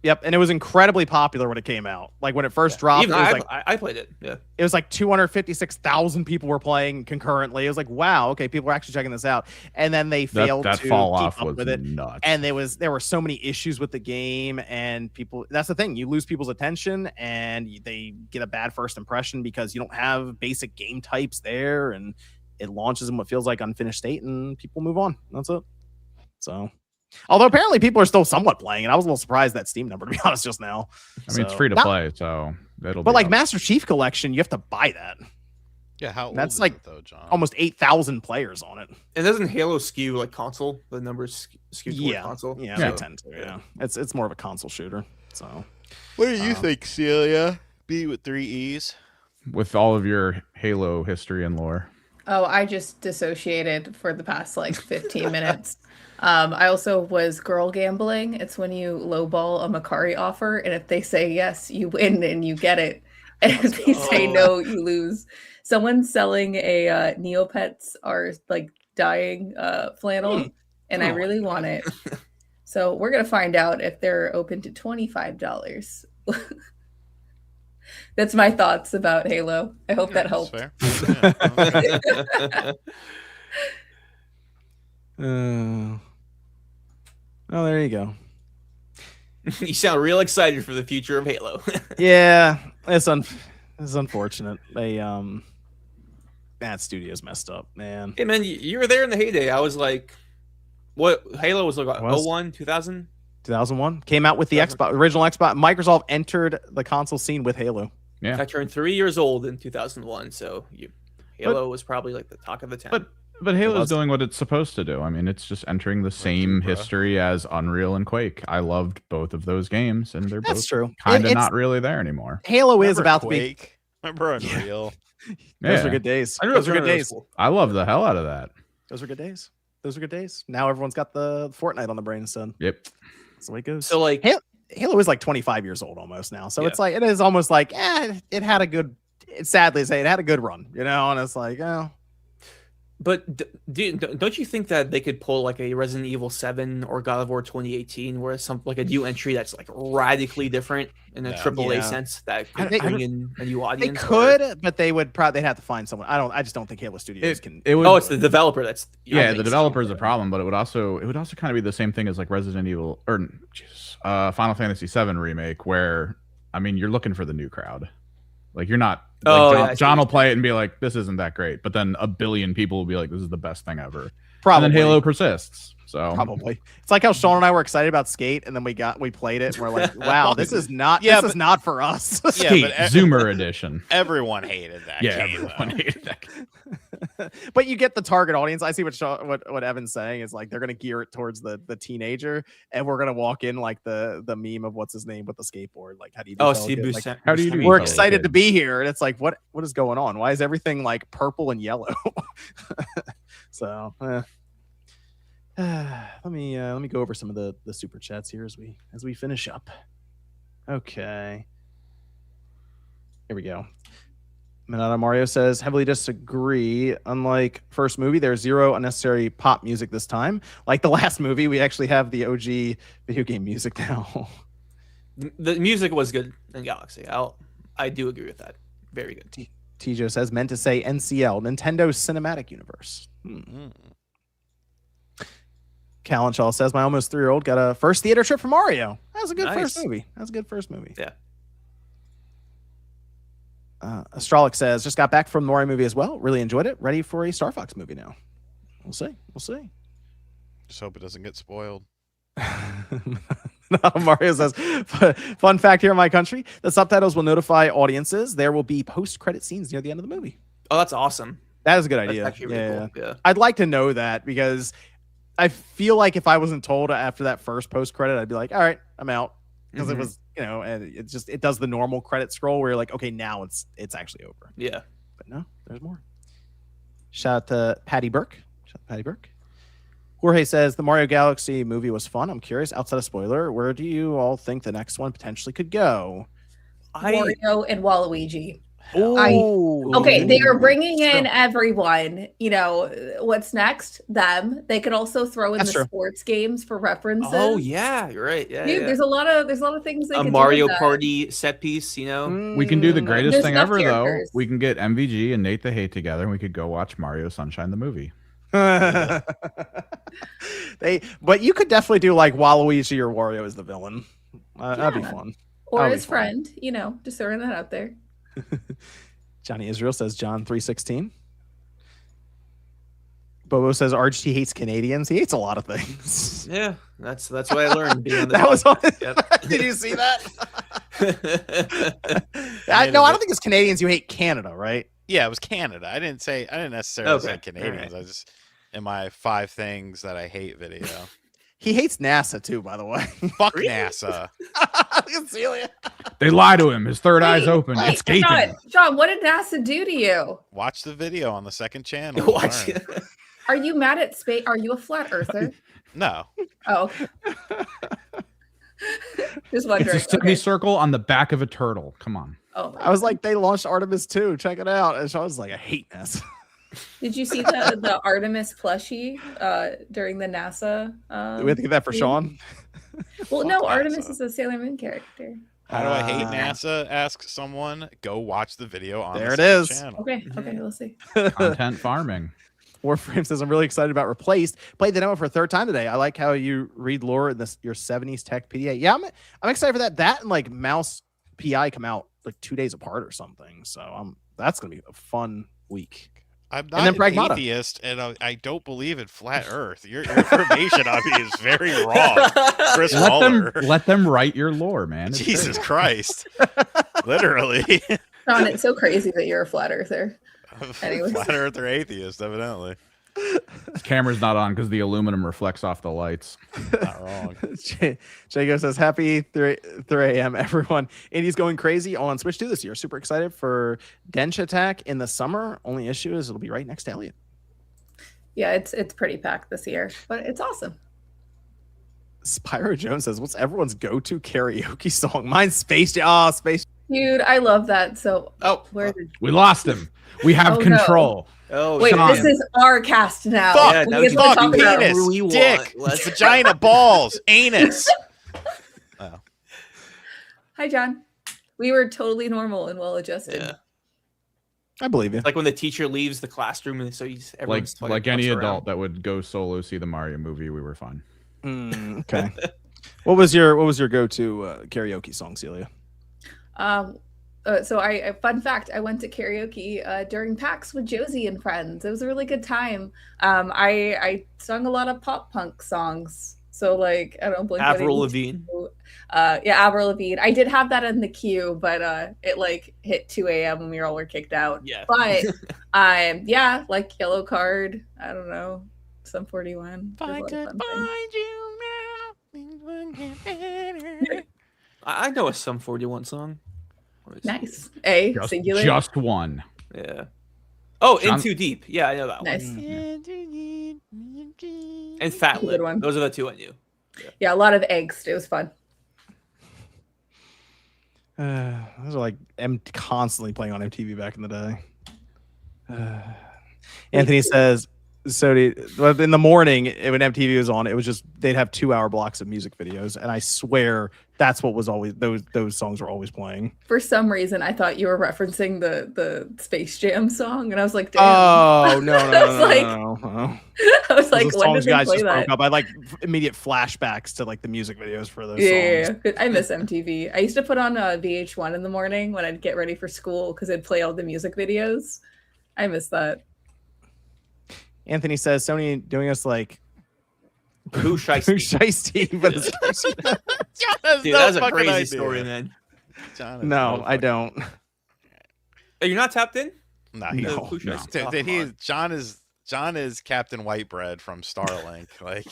Yep, and it was incredibly popular when it came out. Like when it first dropped, even I played it. Yeah, it was like 256,000 people were playing concurrently. It was like, wow, okay, people are actually checking this out. And then they failed to fall keep off up with it. Nuts. And there were so many issues with the game, and people. That's the thing, you lose people's attention, and they get a bad first impression because you don't have basic game types there, and it launches in what feels like unfinished state, and people move on. That's it. So. Although apparently people are still somewhat playing, and I was a little surprised that Steam number, to be honest, just now. I mean, it's free to play, so it'll. But like Master Chief Collection, you have to buy that. Yeah, how old that's is like it, though, John? Almost 8,000 players on it. And doesn't Halo skew like console? The numbers skew toward console. Yeah, they tend to. Yeah, it's more of a console shooter. So, what do you think, Celia? B with 3 E's. With all of your Halo history and lore. Oh, I just dissociated for the past like 15 minutes. I also was girl gambling. It's when you lowball a Macari offer, and if they say yes, you win and you get it. And if they say no, you lose. Someone's selling a Neopets are like dying flannel, and I really want it. So we're gonna find out if they're open to $25. That's my thoughts about Halo. I hope that helped. Oh, there you go. You sound real excited for the future of Halo. Yeah, it's unfortunate. They that studio's messed up, man. Hey man, you were there in the heyday. I was like, what Halo was like 01, 2000? 2001 came out with the Xbox, original Xbox. Microsoft entered the console scene with Halo. Yeah, I turned 3 years old in 2001, so Halo was probably like the talk of the town. But Halo's doing what it's supposed to do. I mean, it's just entering the same history as Unreal and Quake. I loved both of those games, and they're both kind of not really there anymore. Halo is about Quake? to be. Remember Unreal? Those were good days. Those were good days. Cool. I love the hell out of that. Those were good days. Those were good days. Now everyone's got the Fortnite on the brain instead. Yep. That's the way it goes. So like Halo is like 25 years old almost now. So it's like, it is almost like, it had a good, sadly say it had a good run, you know? And it's like, oh. But don't you think that they could pull like a Resident Evil 7 or God of War 2018, where it's like a new entry that's like radically different in a AAA sense that could bring in a new audience? They could, but they'd have to find someone. I just don't think Halo Studios can. It's the developer that's. Yeah, the developer is a problem, but it would also kind of be the same thing as like Resident Evil or Final Fantasy VII remake, where I mean you're looking for the new crowd. Like you're not. John will play it and be like, "This isn't that great," but then a billion people will be like, "This is the best thing ever." Probably. And then Halo persists. So probably it's like how Sean and I were excited about Skate, and then we played it, and we're like, "Wow, this is not not for us." Skate Zoomer edition. Everyone hated that game. Everyone hated that game. But you get the target audience. I see what Evan's saying is like they're gonna gear it towards the teenager, and we're gonna walk in like the meme of what's his name with the skateboard. Like, how do you do? Like, how do you do? We're excited to be here, and it's like, what is going on? Why is everything like purple and yellow? So let me go over some of the super chats here as we finish up. Okay, here we go. Manada Mario says, heavily disagree. Unlike first movie, there's zero unnecessary pop music this time. Like the last movie, we actually have the OG video game music now. The music was good in Galaxy. I do agree with that. Very good. Tijo says, meant to say NCL, Nintendo Cinematic Universe. Calenshaw says, my almost 3-year-old got a first theater trip for Mario. That was a good first movie. Yeah. Astrolic says, just got back from the Mario movie as well. Really enjoyed it. Ready for a Star Fox movie now. We'll see. Just hope it doesn't get spoiled. Mario says, fun fact here in my country, the subtitles will notify audiences there will be post-credit scenes near the end of the movie. Oh, that's awesome. That is a good idea. That's actually really cool. Yeah. I'd like to know that because I feel like if I wasn't told after that first post-credit, I'd be like, all right, I'm out. Because it was, and it does the normal credit scroll where you're like, okay, now it's actually over. Yeah. But no, there's more. Shout out to Patty Burke. Jorge says, the Mario Galaxy movie was fun. I'm curious, outside of spoiler, where do you all think the next one potentially could go? Mario and Waluigi. Oh, okay. They are bringing in everyone. What's next? Them. They could also throw in the sports games for references. Oh yeah, you're right. Yeah, dude. Yeah. There's a lot of things. They a could Mario do with Party set piece. We can do the greatest thing ever though. We can get MVG and Nate the Hate together, and we could go watch Mario Sunshine the movie. But you could definitely do like Waluigi or Wario as the villain. That'd be fun. Or his friend. Just throwing that out there. Johnny Israel says John 3:16. Bobo says RGT hates Canadians. He hates a lot of things. Yeah, that's what I learned. Being on that was on Did you see that? I don't think it's Canadians. You hate Canada, right? Yeah, it was Canada. I didn't necessarily say Canadians. Right. I just in my 5 things that I hate video. He hates NASA too, by the way. Fuck NASA. Celia. They lie to him. His third eye's open. It's gaping. John, what did NASA do to you? Watch the video on the second channel. Are you mad at space? Are you a flat earther? No. Oh. Just wondering. It's a semicircle on the back of a turtle. Come on. Oh. I was like, they launched Artemis 2. Check it out. And so I was like, I hate NASA. Did you see the Artemis plushie during the NASA? Do we have to get that for Sean? Well, no, Artemis is a Sailor Moon character. How do I hate NASA? Ask someone. Go watch the video on there. It is. Channel. Okay, we'll see. Content farming. Warframe says, I'm really excited about Replaced. Played the demo for a 3rd time today. I like how you read lore in your 70s tech PDA. Yeah, I'm excited for that. That and like Mouse PI come out like 2 days apart or something. So that's gonna be a fun week. I'm not an atheist, and I don't believe in flat Earth. Your information on me is very wrong, Chris Waller. Let them write your lore, man. Jesus Christ, literally. John, it's so crazy that you're a flat earther. Anyways. Flat Earther atheist, evidently. This camera's not on because the aluminum reflects off the lights. Not wrong. Jago says, happy 3 a.m. everyone. Indy's going crazy on Switch 2 this year. Super excited for Dench Attack in the summer. Only issue is it'll be right next to Elliot. Yeah, it's pretty packed this year, but it's awesome. Spyro Jones says, what's everyone's go-to karaoke song? Mine's Space. Space. Dude, I love that. So, we lost him. We have control. No. Oh, wait, Sean. This is our cast now. Fuck, penis, dick, vagina, balls, anus. Oh. Hi, John. We were totally normal and well-adjusted. Yeah. I believe you. Like when the teacher leaves the classroom, and so everyone's like any adult that would go solo see the Mario movie, we were fine. Okay. What was your go-to karaoke song, Celia? So fun fact, I went to karaoke during PAX with Josie and friends. It was a really good time. I sung a lot of pop punk songs So like I don't blink. Avril Lavigne. Yeah, Avril Lavigne. I did have that in the queue, but it like hit 2 a.m. when we all were kicked out. Yeah. But yeah, like Yellow Card. I don't know. Sum 41. If I could find you now. I know a Sum 41 song. Nice. Singular. Just one. Yeah. Oh, In Too Deep. Yeah, I know that nice. one. And Fat Lip. One. Those are the two I knew. Yeah, a lot of angst. It was fun. Those are like constantly playing on MTV back in the day. Anthony says, so in the morning when MTV was on, it was just they'd have 2-hour blocks of music videos, and I swear that's what was always those songs were always playing. For some reason, I thought you were referencing the Space Jam song, and I was like, damn. Oh no! I was like, when did they play that? Broke up. I had like immediate flashbacks to like the music videos for those songs. Yeah, I miss MTV. I used to put on VH1 in the morning when I'd get ready for school because it'd play all the music videos. I miss that. Anthony says Sony doing us like Who shiesty, but dude, that's a crazy story, man. No, I don't. You're not tapped in? No. John is Captain Whitebread from Starlink. Like,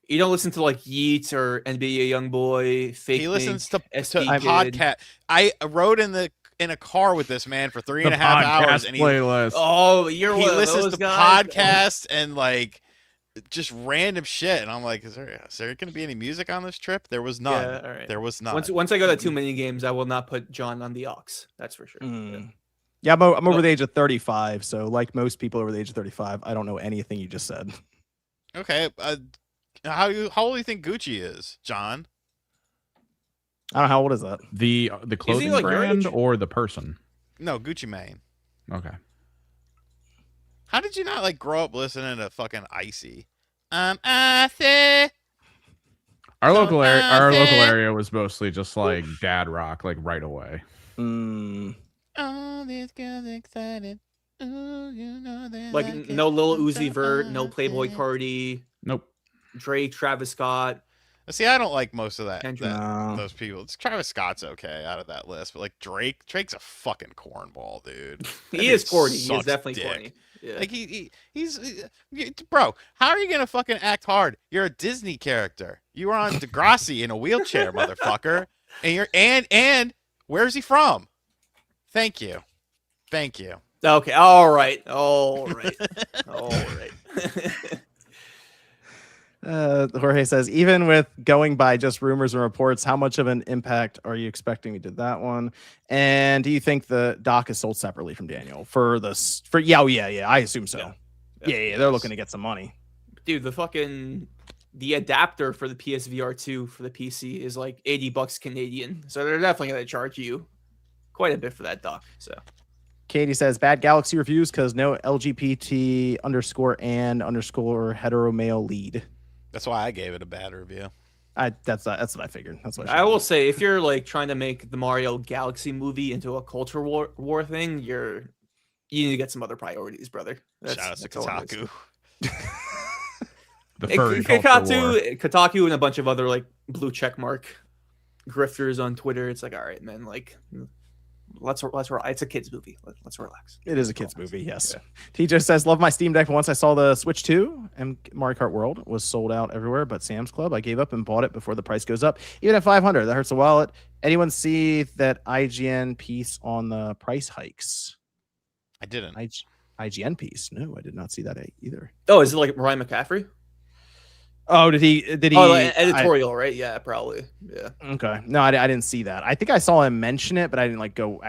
you don't listen to like Yeats or NBA Youngboy. Fake. He listens to podcast. I rode in a car with this man for 3.5 hours, and he listens to podcasts and like just random shit. And I'm like, is there going to be any music on this trip? There was none. Yeah, all right. There was none. Once I go to too many games, I will not put John on the aux. That's for sure. Yeah, I'm over the age of 35, so like most people over the age of 35, I don't know anything you just said. Okay, how old do you think Gucci is, John? I don't know, how old is that? The clothing like brand or the person? No, Gucci Mane. Okay. How did you not like grow up listening to fucking Icy? Icy. Our local area was mostly just like dad rock, like right away. Oh, this girl's excited. Ooh, you know that like no Lil Uzi Vert, no Playboy Cardi. Nope. Drake, Travis Scott. See, I don't like most of that. No. Those people. Travis Scott's okay out of that list, but like Drake's a fucking cornball, dude. He is corny. He is definitely corny. Yeah. Like he's bro. How are you gonna fucking act hard? You're a Disney character. You were on Degrassi in a wheelchair, motherfucker. And you're and where's he from? Thank you. Okay. All right. Jorge says, even with going by just rumors and reports, how much of an impact are you expecting? We did that one. And do you think the dock is sold separately from Daniel yeah, I assume so. Yeah, they're looking to get some money. Dude, the adapter for the PSVR 2 for the PC is like $80 Canadian. So they're definitely going to charge you quite a bit for that dock. So Katie says, bad Galaxy reviews because no LGBT _and_ hetero male lead. That's why I gave it a bad review. That's what I figured. That's what I will say. If you're like trying to make the Mario Galaxy movie into a culture war thing, you need to get some other priorities, brother. Shout out to Kotaku. Kotaku and a bunch of other like blue checkmark grifters on Twitter. It's like, all right, man, like let's it's a kids movie. Let's relax. It is a kids movie, yes. Yeah. TJ says, love my Steam Deck, but once I saw the Switch 2 and Mario Kart World was sold out everywhere but Sam's Club, I gave up and bought it before the price goes up. Even at $500, that hurts the wallet. Anyone see that IGN piece on the price hikes? I didn't. IGN piece? No, I did not see that either. Oh, is it like Ryan McCaffrey? Oh, did he? Oh, editorial, right? Yeah, probably. Yeah. Okay. No, I didn't see that. I think I saw him mention it, but I didn't like go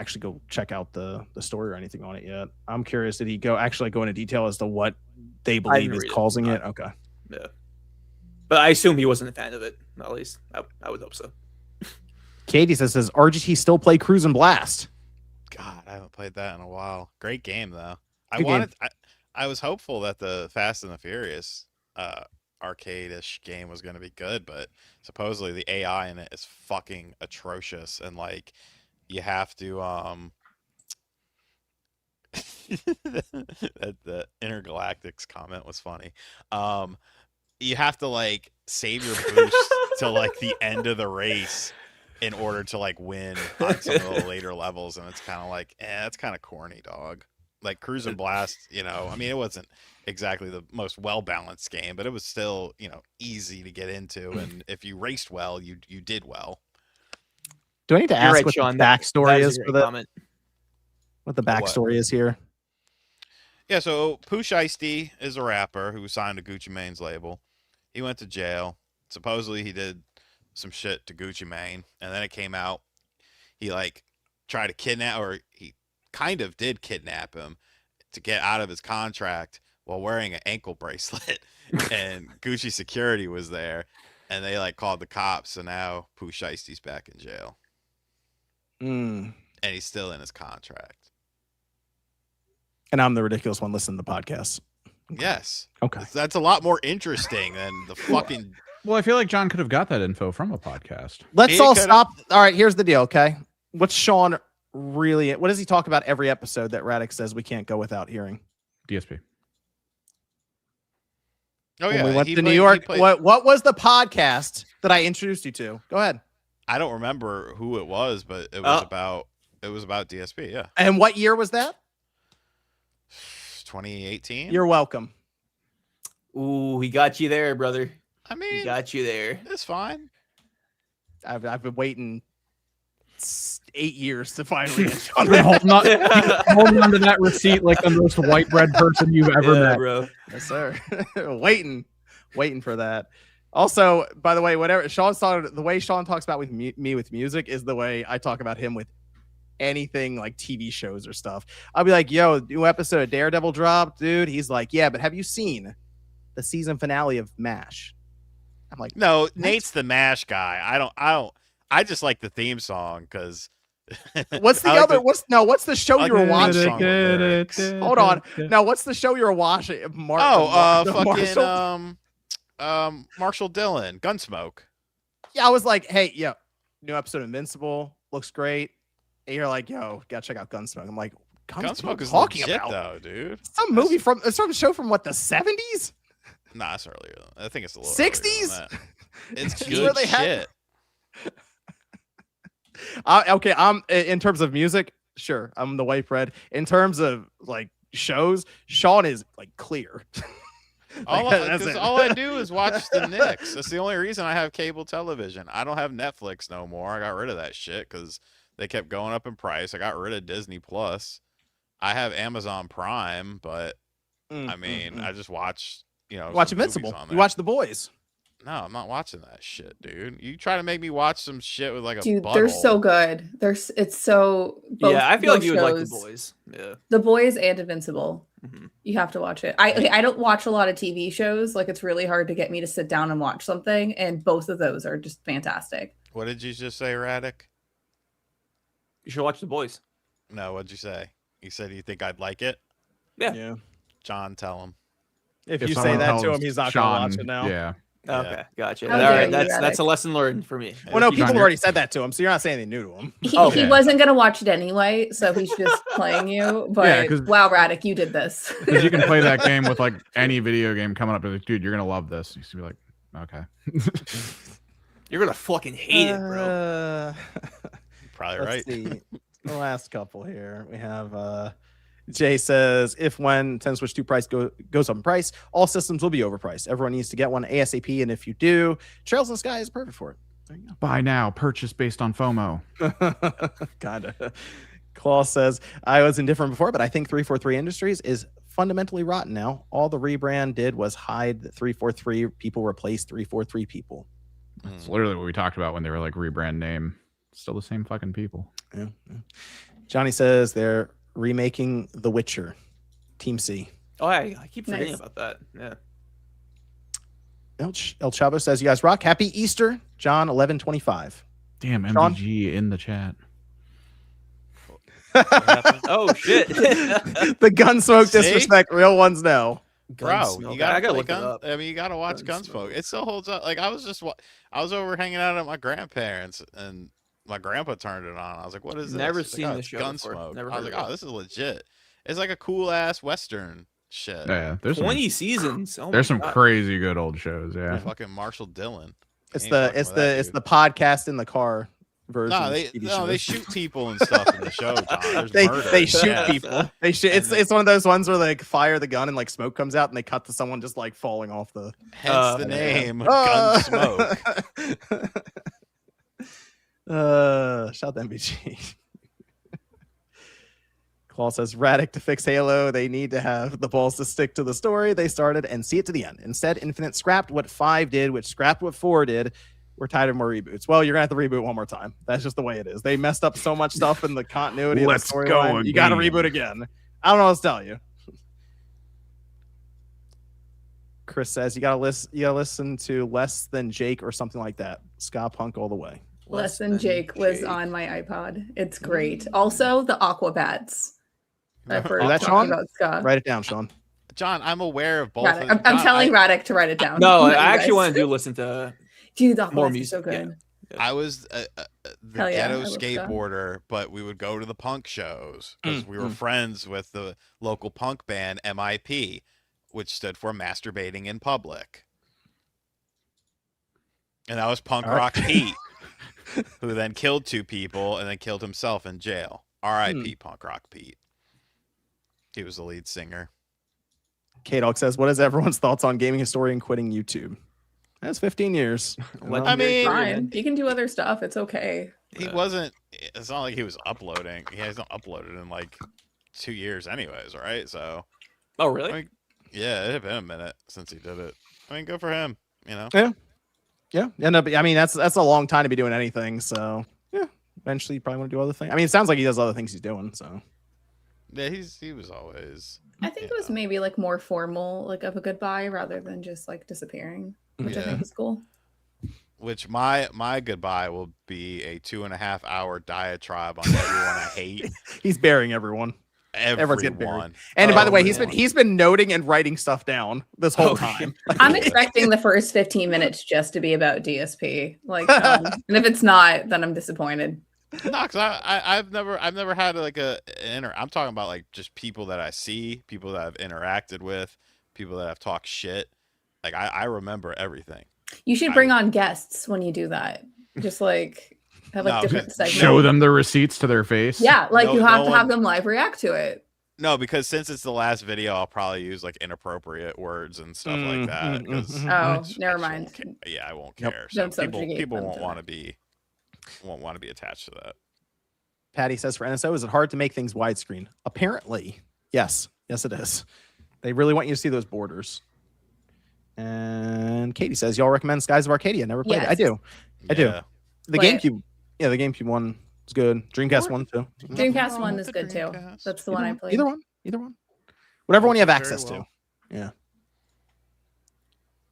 check out the story or anything on it yet. I'm curious. Did he go into detail as to what they believe is causing it? Okay. Yeah. But I assume he wasn't a fan of it. At least I would hope so. Katie says, does RGT still play Cruise and Blast? God, I haven't played that in a while. Great game though. I was hopeful that the Fast and the Furious arcade-ish game was going to be good, but supposedly the AI in it is fucking atrocious, and like you have to the Intergalactics comment was funny. you have to like save your boost till like the end of the race in order to like win on some of the later levels, and it's kind of like, that's kind of corny, dog. Like Cruise and Blast, I mean, it wasn't exactly the most well balanced game, but it was still, easy to get into, and if you raced well, you did well. Do I need to ask right, what Sean, the backstory is for the comment. what the backstory is here? Yeah, so Pooh Shiesty is a rapper who signed to Gucci Mane's label. He went to jail. Supposedly he did some shit to Gucci Mane, and then it came out he like tried to kidnap, or he kind of did kidnap him to get out of his contract while wearing an ankle bracelet, and Gucci security was there, and they like called the cops. So now Pooh Shiesty's back in jail, and he's still in his contract. And I'm the ridiculous one listening to the podcast. Okay. Yes. Okay. That's a lot more interesting than the fucking. Well, I feel like John could have got that info from a podcast. Let's all stop. All right, here's the deal, okay? What's Sean really... What does he talk about every episode that Radek says we can't go without hearing? DSP. Oh, when yeah. we went to New York. What was the podcast that I introduced you to? Go ahead. I don't remember who it was, but it was about DSP, yeah. And what year was that? 2018. You're welcome. Ooh, he got you there, brother. I mean, he got you there. It's fine. I've been waiting 8 years to finally get Sean. holding on to that receipt like the most white bread person you've ever met, bro. Yes, sir. waiting for that. Also, by the way, whatever Sean saw, the way Sean talks about with me with music is the way I talk about him with anything like TV shows or stuff. I'll be like, yo, new episode of Daredevil dropped, dude. He's like, yeah, but have you seen the season finale of MASH? I'm like, no, Nate's the MASH guy. I just like the theme song because what's the other what's the show you were watching? Hold on. Now what's the show you were watching? Marshall Dillon, Gunsmoke. Yeah, I was like, hey, yo, new episode of Invincible looks great. And you're like, yo, gotta check out Gunsmoke. I'm like, Gunsmoke is talking legit, about though, dude. Some movie some show from what, the 70s? Nah, it's earlier. I think it's a little 60s. It's good shit. Okay, I'm in terms of music, sure, I'm the white bread. In terms of like shows, Sean is like clear. All I do is watch the Knicks. That's the only reason I have cable television. I don't have Netflix no more. I got rid of that shit because they kept going up in price. I got rid of Disney Plus. I have Amazon Prime, but I mean, I just watch, watch Invincible. You watch The Boys. No, I'm not watching that shit, dude. You try to make me watch some shit with like a dude, butthole. they're so good. It's so yeah. I feel like you would like The Boys. Yeah, The Boys and Invincible. Mm-hmm. You have to watch it. I don't watch a lot of TV shows. Like it's really hard to get me to sit down and watch something, and both of those are just fantastic. What did you just say, Radek? You should watch The Boys. No, what'd you say? You said you think I'd like it? Yeah. John, tell him. If you say that to him, he's not going to watch it now. Yeah. Okay, gotcha. How All right, dare you, that's a lesson learned for me. Well, no, people already said that to him, so you're not saying anything new to him. He wasn't going to watch it anyway, so he's just playing you. But wow, Radek, you did this. Because you can play that game with like any video game coming up. Like, dude, you're gonna love this. You should be like, okay. You're gonna fucking hate it, bro. Probably right. See. The last couple here, we have Jay says, if when Nintendo Switch 2 price goes up in price, all systems will be overpriced. Everyone needs to get one ASAP, and if you do, Trails in the Sky is perfect for it. There you go. Buy now, purchase based on FOMO. Kinda. Claw says, I was indifferent before, but I think 343 Industries is fundamentally rotten now. All the rebrand did was hide that 343 people replaced 343 people. That's literally what we talked about when they were like rebrand name. Still the same fucking people. Yeah. Johnny says they're remaking The Witcher. Team C. Oh, I keep forgetting about that. Yeah. El Chavo says, you guys rock. Happy Easter. John 1125. Damn, MDG in the chat. Oh, shit. The Gunsmoke disrespect. Real ones know. Bro, you gotta look it up. I mean, you gotta watch Gunsmoke. It still holds up. Like I was over hanging out at my grandparents, and my grandpa turned it on. I was like, "What is this?" Never He's seen like, the show Gunsmoke. before. Never I was heard like, of "Oh, this is legit." It's like a cool ass western Shit. Yeah, there's 20 seasons. Oh there's my some God. crazy good old shows. Yeah. Fucking Marshall Dillon. It's Ain't the fucking it's with that the it's dude. the podcast in the car version. No, of they TV no, they shows. shoot people and stuff in the show, John. There's they murder. they and shoot death. people. They shoot. And It's one of those ones where they like, fire the gun and like smoke comes out and they cut to someone just like falling off the. Hence the name Gunsmoke. Gunsmoke. Shout out to MVG. Claw says Radic to fix Halo. They need to have the balls to stick to the story they started and see it to the end. Instead, Infinite scrapped what 5 did, which scrapped what 4 did. We're tired of more reboots. Well, you're gonna have to reboot one more time. That's just the way it is. They messed up so much stuff in the continuity Let's of the go storyline. You got to again. reboot again. I don't know what to tell you. Chris says you gotta listen to Less Than Jake or something like that. Ska punk all the way. Less Than Jake was on my iPod. It's great. Also, the Aquabats. I've heard that, talking Sean? about ska. Write it down, Sean. John, I'm aware of both. Radic. of I'm telling Radic to write it down. No, Not I you actually guys. want to listen to Dude, the more Aquabats is music. so good. I was the Hell yeah, ghetto I love ska. skateboarder, but we would go to the punk shows because we were friends with the local punk band MIP, which stood for Masturbating in Public. And that was Punk All right. Rock Pete, who then killed 2 people and then killed himself in jail. R.I.P. Punk Rock Pete. He was the lead singer. K-Dog says, what is everyone's thoughts on gaming historian quitting YouTube? That's 15 years. Like, I mean, Fine. You can do other stuff. It's okay. he wasn't. It's not like he was uploading. He hasn't uploaded in like 2 years, anyways, right? So, oh really? I mean, yeah, it had been a minute since he did it. I mean, good for him. You know. Yeah. No, but I mean, that's a long time to be doing anything. So yeah, eventually you probably want to do other things. I mean, it sounds like he does other things he's doing. So Yeah, he was always. I think it was maybe like more formal, like of a goodbye rather than just like disappearing, which I Yeah. think is cool. Which my goodbye will be a 2.5 hour diatribe on everyone I hate. he's burying everyone. Everyone's getting buried. Everyone. And by the way, man. he's been noting and writing stuff down this whole Oh, time. I'm expecting the first 15 minutes just to be about DSP. Like, and if it's not, then I'm disappointed. No, because I've never had like I'm talking about like just people that I see, people that I've interacted with, people that I've talked shit. Like I remember everything. You should bring on guests when you do that. Just like have like No, different because- segments. Show them the receipts to their face. Yeah, like No- you have no to one- have them live react to it. No, because since it's the last video, I'll probably use like inappropriate words and stuff like that. 'cause Oh, I never just mind. won't ca- yeah, I won't Yep. care. Don't So people subjugate them won't to want that. to be attached to that. Patty says for NSO, is it hard to make things widescreen? Apparently, yes. Yes, it is. They really want you to see those borders. And Katie says, y'all recommend Skies of Arcadia? Never played it. I Yes. do. I do. Yeah. The Play it. GameCube. Yeah, the GameCube one is good. Dreamcast one too. Dreamcast wrong one with is the good too. Dreamcast. That's the one I played. Either one. Either one. Whatever one you have Very access well. to. Yeah.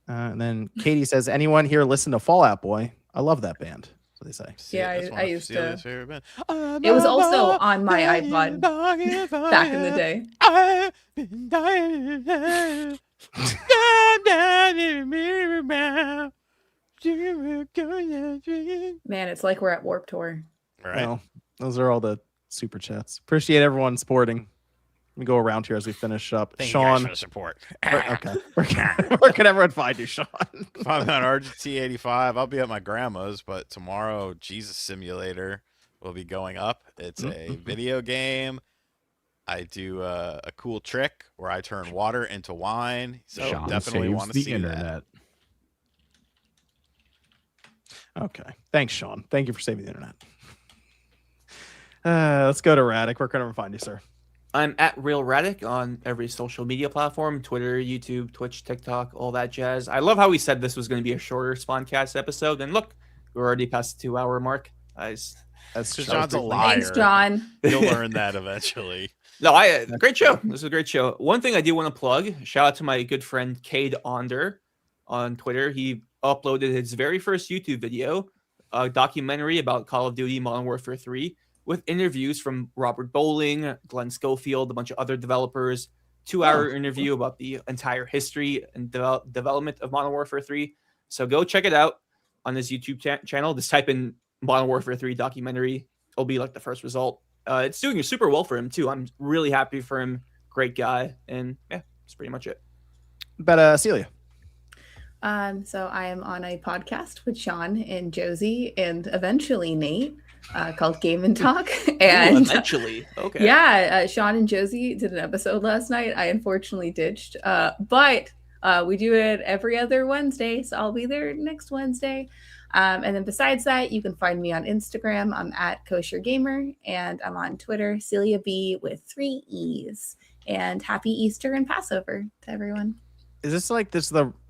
And then Katie says, anyone here listen to Fallout Boy? I love that band. That's what they say. Yeah, that's I one of used to- Celia's favorite band. It was also on my iPod back in the day. I've been dying. Man, it's like we're at Warped Tour. Right. Well, those are all the super chats. Appreciate everyone supporting. Let me go around here as we finish up. Thank you guys Sean, for the support. okay. Where can everyone find you, Sean? If I'm on RGT85, I'll be at my grandma's, but tomorrow Jesus Simulator will be going up. It's a video game. I do a cool trick where I turn water into wine. So Sean definitely saves want to the see internet. Okay. Thanks, Sean. Thank you for saving the internet. Let's go to Radic. Where can everyone find you, sir? I'm at Real Radic on every social media platform: Twitter, YouTube, Twitch, TikTok, all that jazz. I love how we said this was going to be a shorter Spawncast episode, and look, we're already past the 2-hour mark. That's Because John's a liar. Thanks, John. You'll learn that eventually. No, great show. This is a great show. One thing I do want to plug: shout out to my good friend Cade Onder on Twitter. He uploaded his very first YouTube video, a documentary about Call of Duty Modern Warfare 3, with interviews from Robert Bowling, Glenn Schofield, a bunch of other developers. 2-hour interview about the entire history and development of Modern Warfare 3. So go check it out on his YouTube channel. Just type in Modern Warfare 3 documentary. It'll be like the first result. It's doing super well for him too. I'm really happy for him. Great guy. And yeah, That's pretty much it. But Celia. So I am on a podcast with Sean and Josie and eventually Nate called Game and Talk. And Ooh, eventually, okay. Yeah, Sean and Josie did an episode last night. I unfortunately ditched, but we do it every other Wednesday, so I'll be there next Wednesday. And then besides that, you can find me on Instagram. I'm at Kosher Gamer, and I'm on Twitter, Celia B with 3 E's. And happy Easter and Passover to everyone. Is this like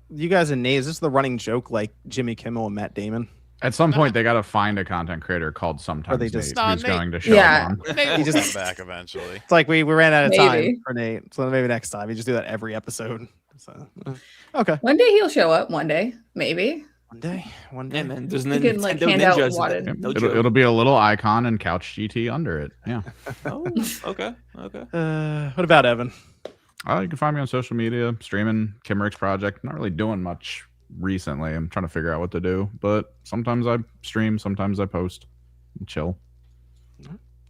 you guys and Nate? Is this the running joke like Jimmy Kimmel and Matt Damon? At some point, they got to find a content creator called Sometimes they just- Nate, who's Nate- going to show Yeah. up on. Nate He will just- come back eventually. It's like we ran out of Maybe. time for Nate, so maybe next time we just do that every episode. So, okay, One day he'll show up. One day, maybe. one day. Yeah, man. There's no You can, like, Nintendo hand out Ninjas. wadded- No It'll, joke. it'll be a little icon and Couch GT under it. Yeah. Oh, okay. What about Evan? You can find me on social media, streaming Kimrick's project. Not really doing much recently. I'm trying to figure out what to do, but sometimes I stream, sometimes I post and chill.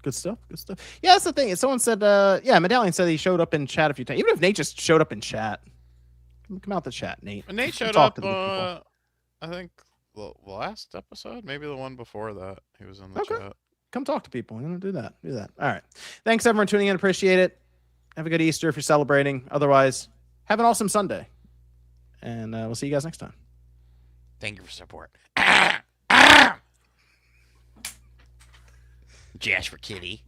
Good stuff. Yeah, that's the thing. Someone said, Medallion said he showed up in chat a few times. Even if Nate just showed up in chat, come out the chat, Nate. When Nate showed Talk up, to the people. I think the last episode, maybe the one before that, he was in the Okay. chat. Come talk to people. Do that. All right. Thanks everyone for tuning in. Appreciate it. Have a good Easter if you're celebrating. Otherwise, have an awesome Sunday. And we'll see you guys next time. Thank you for support. Jash for Kitty.